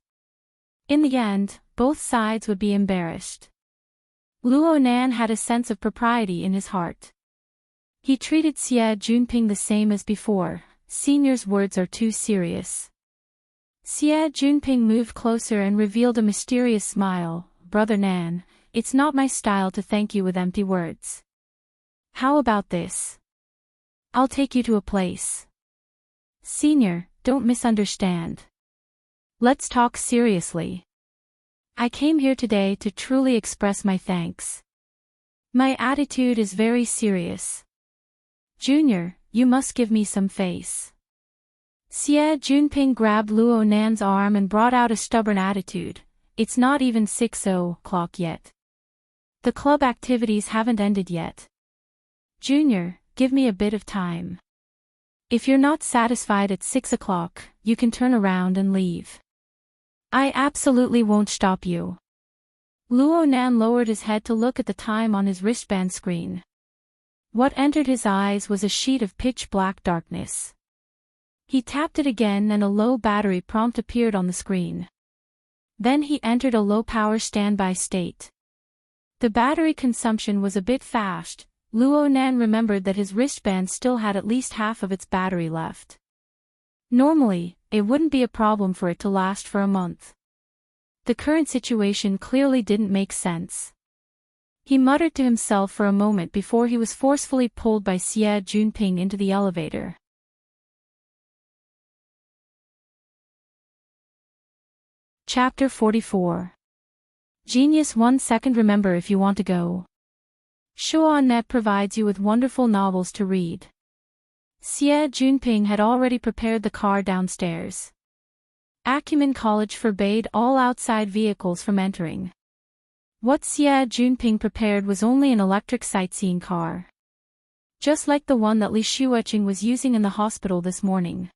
In the end, both sides would be embarrassed. Luo Nan had a sense of propriety in his heart. He treated Xie Junping the same as before. Senior's words are too serious. Xie Junping moved closer and revealed a mysterious smile. Brother Nan, it's not my style to thank you with empty words. How about this? I'll take you to a place. Senior, don't misunderstand. Let's talk seriously. I came here today to truly express my thanks. My attitude is very serious. Junior, you must give me some face. Xie Junping grabbed Luo Nan's arm and brought out a stubborn attitude. It's not even 6:00 yet. The club activities haven't ended yet. Junior, give me a bit of time. If you're not satisfied at 6:00, you can turn around and leave. I absolutely won't stop you. Luo Nan lowered his head to look at the time on his wristband screen. What entered his eyes was a sheet of pitch-black darkness. He tapped it again and a low battery prompt appeared on the screen. Then he entered a low-power standby state. The battery consumption was a bit fast. Luo Nan remembered that his wristband still had at least half of its battery left. Normally, it wouldn't be a problem for it to last for a month. The current situation clearly didn't make sense. He muttered to himself for a moment before he was forcefully pulled by Xie Junping into the elevator. Chapter 44. Genius 1 second. Remember if you want to go. Shuanet provides you with wonderful novels to read. Xie Junping had already prepared the car downstairs. Acumen College forbade all outside vehicles from entering. What Xie Junping prepared was only an electric sightseeing car. Just like the one that Li Shuoqing was using in the hospital this morning.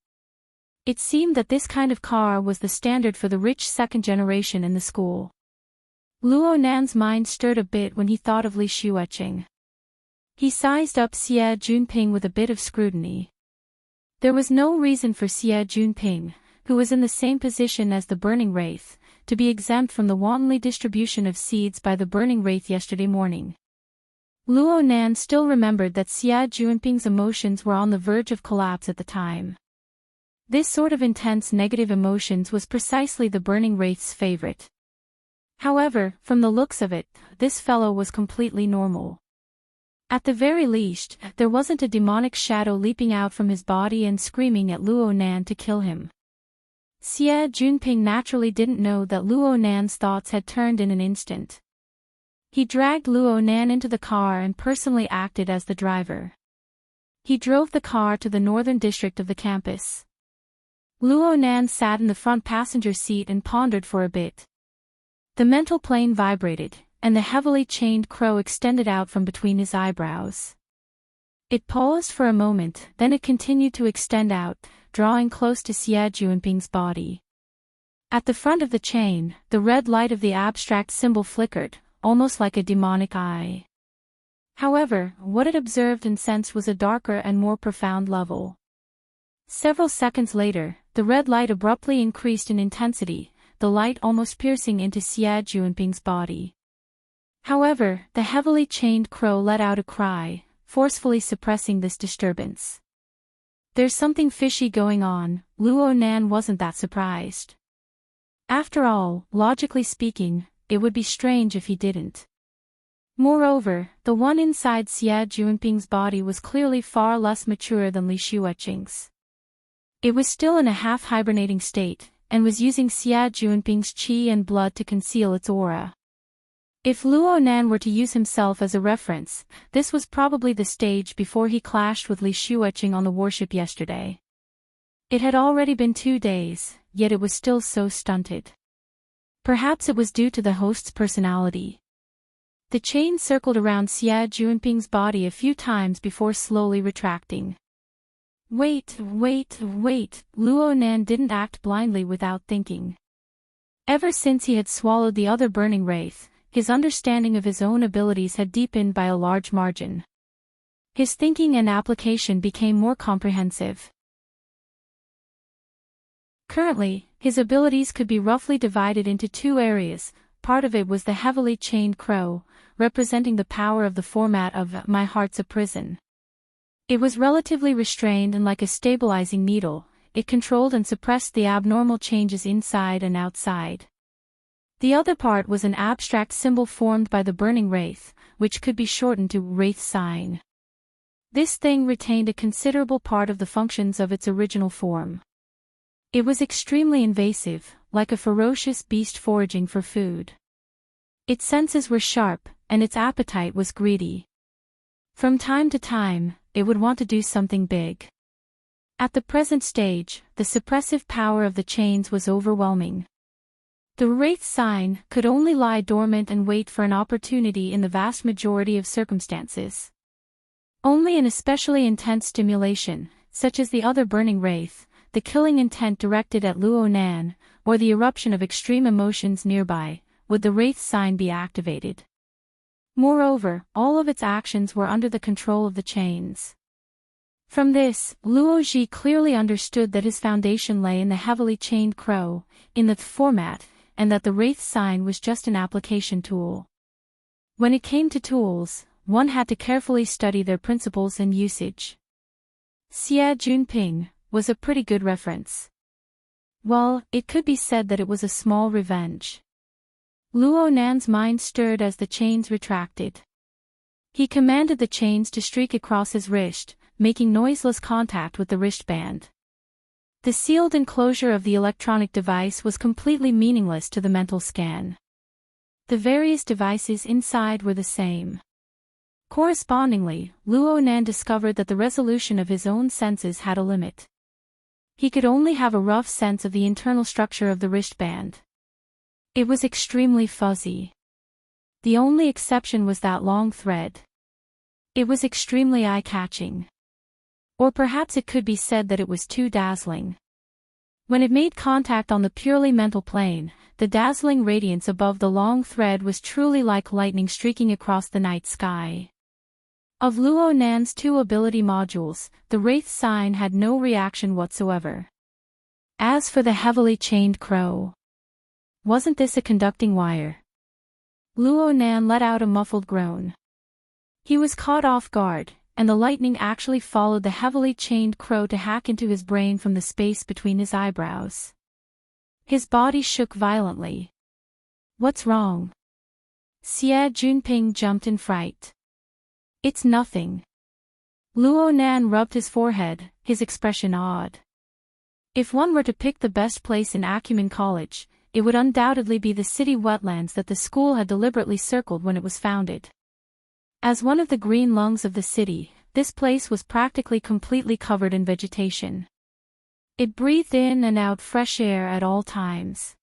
It seemed that this kind of car was the standard for the rich second generation in the school. Luo Nan's mind stirred a bit when he thought of Li Shuoqing. He sized up Xie Junping with a bit of scrutiny. There was no reason for Xie Junping, who was in the same position as the Burning Wraith, to be exempt from the wantonly distribution of seeds by the Burning Wraith yesterday morning. Luo Nan still remembered that Xie Junping's emotions were on the verge of collapse at the time. This sort of intense negative emotions was precisely the Burning Wraith's favorite. However, from the looks of it, this fellow was completely normal. At the very least, there wasn't a demonic shadow leaping out from his body and screaming at Luo Nan to kill him. Xie Junping naturally didn't know that Luo Nan's thoughts had turned in an instant. He dragged Luo Nan into the car and personally acted as the driver. He drove the car to the northern district of the campus. Luo Nan sat in the front passenger seat and pondered for a bit. The mental plane vibrated. and the heavily chained crow extended out from between his eyebrows. It paused for a moment, then it continued to extend out, drawing close to Xie Juanping's body. At the front of the chain, the red light of the abstract symbol flickered, almost like a demonic eye. However, what it observed and sensed was a darker and more profound level. Several seconds later, the red light abruptly increased in intensity, the light almost piercing into Xie Juanping's body. However, the heavily chained crow let out a cry, forcefully suppressing this disturbance. There's something fishy going on. Luo Nan wasn't that surprised. After all, logically speaking, it would be strange if he didn't. Moreover, the one inside Xie Juanping's body was clearly far less mature than Li Xueqing's. It was still in a half-hibernating state, and was using Xie Juanping's qi and blood to conceal its aura. If Luo Nan were to use himself as a reference, this was probably the stage before he clashed with Li Xueqing on the warship yesterday. It had already been 2 days, yet it was still so stunted. Perhaps it was due to the host's personality. The chain circled around Xie Juanping's body a few times before slowly retracting. Wait, Luo Nan didn't act blindly without thinking. Ever since he had swallowed the other burning wraith, his understanding of his own abilities had deepened by a large margin. His thinking and application became more comprehensive. Currently, his abilities could be roughly divided into 2 areas. Part of it was the heavily chained crow, representing the power of the format of My Heart's a Prison. It was relatively restrained and like a stabilizing needle, it controlled and suppressed the abnormal changes inside and outside. The other part was an abstract symbol formed by the burning wraith, which could be shortened to wraith sign. This thing retained a considerable part of the functions of its original form. It was extremely invasive, like a ferocious beast foraging for food. Its senses were sharp, and its appetite was greedy. From time to time, it would want to do something big. At the present stage, the suppressive power of the chains was overwhelming. The wraith sign could only lie dormant and wait for an opportunity in the vast majority of circumstances. Only an especially intense stimulation, such as the other burning wraith, the killing intent directed at Luo Nan, or the eruption of extreme emotions nearby, would the wraith sign be activated. Moreover, all of its actions were under the control of the chains. From this, Luo Ji clearly understood that his foundation lay in the heavily chained crow, in the format, and that the wraith sign was just an application tool. When it came to tools, one had to carefully study their principles and usage. Xie Juanping was a pretty good reference. Well, it could be said that it was a small revenge. Luo Nan's mind stirred as the chains retracted. He commanded the chains to streak across his wrist, making noiseless contact with the wristband. The sealed enclosure of the electronic device was completely meaningless to the mental scan. The various devices inside were the same. Correspondingly, Luo Nan discovered that the resolution of his own senses had a limit. He could only have a rough sense of the internal structure of the wristband. It was extremely fuzzy. The only exception was that long thread. It was extremely eye-catching. Or perhaps it could be said that it was too dazzling. When it made contact on the purely mental plane, the dazzling radiance above the long thread was truly like lightning streaking across the night sky. Of Luo Nan's 2 ability modules, the wraith sign had no reaction whatsoever. As for the heavily chained crow, wasn't this a conducting wire? Luo Nan let out a muffled groan. He was caught off guard, and the lightning actually followed the heavily chained crow to hack into his brain from the space between his eyebrows. His body shook violently. What's wrong? Xie Juanping jumped in fright. It's nothing. Luo Nan rubbed his forehead, his expression odd. If one were to pick the best place in Acumen College, it would undoubtedly be the city wetlands that the school had deliberately circled when it was founded. As one of the green lungs of the city, this place was practically completely covered in vegetation. It breathed in and out fresh air at all times.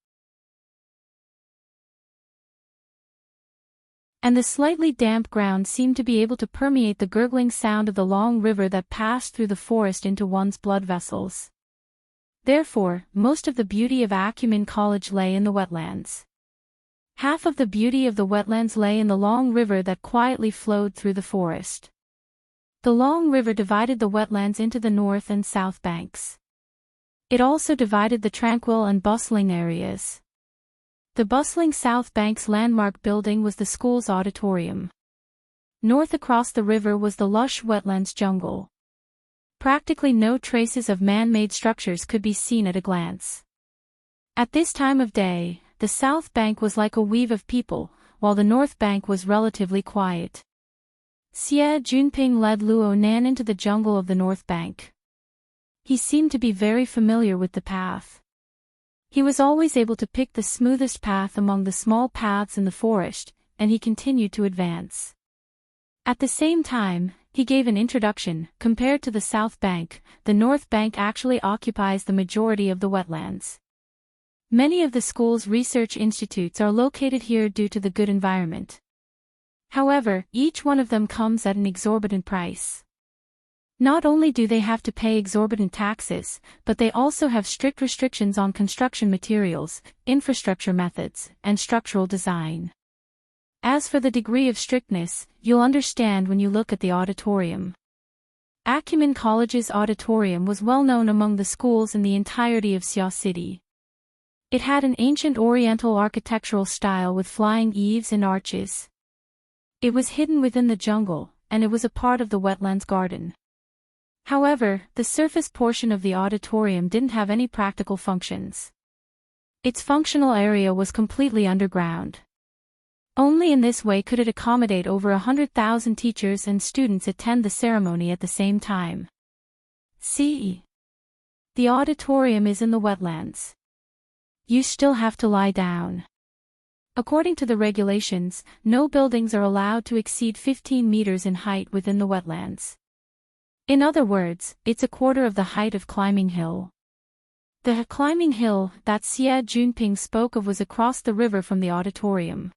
And the slightly damp ground seemed to be able to permeate the gurgling sound of the long river that passed through the forest into one's blood vessels. Therefore, most of the beauty of Acumen College lay in the wetlands. Half of the beauty of the wetlands lay in the long river that quietly flowed through the forest. The long river divided the wetlands into the north and south banks. It also divided the tranquil and bustling areas. The bustling south bank's landmark building was the school's auditorium. North across the river was the lush wetlands jungle. Practically no traces of man-made structures could be seen at a glance. At this time of day, the south bank was like a weave of people, while the north bank was relatively quiet. Xie Junping led Luo Nan into the jungle of the north bank. He seemed to be very familiar with the path. He was always able to pick the smoothest path among the small paths in the forest, and he continued to advance. At the same time, he gave an introduction. Compared to the south bank, the north bank actually occupies the majority of the wetlands. Many of the school's research institutes are located here due to the good environment. However, each one of them comes at an exorbitant price. Not only do they have to pay exorbitant taxes, but they also have strict restrictions on construction materials, infrastructure methods, and structural design. As for the degree of strictness, you'll understand when you look at the auditorium. Acumen College's auditorium was well known among the schools in the entirety of Xia City. It had an ancient Oriental architectural style with flying eaves and arches. It was hidden within the jungle, and it was a part of the wetlands garden. However, the surface portion of the auditorium didn't have any practical functions. Its functional area was completely underground. Only in this way could it accommodate over 100,000 teachers and students attend the ceremony at the same time. See. The auditorium is in the wetlands. You still have to lie down. According to the regulations, no buildings are allowed to exceed 15 meters in height within the wetlands. In other words, it's a quarter of the height of Climbing Hill. The Climbing Hill that Xie Junping spoke of was across the river from the auditorium.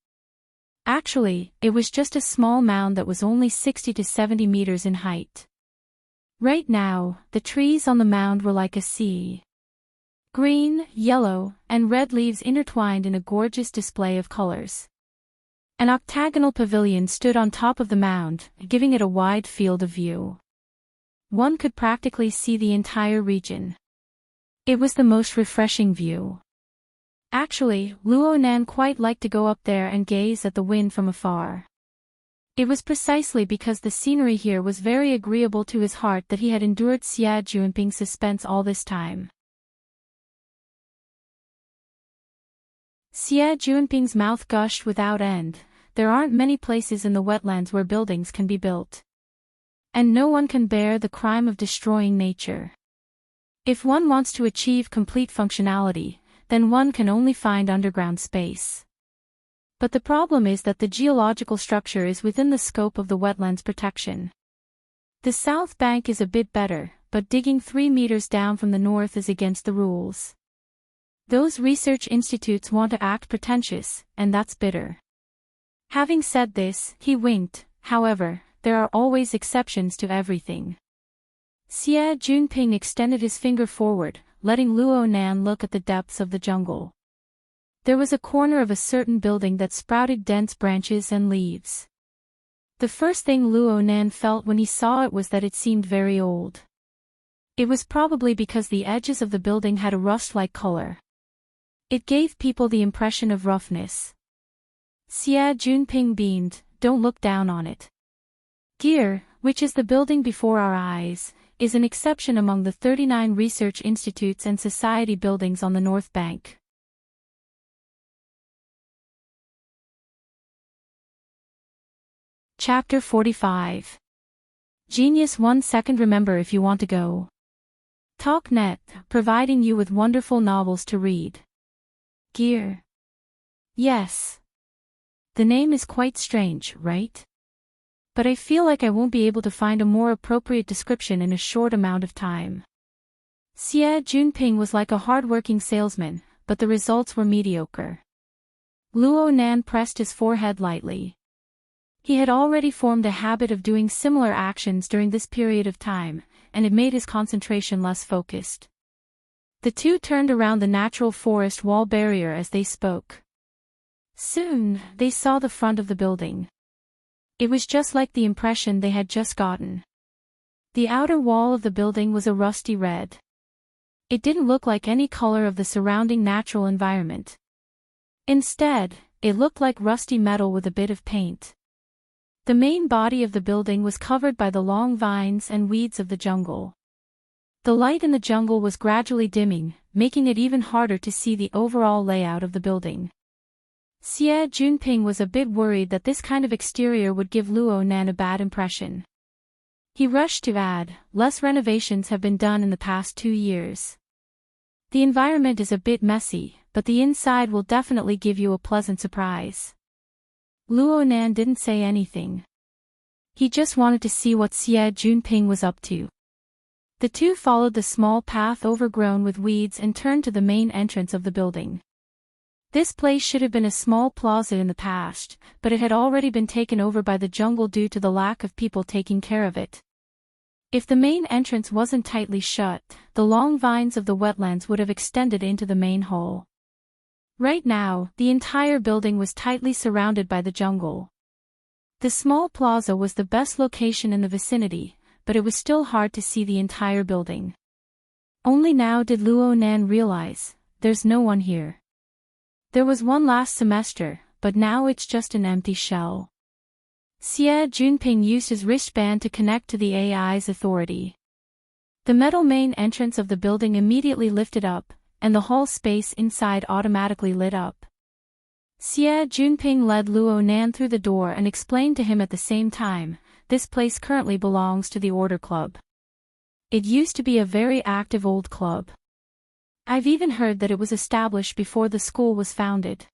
Actually, it was just a small mound that was only 60 to 70 meters in height. Right now, the trees on the mound were like a sea. Green, yellow, and red leaves intertwined in a gorgeous display of colors. An octagonal pavilion stood on top of the mound, giving it a wide field of view. One could practically see the entire region. It was the most refreshing view. Actually, Luo Nan quite liked to go up there and gaze at the wind from afar. It was precisely because the scenery here was very agreeable to his heart that he had endured Xie Junping's suspense all this time. Xie Junping's mouth gushed without end. There aren't many places in the wetlands where buildings can be built. And no one can bear the crime of destroying nature. If one wants to achieve complete functionality, then one can only find underground space. But the problem is that the geological structure is within the scope of the wetlands protection. The south bank is a bit better, but digging 3 meters down from the north is against the rules. Those research institutes want to act pretentious, and that's bitter. Having said this, he winked. However, there are always exceptions to everything. Xie Junping extended his finger forward, letting Luo Nan look at the depths of the jungle. There was a corner of a certain building that sprouted dense branches and leaves. The first thing Luo Nan felt when he saw it was that it seemed very old. It was probably because the edges of the building had a rust-like color. It gave people the impression of roughness. Xie Junping beamed, "Don't look down on it. Gear, which is the building before our eyes, is an exception among the 39 research institutes and society buildings on the North Bank." Chapter 45. Genius 1 second. Remember, if you want to go. TalkNet, providing you with wonderful novels to read. Gear. Yes. The name is quite strange, right? But I feel like I won't be able to find a more appropriate description in a short amount of time. Xie Junping was like a hard-working salesman, but the results were mediocre. Luo Nan pressed his forehead lightly. He had already formed a habit of doing similar actions during this period of time, and it made his concentration less focused. The two turned around the natural forest wall barrier as they spoke. Soon, they saw the front of the building. It was just like the impression they had just gotten. The outer wall of the building was a rusty red. It didn't look like any color of the surrounding natural environment. Instead, it looked like rusty metal with a bit of paint. The main body of the building was covered by the long vines and weeds of the jungle. The light in the jungle was gradually dimming, making it even harder to see the overall layout of the building. Xie Junping was a bit worried that this kind of exterior would give Luo Nan a bad impression. He rushed to add, less renovations have been done in the past 2 years. The environment is a bit messy, but the inside will definitely give you a pleasant surprise. Luo Nan didn't say anything. He just wanted to see what Xie Junping was up to. The two followed the small path overgrown with weeds and turned to the main entrance of the building. This place should have been a small plaza in the past, but it had already been taken over by the jungle due to the lack of people taking care of it. If the main entrance wasn't tightly shut, the long vines of the wetlands would have extended into the main hall. Right now, the entire building was tightly surrounded by the jungle. The small plaza was the best location in the vicinity, but it was still hard to see the entire building. Only now did Luo Nan realize, there's no one here. There was one last semester, but now it's just an empty shell. Xie Junping used his wristband to connect to the AI's authority. The metal main entrance of the building immediately lifted up, and the hall space inside automatically lit up. Xie Junping led Luo Nan through the door and explained to him at the same time, this place currently belongs to the Order Club. It used to be a very active old club. I've even heard that it was established before the school was founded.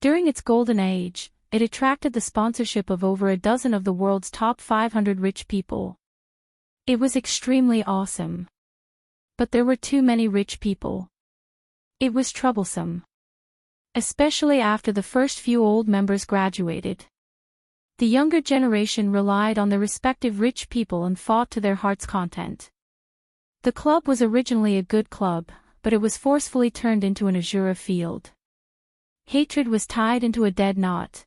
During its golden age, it attracted the sponsorship of over a dozen of the world's top 500 rich people. It was extremely awesome. But there were too many rich people. It was troublesome. Especially after the first few old members graduated. The younger generation relied on their respective rich people and fought to their heart's content. The club was originally a good club, but it was forcefully turned into an azure field. Hatred was tied into a dead knot.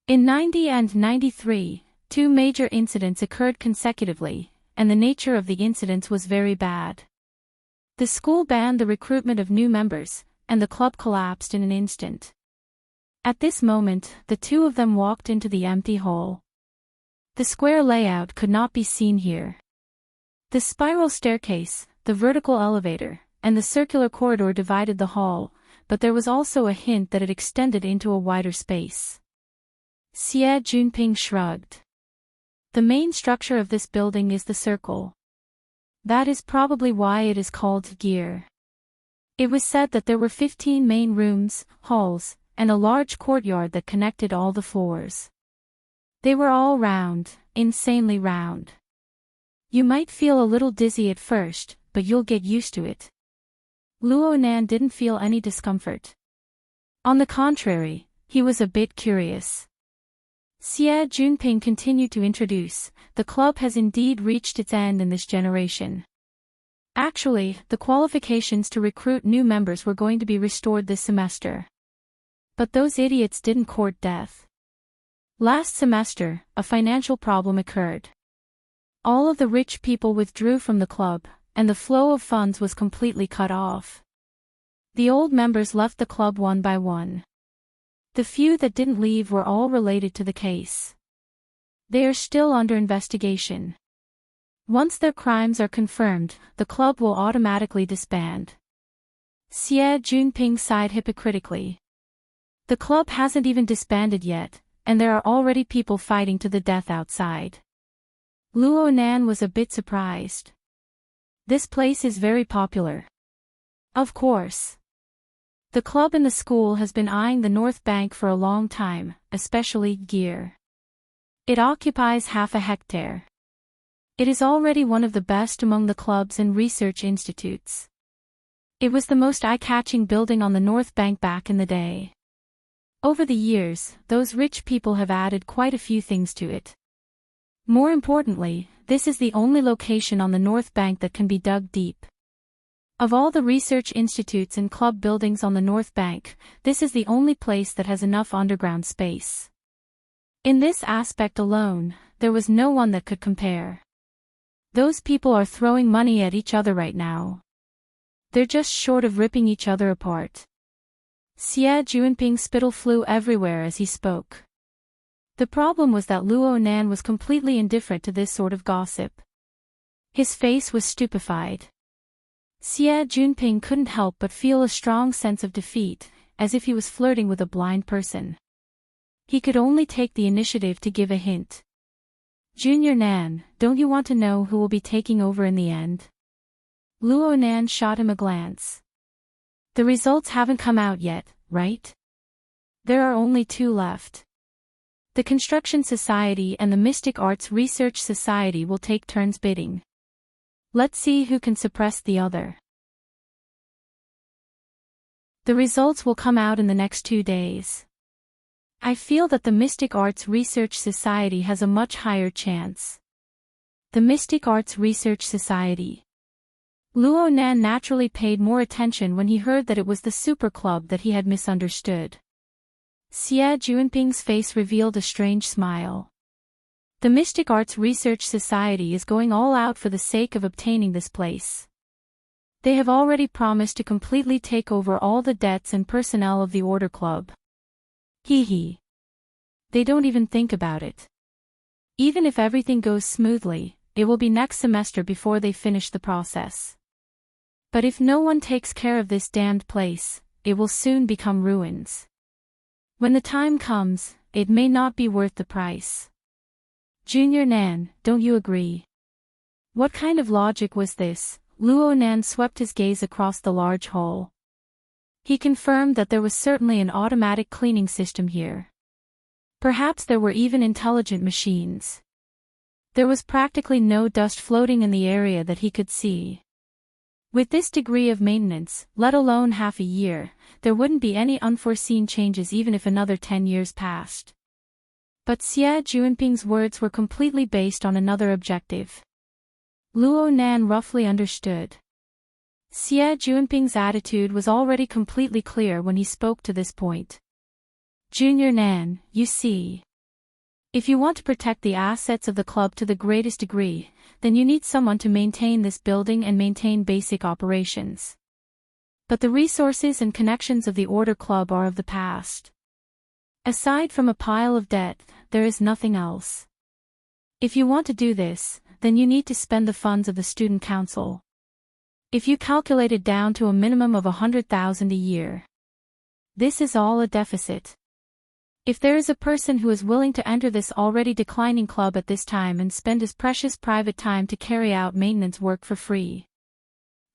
In 90 and 93, 2 major incidents occurred consecutively, and the nature of the incidents was very bad. The school banned the recruitment of new members, and the club collapsed in an instant. At this moment, the two of them walked into the empty hall. The square layout could not be seen here. The spiral staircase, the vertical elevator, and the circular corridor divided the hall, but there was also a hint that it extended into a wider space. Xie Junping shrugged. The main structure of this building is the circle. That is probably why it is called gear. It was said that there were 15 main rooms, halls, and a large courtyard that connected all the floors. They were all round, insanely round. You might feel a little dizzy at first, but you'll get used to it. Luo Nan didn't feel any discomfort. On the contrary, he was a bit curious. Xie Junping continued to introduce, the club has indeed reached its end in this generation. Actually, the qualifications to recruit new members were going to be restored this semester. But those idiots didn't court death. Last semester, a financial problem occurred. All of the rich people withdrew from the club, and the flow of funds was completely cut off. The old members left the club one by one. The few that didn't leave were all related to the case. They are still under investigation. Once their crimes are confirmed, the club will automatically disband. Xie Junping sighed hypocritically. The club hasn't even disbanded yet, and there are already people fighting to the death outside. Luo Nan was a bit surprised. This place is very popular. Of course. The club and the school has been eyeing the North Bank for a long time, especially gear. It occupies half a hectare. It is already one of the best among the clubs and research institutes. It was the most eye-catching building on the North Bank back in the day. Over the years, those rich people have added quite a few things to it. More importantly, this is the only location on the north bank that can be dug deep. Of all the research institutes and club buildings on the north bank, this is the only place that has enough underground space. In this aspect alone, there was no one that could compare. Those people are throwing money at each other right now. They're just short of ripping each other apart. Xie Juanping's spittle flew everywhere as he spoke. The problem was that Luo Nan was completely indifferent to this sort of gossip. His face was stupefied. Xie Juanping couldn't help but feel a strong sense of defeat, as if he was flirting with a blind person. He could only take the initiative to give a hint. Junior Nan, don't you want to know who will be taking over in the end? Luo Nan shot him a glance. The results haven't come out yet, right? There are only 2 left. The Construction Society and the Mystic Arts Research Society will take turns bidding. Let's see who can suppress the other. The results will come out in the next 2 days. I feel that the Mystic Arts Research Society has a much higher chance. The Mystic Arts Research Society. Luo Nan naturally paid more attention when he heard that it was the super club that he had misunderstood. Xie Juanping's face revealed a strange smile. The Mystic Arts Research Society is going all out for the sake of obtaining this place. They have already promised to completely take over all the debts and personnel of the Order Club. Hee hee. They don't even think about it. Even if everything goes smoothly, it will be next semester before they finish the process. But if no one takes care of this damned place, it will soon become ruins. When the time comes, it may not be worth the price. Junior Nan, don't you agree? What kind of logic was this? Luo Nan swept his gaze across the large hall. He confirmed that there was certainly an automatic cleaning system here. Perhaps there were even intelligent machines. There was practically no dust floating in the area that he could see. With this degree of maintenance, let alone half a year, there wouldn't be any unforeseen changes even if another 10 years passed. But Xie Juanping's words were completely based on another objective. Luo Nan roughly understood. Xie Juanping's attitude was already completely clear when he spoke to this point. Junior Nan, you see. If you want to protect the assets of the club to the greatest degree, then you need someone to maintain this building and maintain basic operations. But the resources and connections of the Order Club are of the past. Aside from a pile of debt, there is nothing else. If you want to do this, then you need to spend the funds of the Student Council. If you calculate it down to a minimum of 100,000 a year. This is all a deficit. If there is a person who is willing to enter this already declining club at this time and spend his precious private time to carry out maintenance work for free.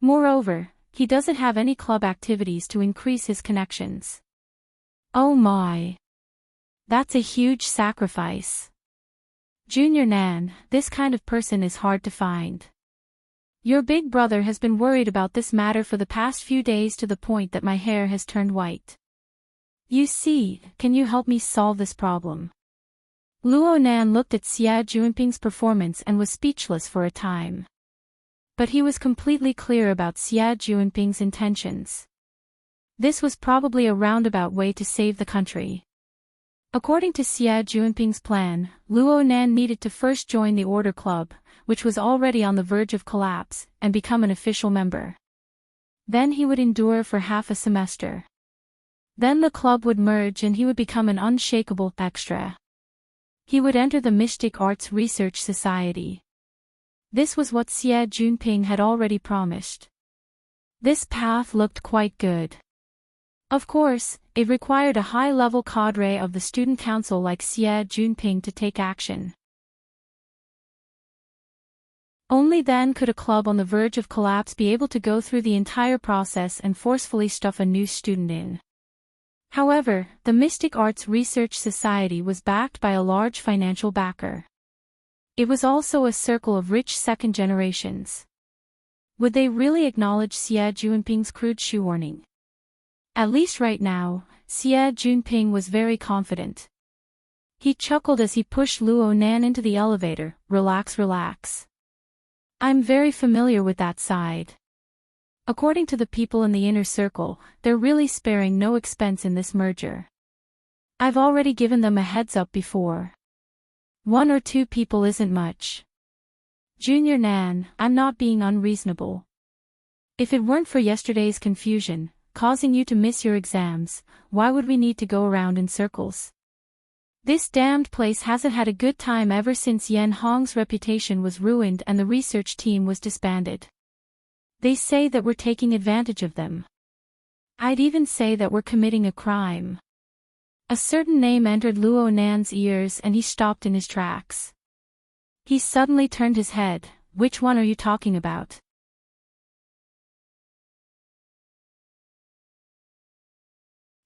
Moreover, he doesn't have any club activities to increase his connections. Oh my. That's a huge sacrifice. Junior Nan, this kind of person is hard to find. Your big brother has been worried about this matter for the past few days to the point that my hair has turned white. You see, can you help me solve this problem? Luo Nan looked at Xie Juanping's performance and was speechless for a time. But he was completely clear about Xie Juanping's intentions. This was probably a roundabout way to save the country. According to Xie Juanping's plan, Luo Nan needed to first join the Order Club, which was already on the verge of collapse, and become an official member. Then he would endure for half a semester. Then the club would merge and he would become an unshakable extra. He would enter the Mystic Arts Research Society. This was what Xie Juanping had already promised. This path looked quite good. Of course, it required a high-level cadre of the Student Council like Xie Juanping to take action. Only then could a club on the verge of collapse be able to go through the entire process and forcefully stuff a new student in. However, the Mystic Arts Research Society was backed by a large financial backer. It was also a circle of rich second generations. Would they really acknowledge Xie Juanping's crude shoehorning? At least right now, Xie Junping was very confident. He chuckled as he pushed Luo Nan into the elevator. Relax, relax. I'm very familiar with that side. According to the people in the inner circle, they're really sparing no expense in this merger. I've already given them a heads up before. 1 or 2 people isn't much. Junior Nan, I'm not being unreasonable. If it weren't for yesterday's confusion, causing you to miss your exams, why would we need to go around in circles? This damned place hasn't had a good time ever since Yan Hong's reputation was ruined and the research team was disbanded. They say that we're taking advantage of them. I'd even say that we're committing a crime. A certain name entered Luo Nan's ears and he stopped in his tracks. He suddenly turned his head. Which one are you talking about?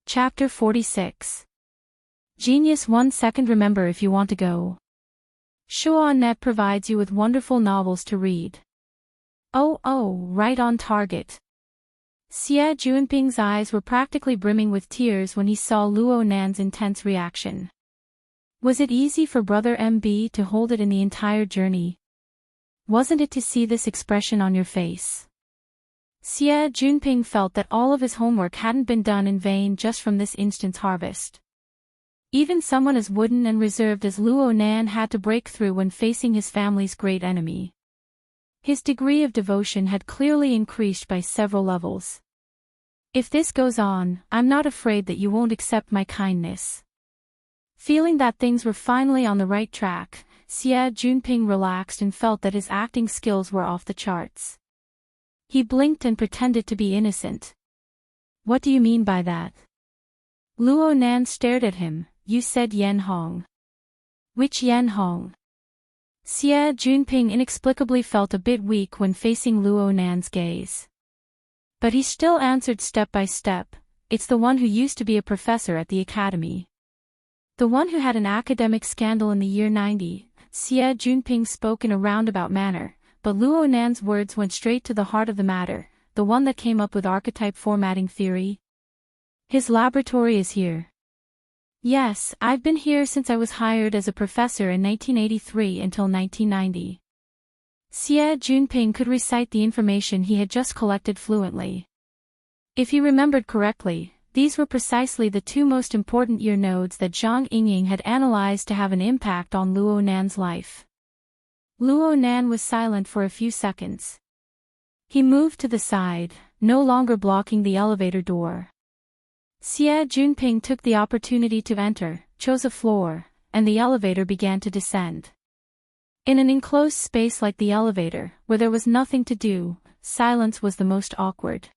Chapter 46. Genius 1 second. Remember if you want to go. Shuonet provides you with wonderful novels to read. Oh, right on target. Xie Junping's eyes were practically brimming with tears when he saw Luo Nan's intense reaction. Was it easy for Brother MB to hold it in the entire journey? Wasn't it to see this expression on your face? Xie Junping felt that all of his homework hadn't been done in vain just from this instant's harvest. Even someone as wooden and reserved as Luo Nan had to break through when facing his family's great enemy. His degree of devotion had clearly increased by several levels. If this goes on, I'm not afraid that you won't accept my kindness. Feeling that things were finally on the right track, Xie Junping relaxed and felt that his acting skills were off the charts. He blinked and pretended to be innocent. What do you mean by that? Luo Nan stared at him. You said Yan Hong. Which Yan Hong? Xie Junping inexplicably felt a bit weak when facing Luo Nan's gaze. But he still answered step by step, it's the one who used to be a professor at the academy. The one who had an academic scandal in the year 90, Xie Junping spoke in a roundabout manner, but Luo Nan's words went straight to the heart of the matter, the one that came up with archetype formatting theory. His laboratory is here. Yes, I've been here since I was hired as a professor in 1983 until 1990. Xie Junping could recite the information he had just collected fluently. If he remembered correctly, these were precisely the 2 most important year nodes that Zhang Yingying had analyzed to have an impact on Luo Nan's life. Luo Nan was silent for a few seconds. He moved to the side, no longer blocking the elevator door. Xie Junping took the opportunity to enter, chose a floor, and the elevator began to descend. In an enclosed space like the elevator, where there was nothing to do, silence was the most awkward.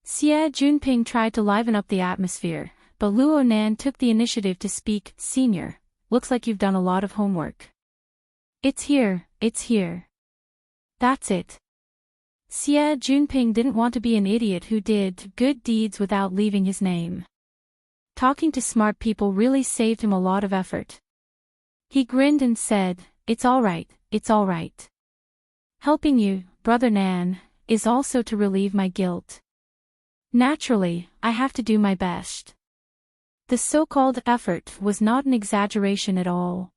Xie Junping tried to liven up the atmosphere, but Luo Nan took the initiative to speak. Senior, looks like you've done a lot of homework. It's here. That's it. Xie Junping didn't want to be an idiot who did good deeds without leaving his name. Talking to smart people really saved him a lot of effort. He grinned and said, it's all right. Helping you, Brother Nan, is also to relieve my guilt. Naturally, I have to do my best. The so-called effort was not an exaggeration at all.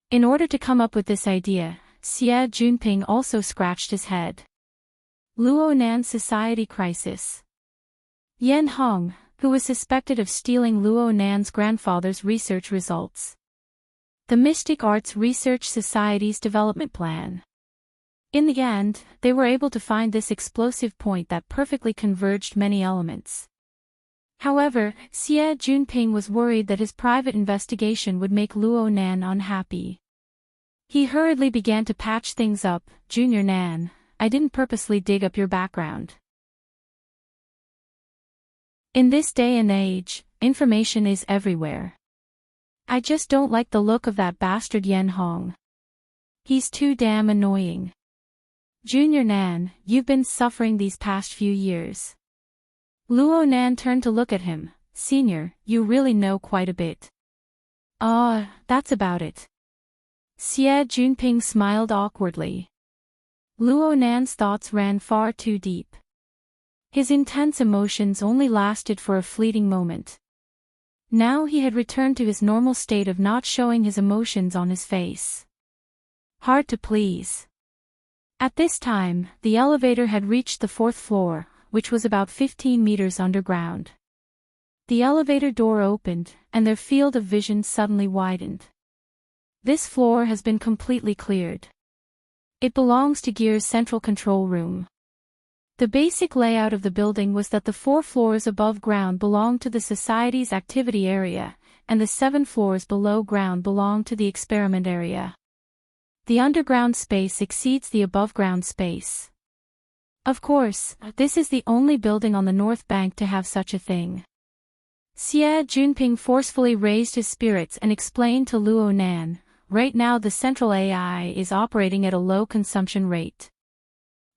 In order to come up with this idea, Xie Junping also scratched his head. Luo Nan's society crisis. Yan Hong, who was suspected of stealing Luo Nan's grandfather's research results. The Mystic Arts Research Society's development plan. In the end, they were able to find this explosive point that perfectly converged many elements. However, Xie Junping was worried that his private investigation would make Luo Nan unhappy. He hurriedly began to patch things up. Junior Nan, I didn't purposely dig up your background. In this day and age, information is everywhere. I just don't like the look of that bastard Yan Hong. He's too damn annoying. Junior Nan, you've been suffering these past few years. Luo Nan turned to look at him. Senior, you really know quite a bit. That's about it. Xie Junping smiled awkwardly. Luo Nan's thoughts ran far too deep. His intense emotions only lasted for a fleeting moment. Now he had returned to his normal state of not showing his emotions on his face. Hard to please. At this time, the elevator had reached the 4th floor, which was about 15 meters underground. The elevator door opened, and their field of vision suddenly widened. This floor has been completely cleared. It belongs to Gear's central control room. The basic layout of the building was that the 4 floors above ground belonged to the Society's activity area, and the 7 floors below ground belonged to the experiment area. The underground space exceeds the above-ground space. Of course, this is the only building on the North Bank to have such a thing. Xie Junping forcefully raised his spirits and explained to Luo Nan, right now the central AI is operating at a low consumption rate.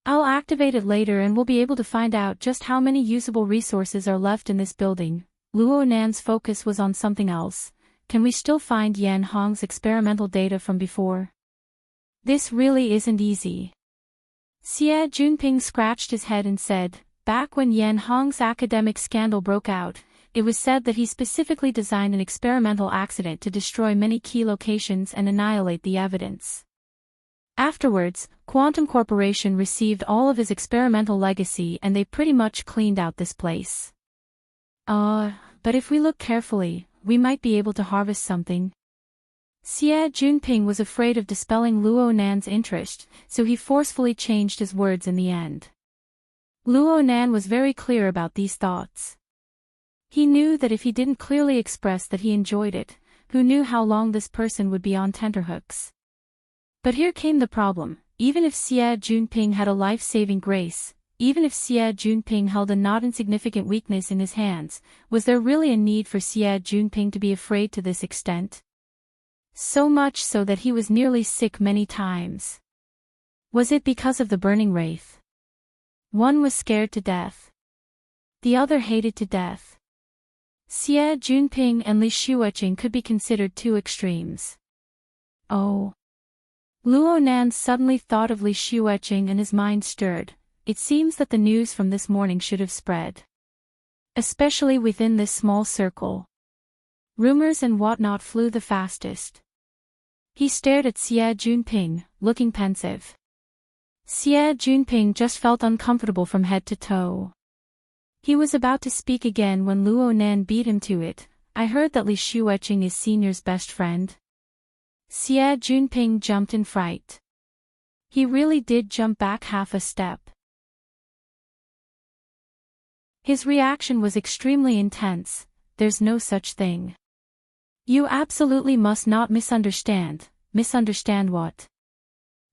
I'll activate it later and we'll be able to find out just how many usable resources are left in this building. Luo Nan's focus was on something else. Can we still find Yan Hong's experimental data from before? This really isn't easy. Xie Junping scratched his head and said, back when Yan Hong's academic scandal broke out, it was said that he specifically designed an experimental accident to destroy many key locations and annihilate the evidence. Afterwards, Quantum Corporation received all of his experimental legacy and they pretty much cleaned out this place. But if we look carefully, we might be able to harvest something. Xie Junping was afraid of dispelling Luo Nan's interest, so he forcefully changed his words in the end. Luo Nan was very clear about these thoughts. He knew that if he didn't clearly express that he enjoyed it, who knew how long this person would be on tenterhooks. But here came the problem. Even if Xie Junping had a life-saving grace, even if Xie Junping held a not insignificant weakness in his hands, was there really a need for Xie Junping to be afraid to this extent? So much so that he was nearly sick many times. Was it because of the burning wraith? One was scared to death. The other hated to death. Xie Junping and Li Shuoqing could be considered two extremes. Oh. Luo Nan suddenly thought of Li Shuoqing and his mind stirred. It seems that the news from this morning should have spread. Especially within this small circle. Rumors and whatnot flew the fastest. He stared at Xie Junping, looking pensive. Xie Junping just felt uncomfortable from head to toe. He was about to speak again when Luo Nan beat him to it. I heard that Li Shuoqing is Senior's best friend. Xie Junping jumped in fright. He really did jump back half a step. His reaction was extremely intense. There's no such thing. You absolutely must not misunderstand. Misunderstand what?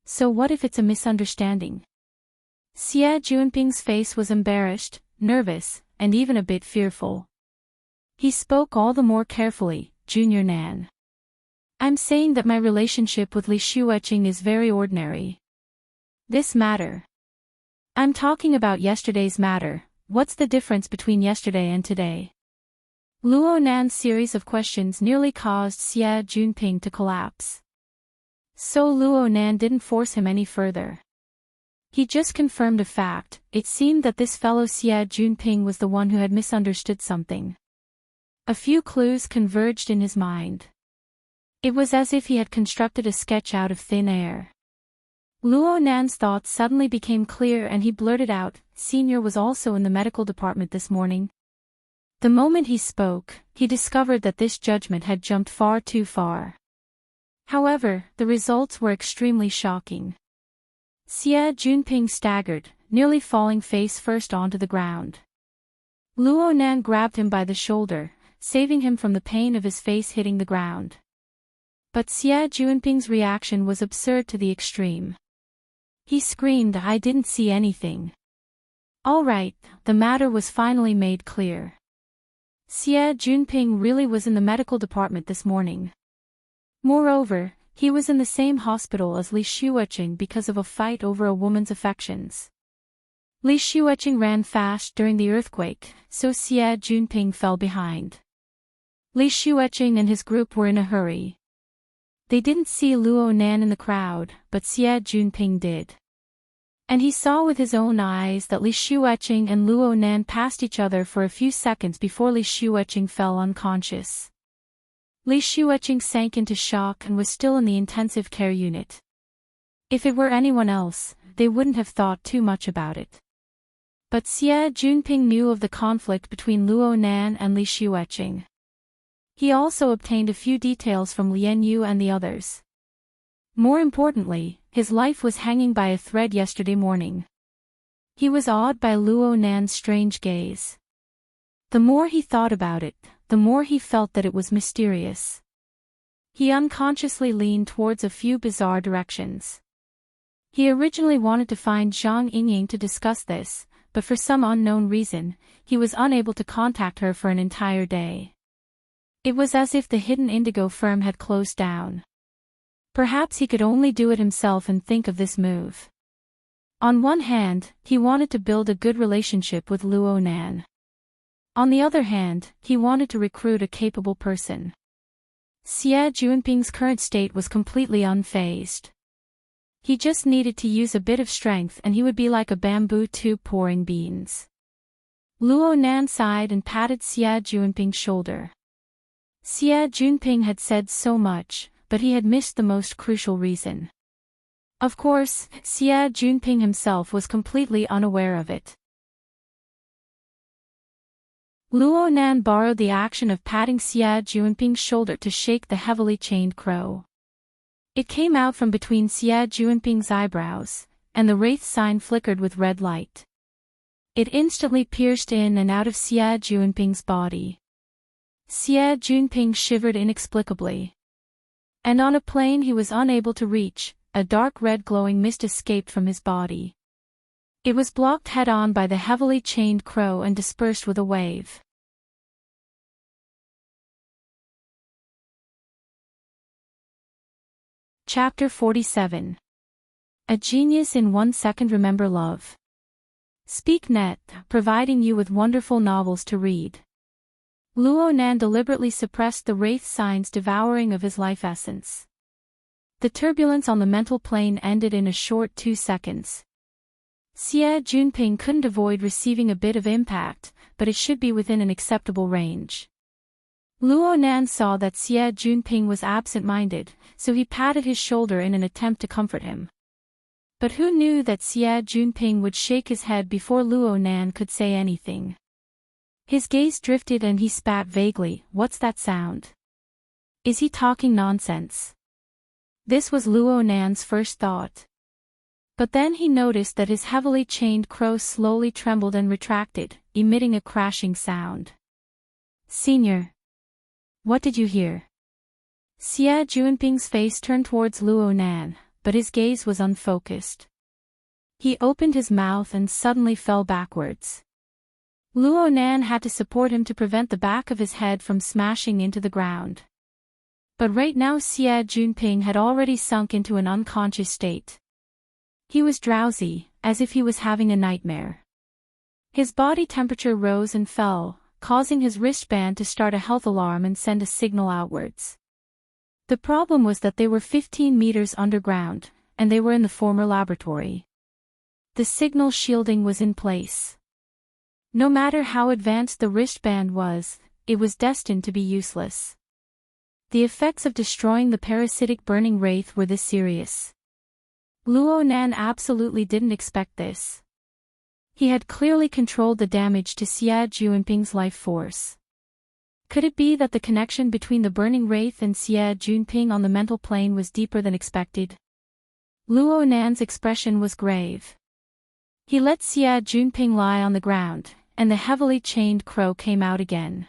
So what if it's a misunderstanding? Xie Junping's face was embarrassed, nervous, and even a bit fearful. He spoke all the more carefully, Junior Nan. I'm saying that my relationship with Li Shuoqing is very ordinary. This matter. I'm talking about yesterday's matter. What's the difference between yesterday and today? Luo Nan's series of questions nearly caused Xie Junping to collapse. So Luo Nan didn't force him any further. He just confirmed a fact. It seemed that this fellow Xie Junping was the one who had misunderstood something. A few clues converged in his mind. It was as if he had constructed a sketch out of thin air. Luo Nan's thoughts suddenly became clear and he blurted out, Senior was also in the medical department this morning. The moment he spoke, he discovered that this judgment had jumped far too far. However, the results were extremely shocking. Xie Junping staggered, nearly falling face first onto the ground. Luo Nan grabbed him by the shoulder, saving him from the pain of his face hitting the ground. But Xie Junping's reaction was absurd to the extreme. He screamed, I didn't see anything. All right, the matter was finally made clear. Xie Junping really was in the medical department this morning. Moreover, he was in the same hospital as Li Shuoqing because of a fight over a woman's affections. Li Shuoqing ran fast during the earthquake, so Xie Junping fell behind. Li Shuoqing and his group were in a hurry. They didn't see Luo Nan in the crowd, but Xie Junping did. And he saw with his own eyes that Li Shueqing and Luo Nan passed each other for a few seconds before Li Shueqing fell unconscious. Li Shueqing sank into shock and was still in the intensive care unit. If it were anyone else, they wouldn't have thought too much about it. But Xie Junping knew of the conflict between Luo Nan and Li Shueqing. He also obtained a few details from Lian Yu and the others. More importantly, his life was hanging by a thread yesterday morning. He was awed by Luo Nan's strange gaze. The more he thought about it, the more he felt that it was mysterious. He unconsciously leaned towards a few bizarre directions. He originally wanted to find Zhang Yingying to discuss this, but for some unknown reason, he was unable to contact her for an entire day. It was as if the hidden indigo firm had closed down. Perhaps he could only do it himself and think of this move. On one hand, he wanted to build a good relationship with Luo Nan. On the other hand, he wanted to recruit a capable person. Xie Junping's current state was completely unfazed. He just needed to use a bit of strength and he would be like a bamboo tube pouring beans. Luo Nan sighed and patted Xie Junping's shoulder. Xie Junping had said so much, but he had missed the most crucial reason. Of course, Xie Junping himself was completely unaware of it. Luo Nan borrowed the action of patting Xie Junping's shoulder to shake the heavily chained crow. It came out from between Xie Junping's eyebrows, and the wraith sign flickered with red light. It instantly pierced in and out of Xie Junping's body. Xie Junping shivered inexplicably. And on a plane he was unable to reach, a dark red glowing mist escaped from his body. It was blocked head-on by the heavily chained crow and dispersed with a wave. Chapter 47. A Genius in 1 Second. Remember Love. SpeakNet, providing you with wonderful novels to read. Luo Nan deliberately suppressed the wraith sign's devouring of his life essence. The turbulence on the mental plane ended in a short 2 seconds. Xie Junping couldn't avoid receiving a bit of impact, but it should be within an acceptable range. Luo Nan saw that Xie Junping was absent-minded, so he patted his shoulder in an attempt to comfort him. But who knew that Xie Junping would shake his head before Luo Nan could say anything? His gaze drifted and he spat vaguely. What's that sound? Is he talking nonsense? This was Luo Nan's first thought. But then he noticed that his heavily chained crow slowly trembled and retracted, emitting a crashing sound. Senior. What did you hear? Xie Junping's face turned towards Luo Nan, but his gaze was unfocused. He opened his mouth and suddenly fell backwards. Luo Nan had to support him to prevent the back of his head from smashing into the ground. But right now Xie Junping had already sunk into an unconscious state. He was drowsy, as if he was having a nightmare. His body temperature rose and fell, causing his wristband to start a health alarm and send a signal outwards. The problem was that they were 15 meters underground, and they were in the former laboratory. The signal shielding was in place. No matter how advanced the wristband was, it was destined to be useless. The effects of destroying the parasitic burning wraith were this serious. Luo Nan absolutely didn't expect this. He had clearly controlled the damage to Xie Junping's life force. Could it be that the connection between the burning wraith and Xie Junping on the mental plane was deeper than expected? Luo Nan's expression was grave. He let Xie Junping lie on the ground, and the heavily chained crow came out again.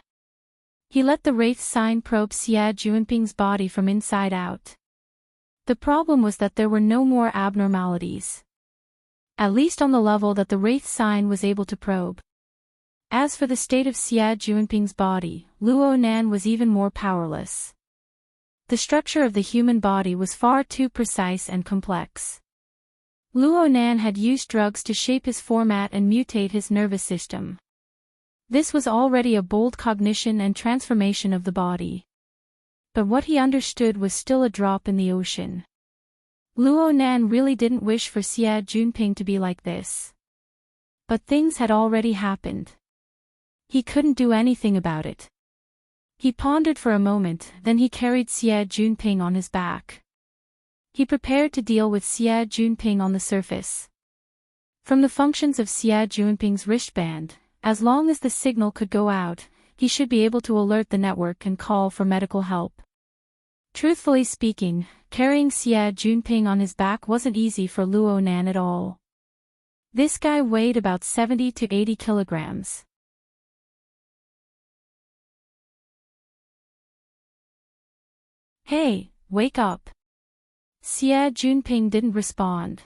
He let the wraith sign probe Xie Junping's body from inside out. The problem was that there were no more abnormalities. At least on the level that the wraith sign was able to probe. As for the state of Xie Junping's body, Luo Nan was even more powerless. The structure of the human body was far too precise and complex. Luo Nan had used drugs to shape his format and mutate his nervous system. This was already a bold cognition and transformation of the body. But what he understood was still a drop in the ocean. Luo Nan really didn't wish for Xie Junping to be like this. But things had already happened. He couldn't do anything about it. He pondered for a moment, then he carried Xie Junping on his back. He prepared to deal with Xie Junping on the surface. From the functions of Xie Junping's wristband, as long as the signal could go out, he should be able to alert the network and call for medical help. Truthfully speaking, carrying Xie Junping on his back wasn't easy for Luo Nan at all. This guy weighed about 70 to 80 kilograms. Hey, wake up. Xie Junping didn't respond.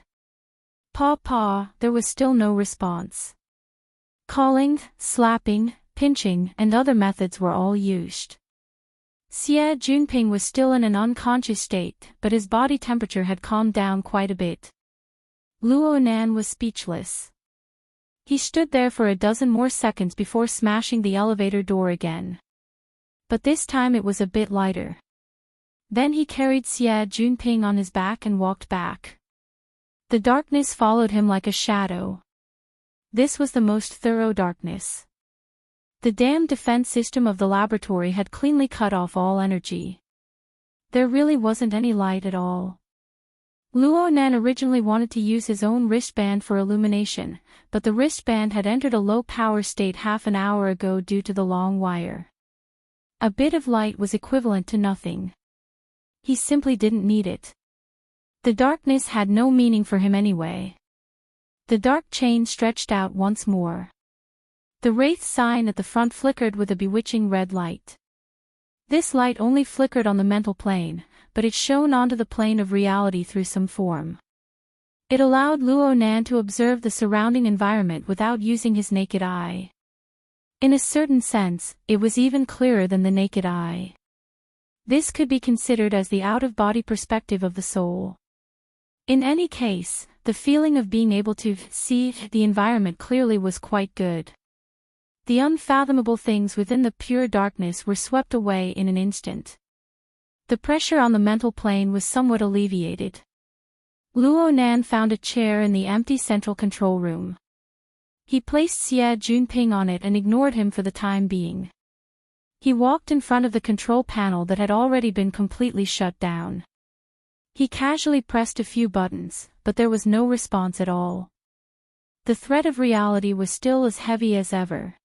Pa, there was still no response. Calling, slapping, pinching, and other methods were all used. Xie Junping was still in an unconscious state, but his body temperature had calmed down quite a bit. Luo Nan was speechless. He stood there for a dozen more seconds before smashing the elevator door again. But this time it was a bit lighter. Then he carried Xie Junping on his back and walked back. The darkness followed him like a shadow. This was the most thorough darkness. The damned defense system of the laboratory had cleanly cut off all energy. There really wasn't any light at all. Luo Nan originally wanted to use his own wristband for illumination, but the wristband had entered a low-power state half an hour ago due to the long wire. A bit of light was equivalent to nothing. He simply didn't need it. The darkness had no meaning for him anyway. The dark chain stretched out once more. The wraith sign at the front flickered with a bewitching red light. This light only flickered on the mental plane, but it shone onto the plane of reality through some form. It allowed Luo Nan to observe the surrounding environment without using his naked eye. In a certain sense, it was even clearer than the naked eye. This could be considered as the out-of-body perspective of the soul. In any case, the feeling of being able to see the environment clearly was quite good. The unfathomable things within the pure darkness were swept away in an instant. The pressure on the mental plane was somewhat alleviated. Luo Nan found a chair in the empty central control room. He placed Xie Junping on it and ignored him for the time being. He walked in front of the control panel that had already been completely shut down. He casually pressed a few buttons, but there was no response at all. The threat of reality was still as heavy as ever.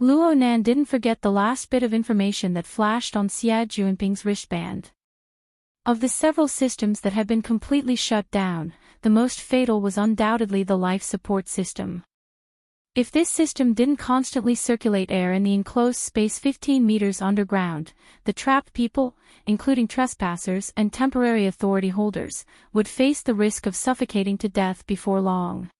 Luo Nan didn't forget the last bit of information that flashed on Xie Junping's wristband. Of the several systems that had been completely shut down, the most fatal was undoubtedly the life support system. If this system didn't constantly circulate air in the enclosed space 15 meters underground, the trapped people, including trespassers and temporary authority holders, would face the risk of suffocating to death before long.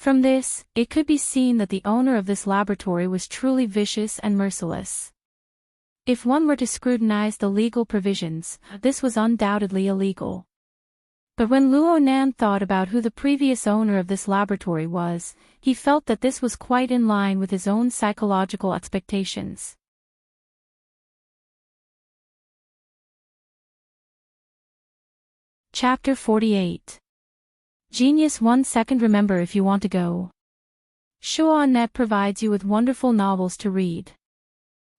From this, it could be seen that the owner of this laboratory was truly vicious and merciless. If one were to scrutinize the legal provisions, this was undoubtedly illegal. But when Luo Nan thought about who the previous owner of this laboratory was, he felt that this was quite in line with his own psychological expectations. Chapter 48. Genius 1 second. Remember, if you want to go. Shuan.net provides you with wonderful novels to read.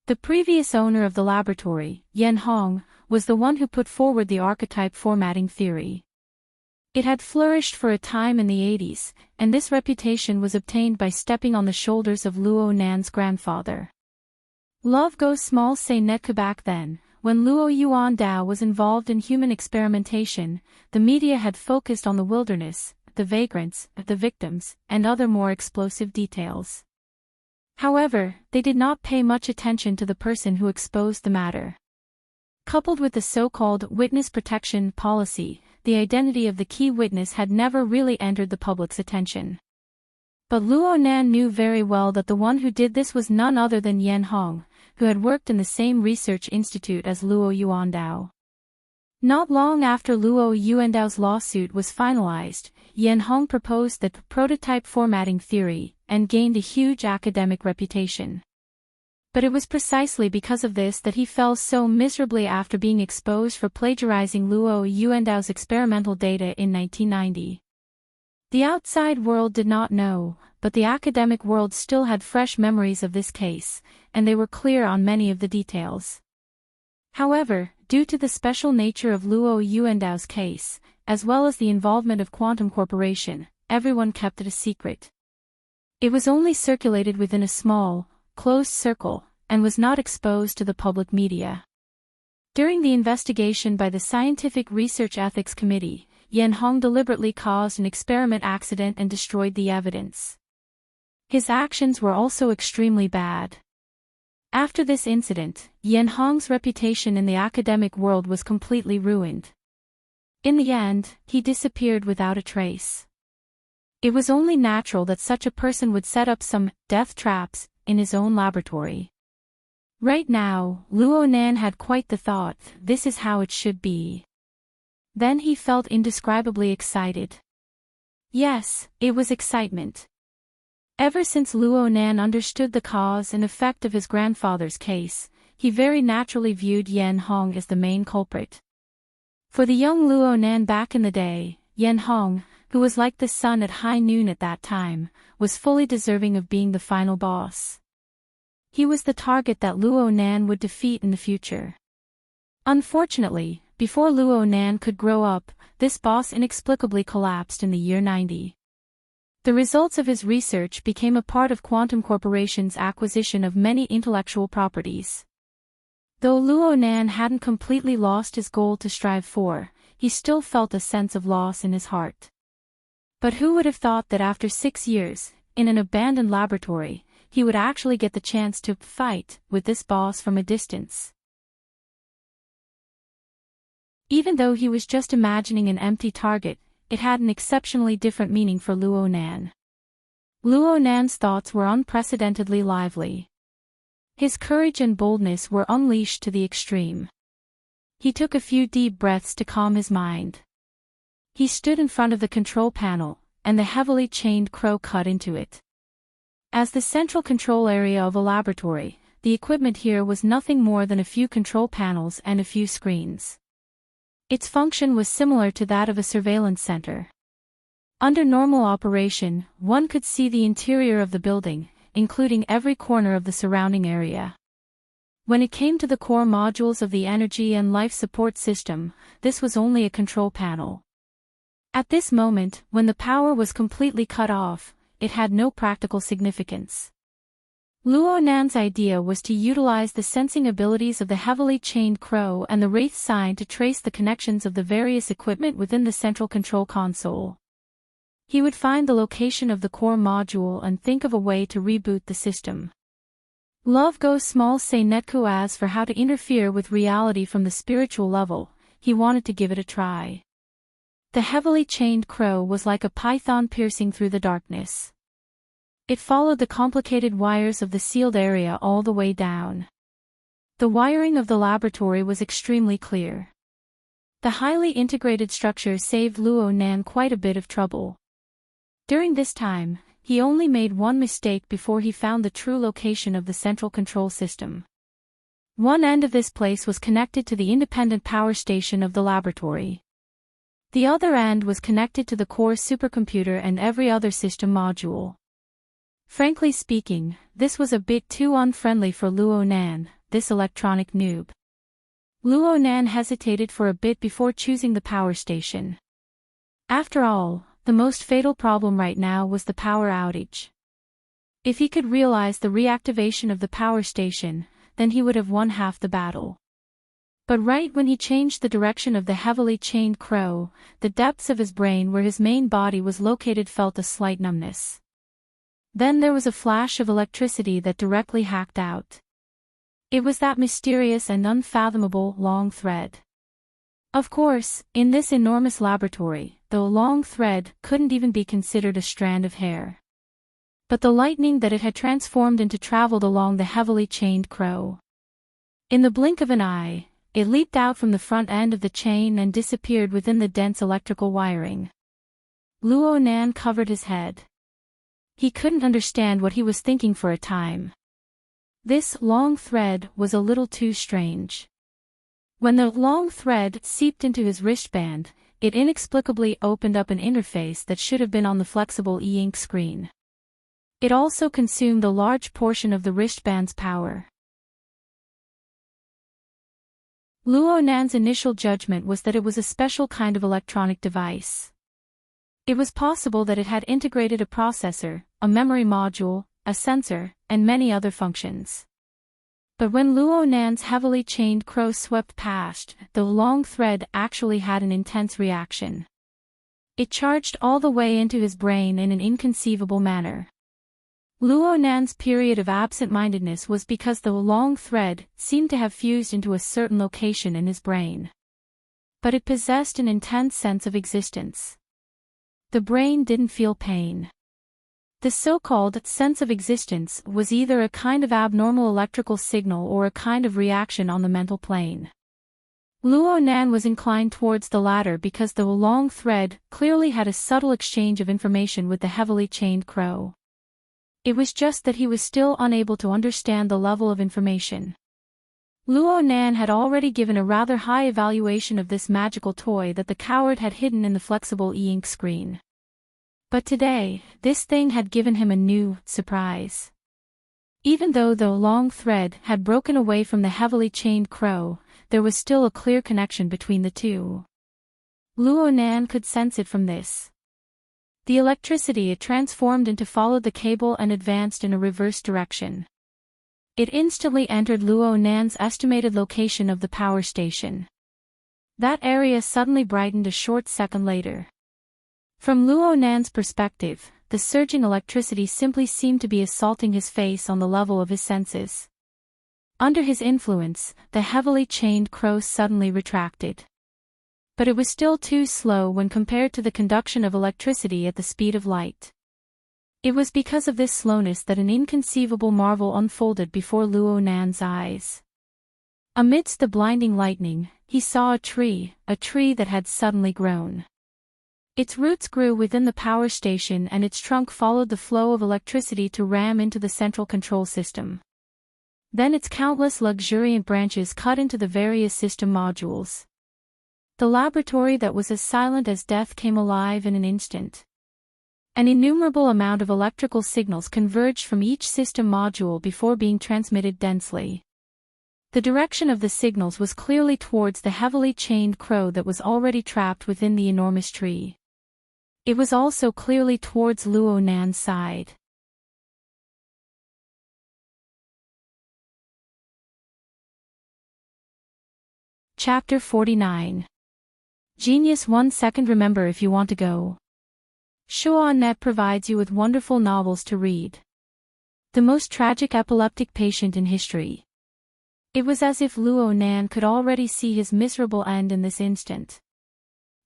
The previous owner of the laboratory, Yan Hong, was the one who put forward the archetype formatting theory. It had flourished for a time in the 80s, and this reputation was obtained by stepping on the shoulders of Luo Nan's grandfather. Love goes small. Say net. Back then, when Luo Yuandao was involved in human experimentation, the media had focused on the wilderness, the vagrants, the victims, and other more explosive details. However, they did not pay much attention to the person who exposed the matter. Coupled with the so-called witness protection policy, the identity of the key witness had never really entered the public's attention. But Luo Nan knew very well that the one who did this was none other than Yan Hong, who had worked in the same research institute as Luo Yuandao. Not long after Luo Yuandao's lawsuit was finalized, Yan Hong proposed the prototype formatting theory, and gained a huge academic reputation. But it was precisely because of this that he fell so miserably after being exposed for plagiarizing Luo Yuandao's experimental data in 1990. The outside world did not know, but the academic world still had fresh memories of this case, and they were clear on many of the details. However, due to the special nature of Luo Yuandao's case, as well as the involvement of Quantum Corporation, everyone kept it a secret. It was only circulated within a small, closed circle, and was not exposed to the public media. During the investigation by the Scientific Research Ethics Committee, Yan Hong deliberately caused an experiment accident and destroyed the evidence. His actions were also extremely bad. After this incident, Yan Hong's reputation in the academic world was completely ruined. In the end, he disappeared without a trace. It was only natural that such a person would set up some death traps in his own laboratory. Right now, Luo Nan had quite the thought, this is how it should be. Then he felt indescribably excited. Yes, it was excitement. Ever since Luo Nan understood the cause and effect of his grandfather's case, he very naturally viewed Yan Hong as the main culprit. For the young Luo Nan back in the day, Yan Hong, who was like the sun at high noon at that time, was fully deserving of being the final boss. He was the target that Luo Nan would defeat in the future. Unfortunately, before Luo Nan could grow up, this boss inexplicably collapsed in the year 90. The results of his research became a part of Quantum Corporation's acquisition of many intellectual properties. Though Luo Nan hadn't completely lost his goal to strive for, he still felt a sense of loss in his heart. But who would have thought that after 6 years, in an abandoned laboratory, he would actually get the chance to fight with this boss from a distance? Even though he was just imagining an empty target, it had an exceptionally different meaning for Luo Nan. Luo Nan's thoughts were unprecedentedly lively. His courage and boldness were unleashed to the extreme. He took a few deep breaths to calm his mind. He stood in front of the control panel, and the heavily chained crow cut into it. As the central control area of a laboratory, the equipment here was nothing more than a few control panels and a few screens. Its function was similar to that of a surveillance center. Under normal operation, one could see the interior of the building, including every corner of the surrounding area. When it came to the core modules of the energy and life support system, this was only a control panel. At this moment, when the power was completely cut off, it had no practical significance. Luo Nan's idea was to utilize the sensing abilities of the heavily chained crow and the wraith sign to trace the connections of the various equipment within the central control console. He would find the location of the core module and think of a way to reboot the system. Love goes small say netku. As for how to interfere with reality from the spiritual level, he wanted to give it a try. The heavily chained crow was like a python piercing through the darkness. It followed the complicated wires of the sealed area all the way down. The wiring of the laboratory was extremely clear. The highly integrated structure saved Luo Nan quite a bit of trouble. During this time, he only made one mistake before he found the true location of the central control system. One end of this place was connected to the independent power station of the laboratory. The other end was connected to the core supercomputer and every other system module. Frankly speaking, this was a bit too unfriendly for Luo Nan, this electronic noob. Luo Nan hesitated for a bit before choosing the power station. After all, the most fatal problem right now was the power outage. If he could realize the reactivation of the power station, then he would have won half the battle. But right when he changed the direction of the heavily chained crow, the depths of his brain where his main body was located felt a slight numbness. Then there was a flash of electricity that directly hacked out. It was that mysterious and unfathomable long thread. Of course, in this enormous laboratory, the long thread couldn't even be considered a strand of hair. But the lightning that it had transformed into traveled along the heavily chained crow. In the blink of an eye, it leaped out from the front end of the chain and disappeared within the dense electrical wiring. Luo Nan covered his head. He couldn't understand what he was thinking for a time. This long thread was a little too strange. When the long thread seeped into his wristband, it inexplicably opened up an interface that should have been on the flexible e-ink screen. It also consumed a large portion of the wristband's power. Luo Nan's initial judgment was that it was a special kind of electronic device. It was possible that it had integrated a processor, a memory module, a sensor, and many other functions. But when Luo Nan's heavily chained crow swept past, the long thread actually had an intense reaction. It charged all the way into his brain in an inconceivable manner. Luo Nan's period of absent-mindedness was because the long thread seemed to have fused into a certain location in his brain. But it possessed an intense sense of existence. The brain didn't feel pain. The so-called sense of existence was either a kind of abnormal electrical signal or a kind of reaction on the mental plane. Luo Nan was inclined towards the latter because the long thread clearly had a subtle exchange of information with the heavily chained crow. It was just that he was still unable to understand the level of information. Luo Nan had already given a rather high evaluation of this magical toy that the coward had hidden in the flexible e-ink screen. But today, this thing had given him a new surprise. Even though the long thread had broken away from the heavily chained crow, there was still a clear connection between the two. Luo Nan could sense it from this. The electricity it transformed into followed the cable and advanced in a reverse direction. It instantly entered Luo Nan's estimated location of the power station. That area suddenly brightened a short second later. From Luo Nan's perspective, the surging electricity simply seemed to be assaulting his face on the level of his senses. Under his influence, the heavily chained crow suddenly retracted. But it was still too slow when compared to the conduction of electricity at the speed of light. It was because of this slowness that an inconceivable marvel unfolded before Luo Nan's eyes. Amidst the blinding lightning, he saw a tree that had suddenly grown. Its roots grew within the power station and its trunk followed the flow of electricity to ram into the central control system. Then its countless luxuriant branches cut into the various system modules. The laboratory that was as silent as death came alive in an instant. An innumerable amount of electrical signals converged from each system module before being transmitted densely. The direction of the signals was clearly towards the heavily chained crow that was already trapped within the enormous tree. It was also clearly towards Luo Nan's side. Chapter 49. Genius 1 second. Remember, if you want to go. Shuon.net provides you with wonderful novels to read. The most tragic epileptic patient in history. It was as if Luo Nan could already see his miserable end in this instant.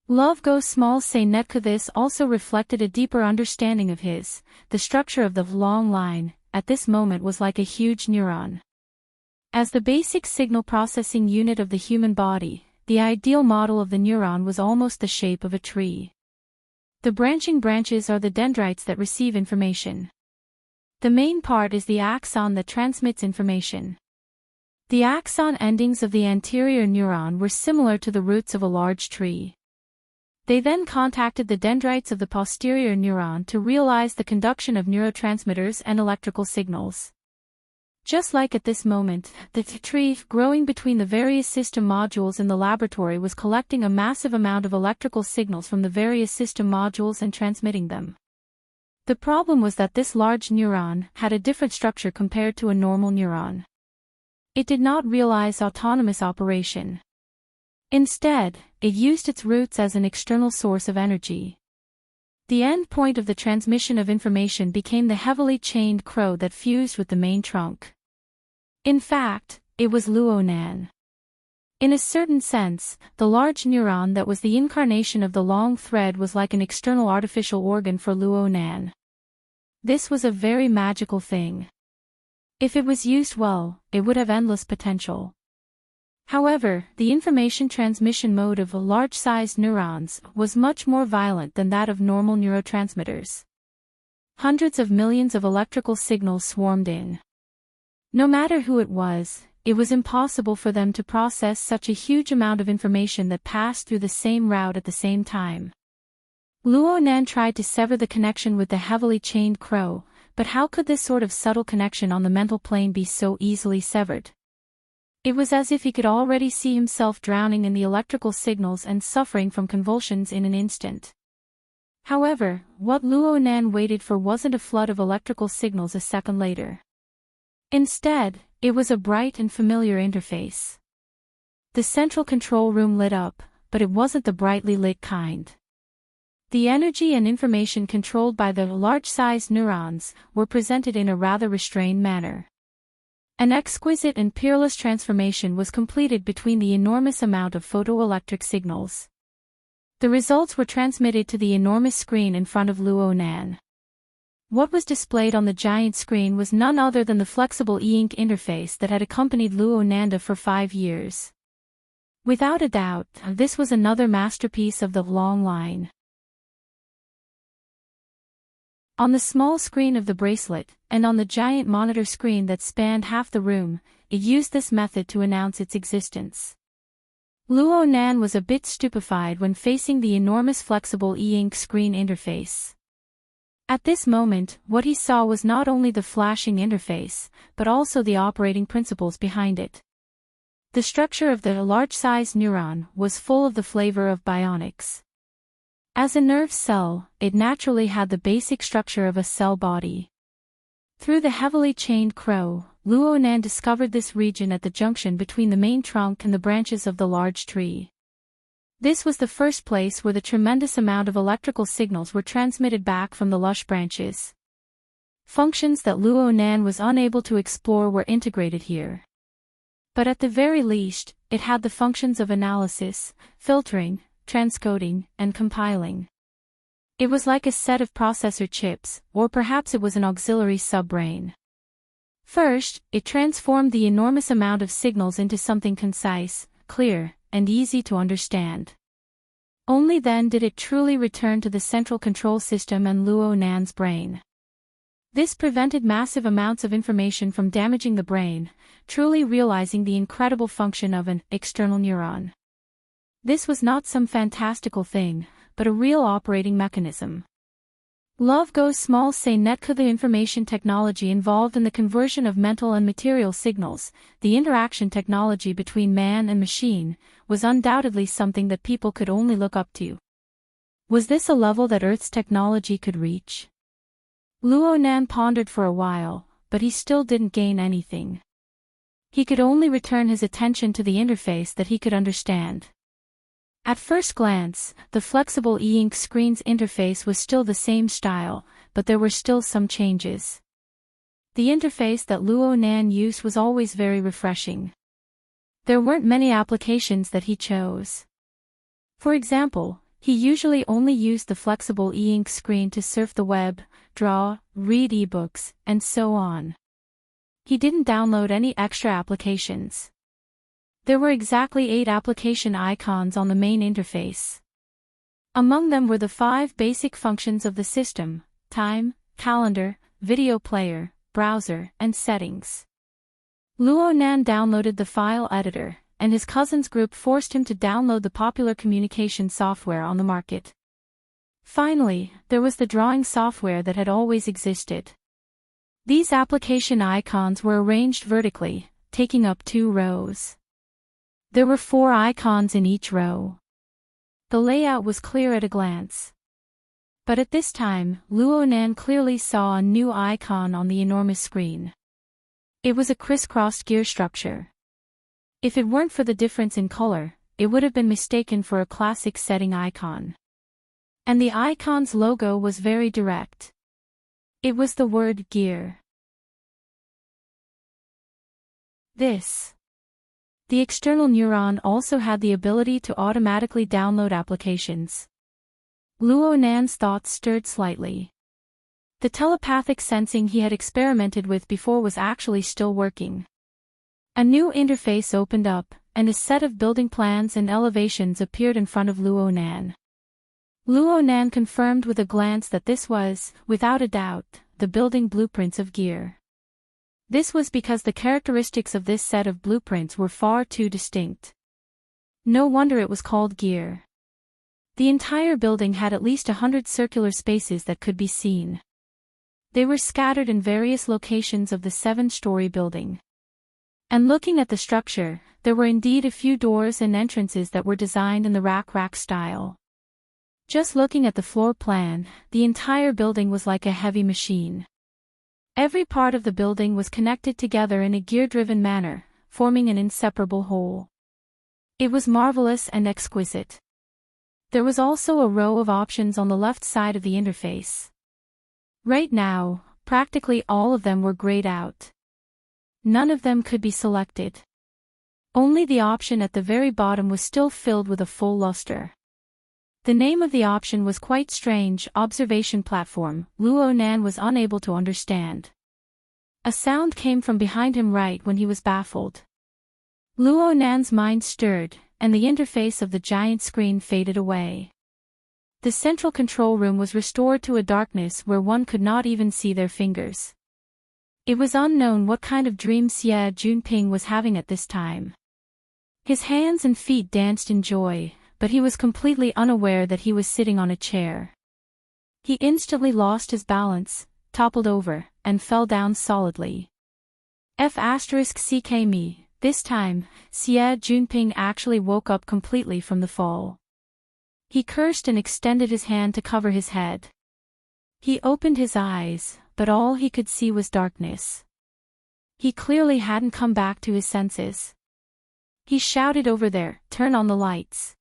Love Go Small Say Netka. This also reflected a deeper understanding of his. The structure of the long line, at this moment, was like a huge neuron. As the basic signal processing unit of the human body, the ideal model of the neuron was almost the shape of a tree. The branching branches are the dendrites that receive information. The main part is the axon that transmits information. The axon endings of the anterior neuron were similar to the roots of a large tree. They then contacted the dendrites of the posterior neuron to realize the conduction of neurotransmitters and electrical signals. Just like at this moment, the tree growing between the various system modules in the laboratory was collecting a massive amount of electrical signals from the various system modules and transmitting them. The problem was that this large neuron had a different structure compared to a normal neuron. It did not realize autonomous operation. Instead, it used its roots as an external source of energy. The end point of the transmission of information became the heavily chained crow that fused with the main trunk. In fact, it was Luo Nan. In a certain sense, the large neuron that was the incarnation of the long thread was like an external artificial organ for Luo Nan. This was a very magical thing. If it was used well, it would have endless potential. However, the information transmission mode of large-sized neurons was much more violent than that of normal neurotransmitters. Hundreds of millions of electrical signals swarmed in. No matter who it was impossible for them to process such a huge amount of information that passed through the same route at the same time. Luo Nan tried to sever the connection with the heavily chained crow, but how could this sort of subtle connection on the mental plane be so easily severed? It was as if he could already see himself drowning in the electrical signals and suffering from convulsions in an instant. However, what Luo Nan waited for wasn't a flood of electrical signals a second later. Instead, it was a bright and familiar interface. The central control room lit up, but it wasn't the brightly lit kind. The energy and information controlled by the large-sized neurons were presented in a rather restrained manner. An exquisite and peerless transformation was completed between the enormous amount of photoelectric signals. The results were transmitted to the enormous screen in front of Luo Nan. What was displayed on the giant screen was none other than the flexible e-ink interface that had accompanied Luo Nanda for 5 years. Without a doubt, this was another masterpiece of the long line. On the small screen of the bracelet, and on the giant monitor screen that spanned half the room, it used this method to announce its existence. Luo Nan was a bit stupefied when facing the enormous flexible e-ink screen interface. At this moment, what he saw was not only the flashing interface, but also the operating principles behind it. The structure of the large-sized neuron was full of the flavor of bionics. As a nerve cell, it naturally had the basic structure of a cell body. Through the heavily chained crow, Luo Nan discovered this region at the junction between the main trunk and the branches of the large tree. This was the first place where the tremendous amount of electrical signals were transmitted back from the lush branches. Functions that Luo Nan was unable to explore were integrated here. But at the very least, it had the functions of analysis, filtering, transcoding, and compiling. It was like a set of processor chips, or perhaps it was an auxiliary subbrain. First, it transformed the enormous amount of signals into something concise, clear, and easy to understand. Only then did it truly return to the central control system and Luo Nan's brain. This prevented massive amounts of information from damaging the brain, truly realizing the incredible function of an external neuron. This was not some fantastical thing, but a real operating mechanism. Love goes small say Netka. The information technology involved in the conversion of mental and material signals, the interaction technology between man and machine, was undoubtedly something that people could only look up to. Was this a level that Earth's technology could reach? Luo Nan pondered for a while, but he still didn't gain anything. He could only return his attention to the interface that he could understand. At first glance, the flexible e-ink screen's interface was still the same style, but there were still some changes. The interface that Luo Nan used was always very refreshing. There weren't many applications that he chose. For example, he usually only used the flexible e-ink screen to surf the web, draw, read ebooks, and so on. He didn't download any extra applications. There were exactly 8 application icons on the main interface. Among them were the 5 basic functions of the system: time, calendar, video player, browser, and settings. Luo Nan downloaded the file editor, and his cousin's group forced him to download the popular communication software on the market. Finally, there was the drawing software that had always existed. These application icons were arranged vertically, taking up 2 rows. There were 4 icons in each row. The layout was clear at a glance. But at this time, Luo Nan clearly saw a new icon on the enormous screen. It was a crisscrossed gear structure. If it weren't for the difference in color, it would have been mistaken for a classic setting icon. And the icon's logo was very direct. It was the word gear. The external neuron also had the ability to automatically download applications. Luo Nan's thoughts stirred slightly. The telepathic sensing he had experimented with before was actually still working. A new interface opened up, and a set of building plans and elevations appeared in front of Luo Nan. Luo Nan confirmed with a glance that this was, without a doubt, the building blueprints of gear. This was because the characteristics of this set of blueprints were far too distinct. No wonder it was called gear. The entire building had at least 100 circular spaces that could be seen. They were scattered in various locations of the 7-story building. And looking at the structure, there were indeed a few doors and entrances that were designed in the rack style. Just looking at the floor plan, the entire building was like a heavy machine. Every part of the building was connected together in a gear-driven manner, forming an inseparable whole. It was marvelous and exquisite. There was also a row of options on the left side of the interface. Right now, practically all of them were grayed out. None of them could be selected. Only the option at the very bottom was still filled with a full luster. The name of the option was quite strange, Observation Platform. Luo Nan was unable to understand. A sound came from behind him right when he was baffled. Luo Nan's mind stirred, and the interface of the giant screen faded away. The central control room was restored to a darkness where one could not even see their fingers. It was unknown what kind of dream Xie Junping was having at this time. His hands and feet danced in joy, but he was completely unaware that he was sitting on a chair. He instantly lost his balance, toppled over, and fell down solidly. F***ck me, this time, Xie Junping actually woke up completely from the fall. He cursed and extended his hand to cover his head. He opened his eyes, but all he could see was darkness. He clearly hadn't come back to his senses. He shouted over there, "Turn on the lights."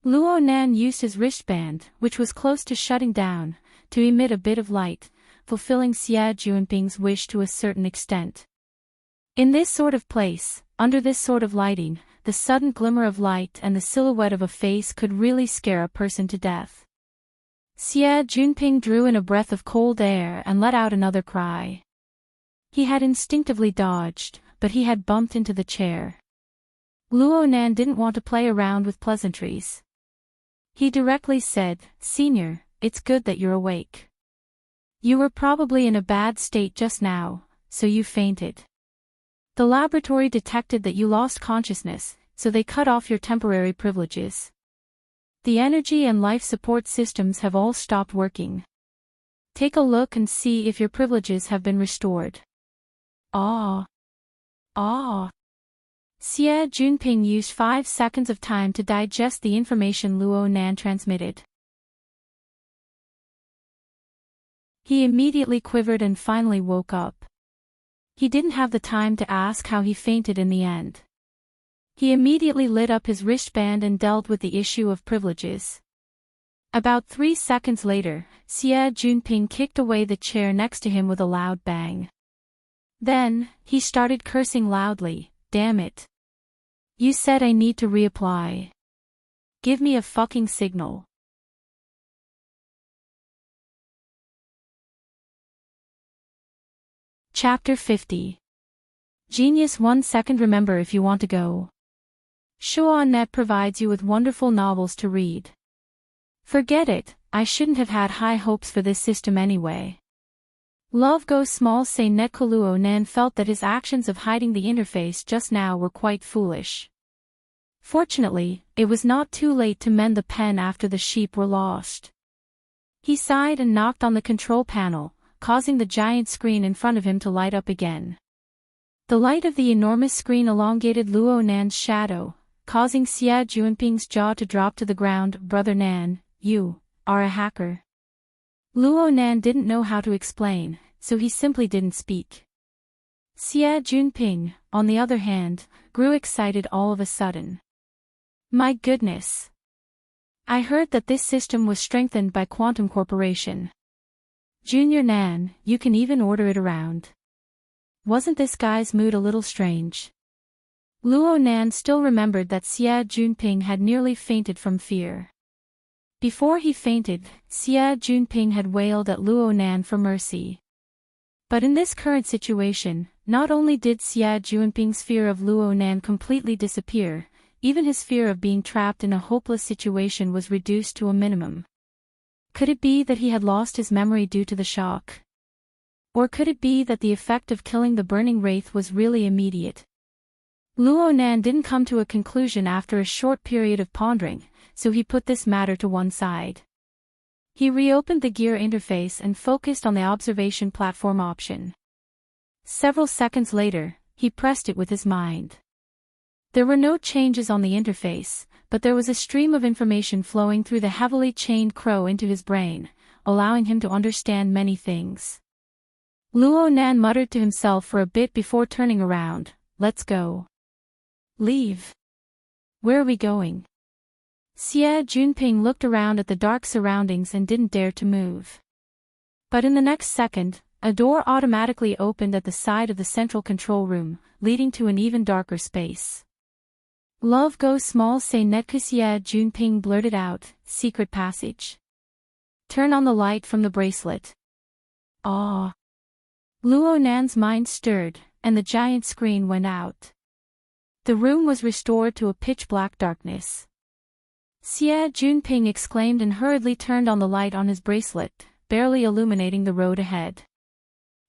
Luo Nan used his wristband, which was close to shutting down, to emit a bit of light, fulfilling Xie Junping's wish to a certain extent. In this sort of place, under this sort of lighting, the sudden glimmer of light and the silhouette of a face could really scare a person to death. Xie Junping drew in a breath of cold air and let out another cry. He had instinctively dodged, but he had bumped into the chair. Luo Nan didn't want to play around with pleasantries. He directly said, "Senior, it's good that you're awake. You were probably in a bad state just now, so you fainted. The laboratory detected that you lost consciousness, so they cut off your temporary privileges. The energy and life support systems have all stopped working. Take a look and see if your privileges have been restored." Ah. Xie Junping used 5 seconds of time to digest the information Luo Nan transmitted. He immediately quivered and finally woke up. He didn't have the time to ask how he fainted in the end. He immediately lit up his wristband and dealt with the issue of privileges. About 3 seconds later, Xie Junping kicked away the chair next to him with a loud bang. Then, he started cursing loudly, "Damn it. You said I need to reapply. Give me a fucking signal." Chapter 50. Genius 1 second. Remember, if you want to go. Shuanet provides you with wonderful novels to read. Forget it, I shouldn't have had high hopes for this system anyway. Love goes small. Say Luo Nan felt that his actions of hiding the interface just now were quite foolish. Fortunately, it was not too late to mend the pen after the sheep were lost. He sighed and knocked on the control panel, causing the giant screen in front of him to light up again. The light of the enormous screen elongated Luo Nan's shadow, causing Xie Junping's jaw to drop to the ground. "Brother Nan, you are a hacker." Luo Nan didn't know how to explain, so he simply didn't speak. Xie Junping, on the other hand, grew excited all of a sudden. "My goodness. I heard that this system was strengthened by Quantum Corporation. Junior Nan, you can even order it around. Wasn't this guy's mood a little strange?" Luo Nan still remembered that Xie Junping had nearly fainted from fear. Before he fainted, Xie Junping had wailed at Luo Nan for mercy. But in this current situation, not only did Xie Junping's fear of Luo Nan completely disappear, even his fear of being trapped in a hopeless situation was reduced to a minimum. Could it be that he had lost his memory due to the shock? Or could it be that the effect of killing the burning wraith was really immediate? Luo Nan didn't come to a conclusion after a short period of pondering, so he put this matter to one side. He reopened the gear interface and focused on the observation platform option. Several seconds later, he pressed it with his mind. There were no changes on the interface, but there was a stream of information flowing through the heavily chained crow into his brain, allowing him to understand many things. Luo Nan muttered to himself for a bit before turning around. Let's go. Leave. Where are we going? Xie Junping looked around at the dark surroundings and didn't dare to move. But in the next second, a door automatically opened at the side of the central control room, leading to an even darker space. Love go small say netku. Xie Junping blurted out, secret passage. Turn on the light from the bracelet. Ah. Luo Nan's mind stirred, and the giant screen went out. The room was restored to a pitch-black darkness. Xie Junping exclaimed and hurriedly turned on the light on his bracelet, barely illuminating the road ahead.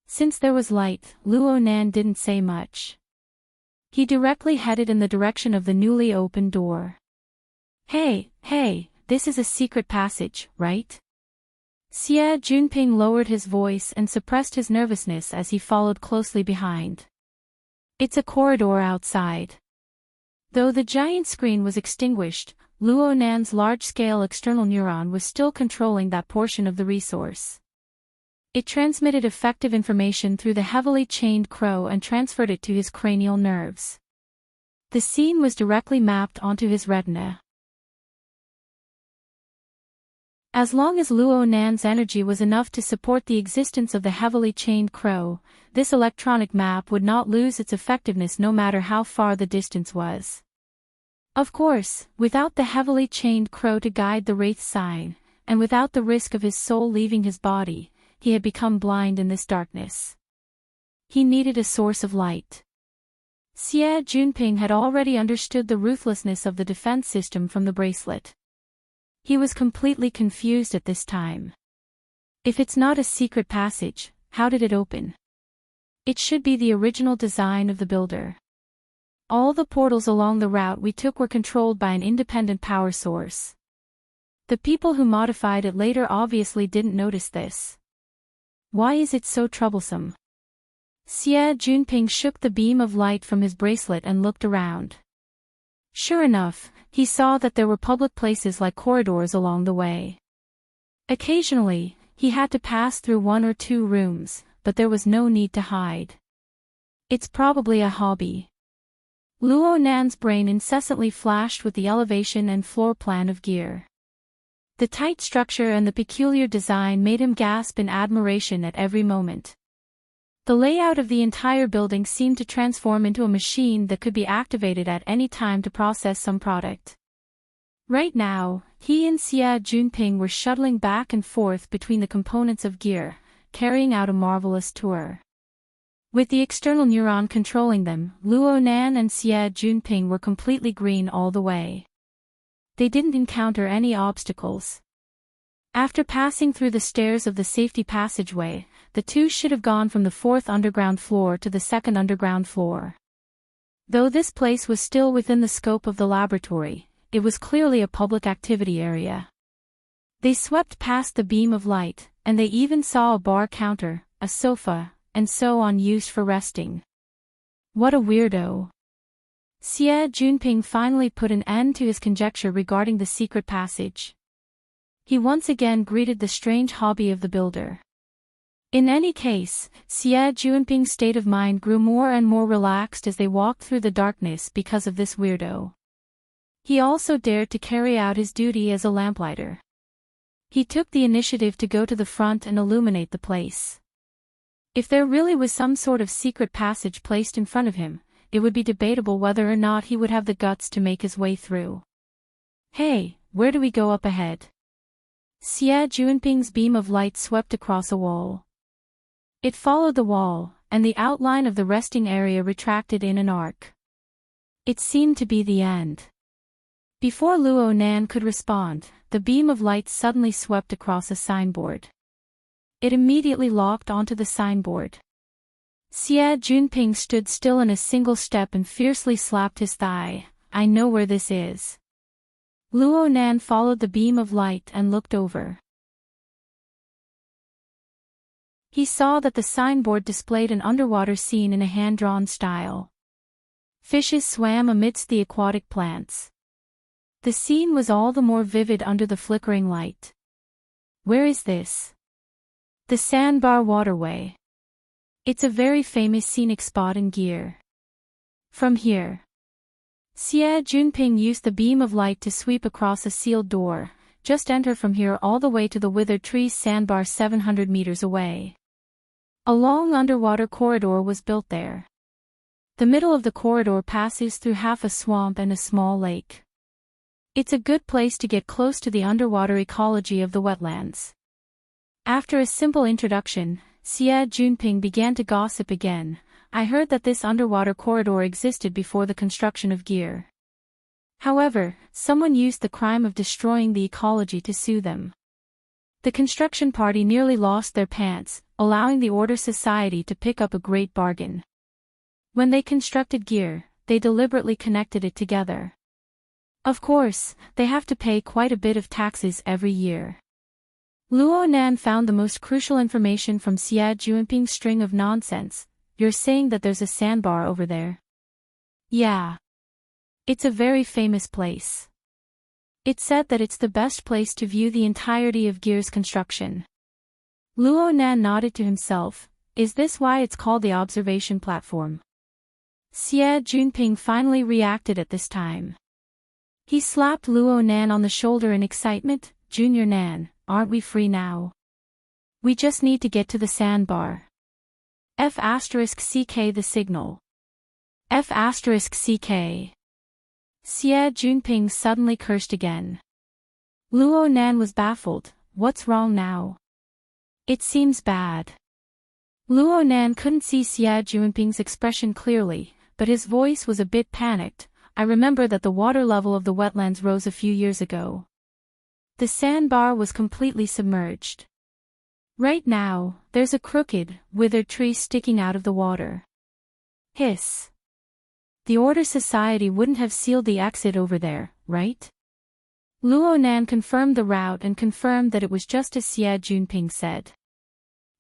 Since there was light, Luo Nan didn't say much. He directly headed in the direction of the newly opened door. Hey, this is a secret passage, right? Xie Junping lowered his voice and suppressed his nervousness as he followed closely behind. It's a corridor outside. Though the giant screen was extinguished, Luo Nan's large-scale external neuron was still controlling that portion of the resource. It transmitted effective information through the heavily chained crow and transferred it to his cranial nerves. The scene was directly mapped onto his retina. As long as Luo Nan's energy was enough to support the existence of the heavily chained crow, this electronic map would not lose its effectiveness no matter how far the distance was. Of course, without the heavily chained crow to guide the wraith sign, and without the risk of his soul leaving his body, he had become blind in this darkness. He needed a source of light. Xie Junping had already understood the ruthlessness of the defense system from the bracelet. He was completely confused at this time. If it's not a secret passage, how did it open? It should be the original design of the builder. All the portals along the route we took were controlled by an independent power source. The people who modified it later obviously didn't notice this. Why is it so troublesome? Xie Junping shook the beam of light from his bracelet and looked around. Sure enough, he saw that there were public places like corridors along the way. Occasionally, he had to pass through one or two rooms, but there was no need to hide. It's probably a hobby. Luo Nan's brain incessantly flashed with the elevation and floor plan of gear. The tight structure and the peculiar design made him gasp in admiration at every moment. The layout of the entire building seemed to transform into a machine that could be activated at any time to process some product. Right now, he and Xie Junping were shuttling back and forth between the components of gear, carrying out a marvelous tour. With the external neuron controlling them, Luo Nan and Xie Junping were completely green all the way. They didn't encounter any obstacles. After passing through the stairs of the safety passageway, the two should have gone from the 4th underground floor to the 2nd underground floor. Though this place was still within the scope of the laboratory, it was clearly a public activity area. They swept past the beam of light, and they even saw a bar counter, a sofa, and so on used for resting. What a weirdo. Xie Junping finally put an end to his conjecture regarding the secret passage. He once again greeted the strange hobby of the builder. In any case, Xie Junping's state of mind grew more and more relaxed as they walked through the darkness because of this weirdo. He also dared to carry out his duty as a lamplighter. He took the initiative to go to the front and illuminate the place. If there really was some sort of secret passage placed in front of him, it would be debatable whether or not he would have the guts to make his way through. Hey, where do we go up ahead? Xie Junping's beam of light swept across a wall. It followed the wall, and the outline of the resting area retracted in an arc. It seemed to be the end. Before Luo Nan could respond, the beam of light suddenly swept across a signboard. it immediately locked onto the signboard. Xie Junping stood still in a single step and fiercely slapped his thigh. I know where this is. Luo Nan followed the beam of light and looked over. He saw that the signboard displayed an underwater scene in a hand-drawn style. Fishes swam amidst the aquatic plants. The scene was all the more vivid under the flickering light. Where is this? The Sandbar Waterway. It's a very famous scenic spot in Gear. From here. Xie Junping used the beam of light to sweep across a sealed door. Just enter from here all the way to the Withered Trees Sandbar 700 meters away. A long underwater corridor was built there. The middle of the corridor passes through half a swamp and a small lake. It's a good place to get close to the underwater ecology of the wetlands. After a simple introduction, Xie Junping began to gossip again. I heard that this underwater corridor existed before the construction of Gear. However, someone used the crime of destroying the ecology to sue them. The construction party nearly lost their pants, allowing the Order Society to pick up a great bargain. When they constructed Gear, they deliberately connected it together. Of course, they have to pay quite a bit of taxes every year. Luo Nan found the most crucial information from Xie Junping's string of nonsense. You're saying that there's a sandbar over there? Yeah. It's a very famous place. It's said that it's the best place to view the entirety of Gear's construction. Luo Nan nodded to himself. Is this why it's called the observation platform? Xie Junping finally reacted at this time. He slapped Luo Nan on the shoulder in excitement. Junior Nan, aren't we free now? We just need to get to the sandbar. F***ck the signal. F***ck. Xie Junping suddenly cursed again. Luo Nan was baffled. What's wrong now? It seems bad. Luo Nan couldn't see Xie Junping's expression clearly, but his voice was a bit panicked. I remember that the water level of the wetlands rose a few years ago. The sandbar was completely submerged. Right now, there's a crooked, withered tree sticking out of the water. Hiss. The Order Society wouldn't have sealed the exit over there, right? Luo Nan confirmed the route and confirmed that it was just as Xie Junping said.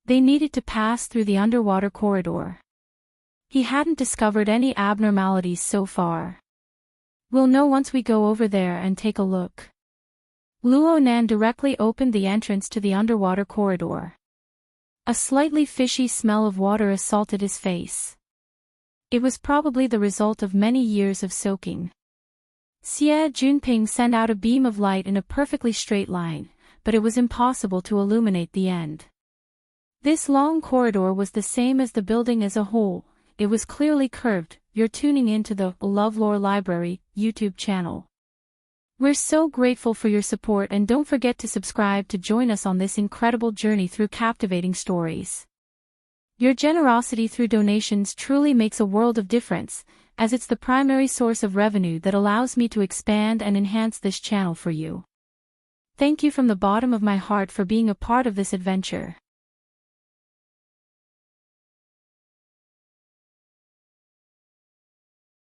They needed to pass through the underwater corridor. He hadn't discovered any abnormalities so far. We'll know once we go over there and take a look. Luo Nan directly opened the entrance to the underwater corridor. A slightly fishy smell of water assaulted his face. It was probably the result of many years of soaking. Xie Junping sent out a beam of light in a perfectly straight line, but it was impossible to illuminate the end. This long corridor was the same as the building as a whole. It was clearly curved. You're tuning into the LoveLore Library YouTube channel. We're so grateful for your support, and don't forget to subscribe to join us on this incredible journey through captivating stories. Your generosity through donations truly makes a world of difference, as it's the primary source of revenue that allows me to expand and enhance this channel for you. Thank you from the bottom of my heart for being a part of this adventure.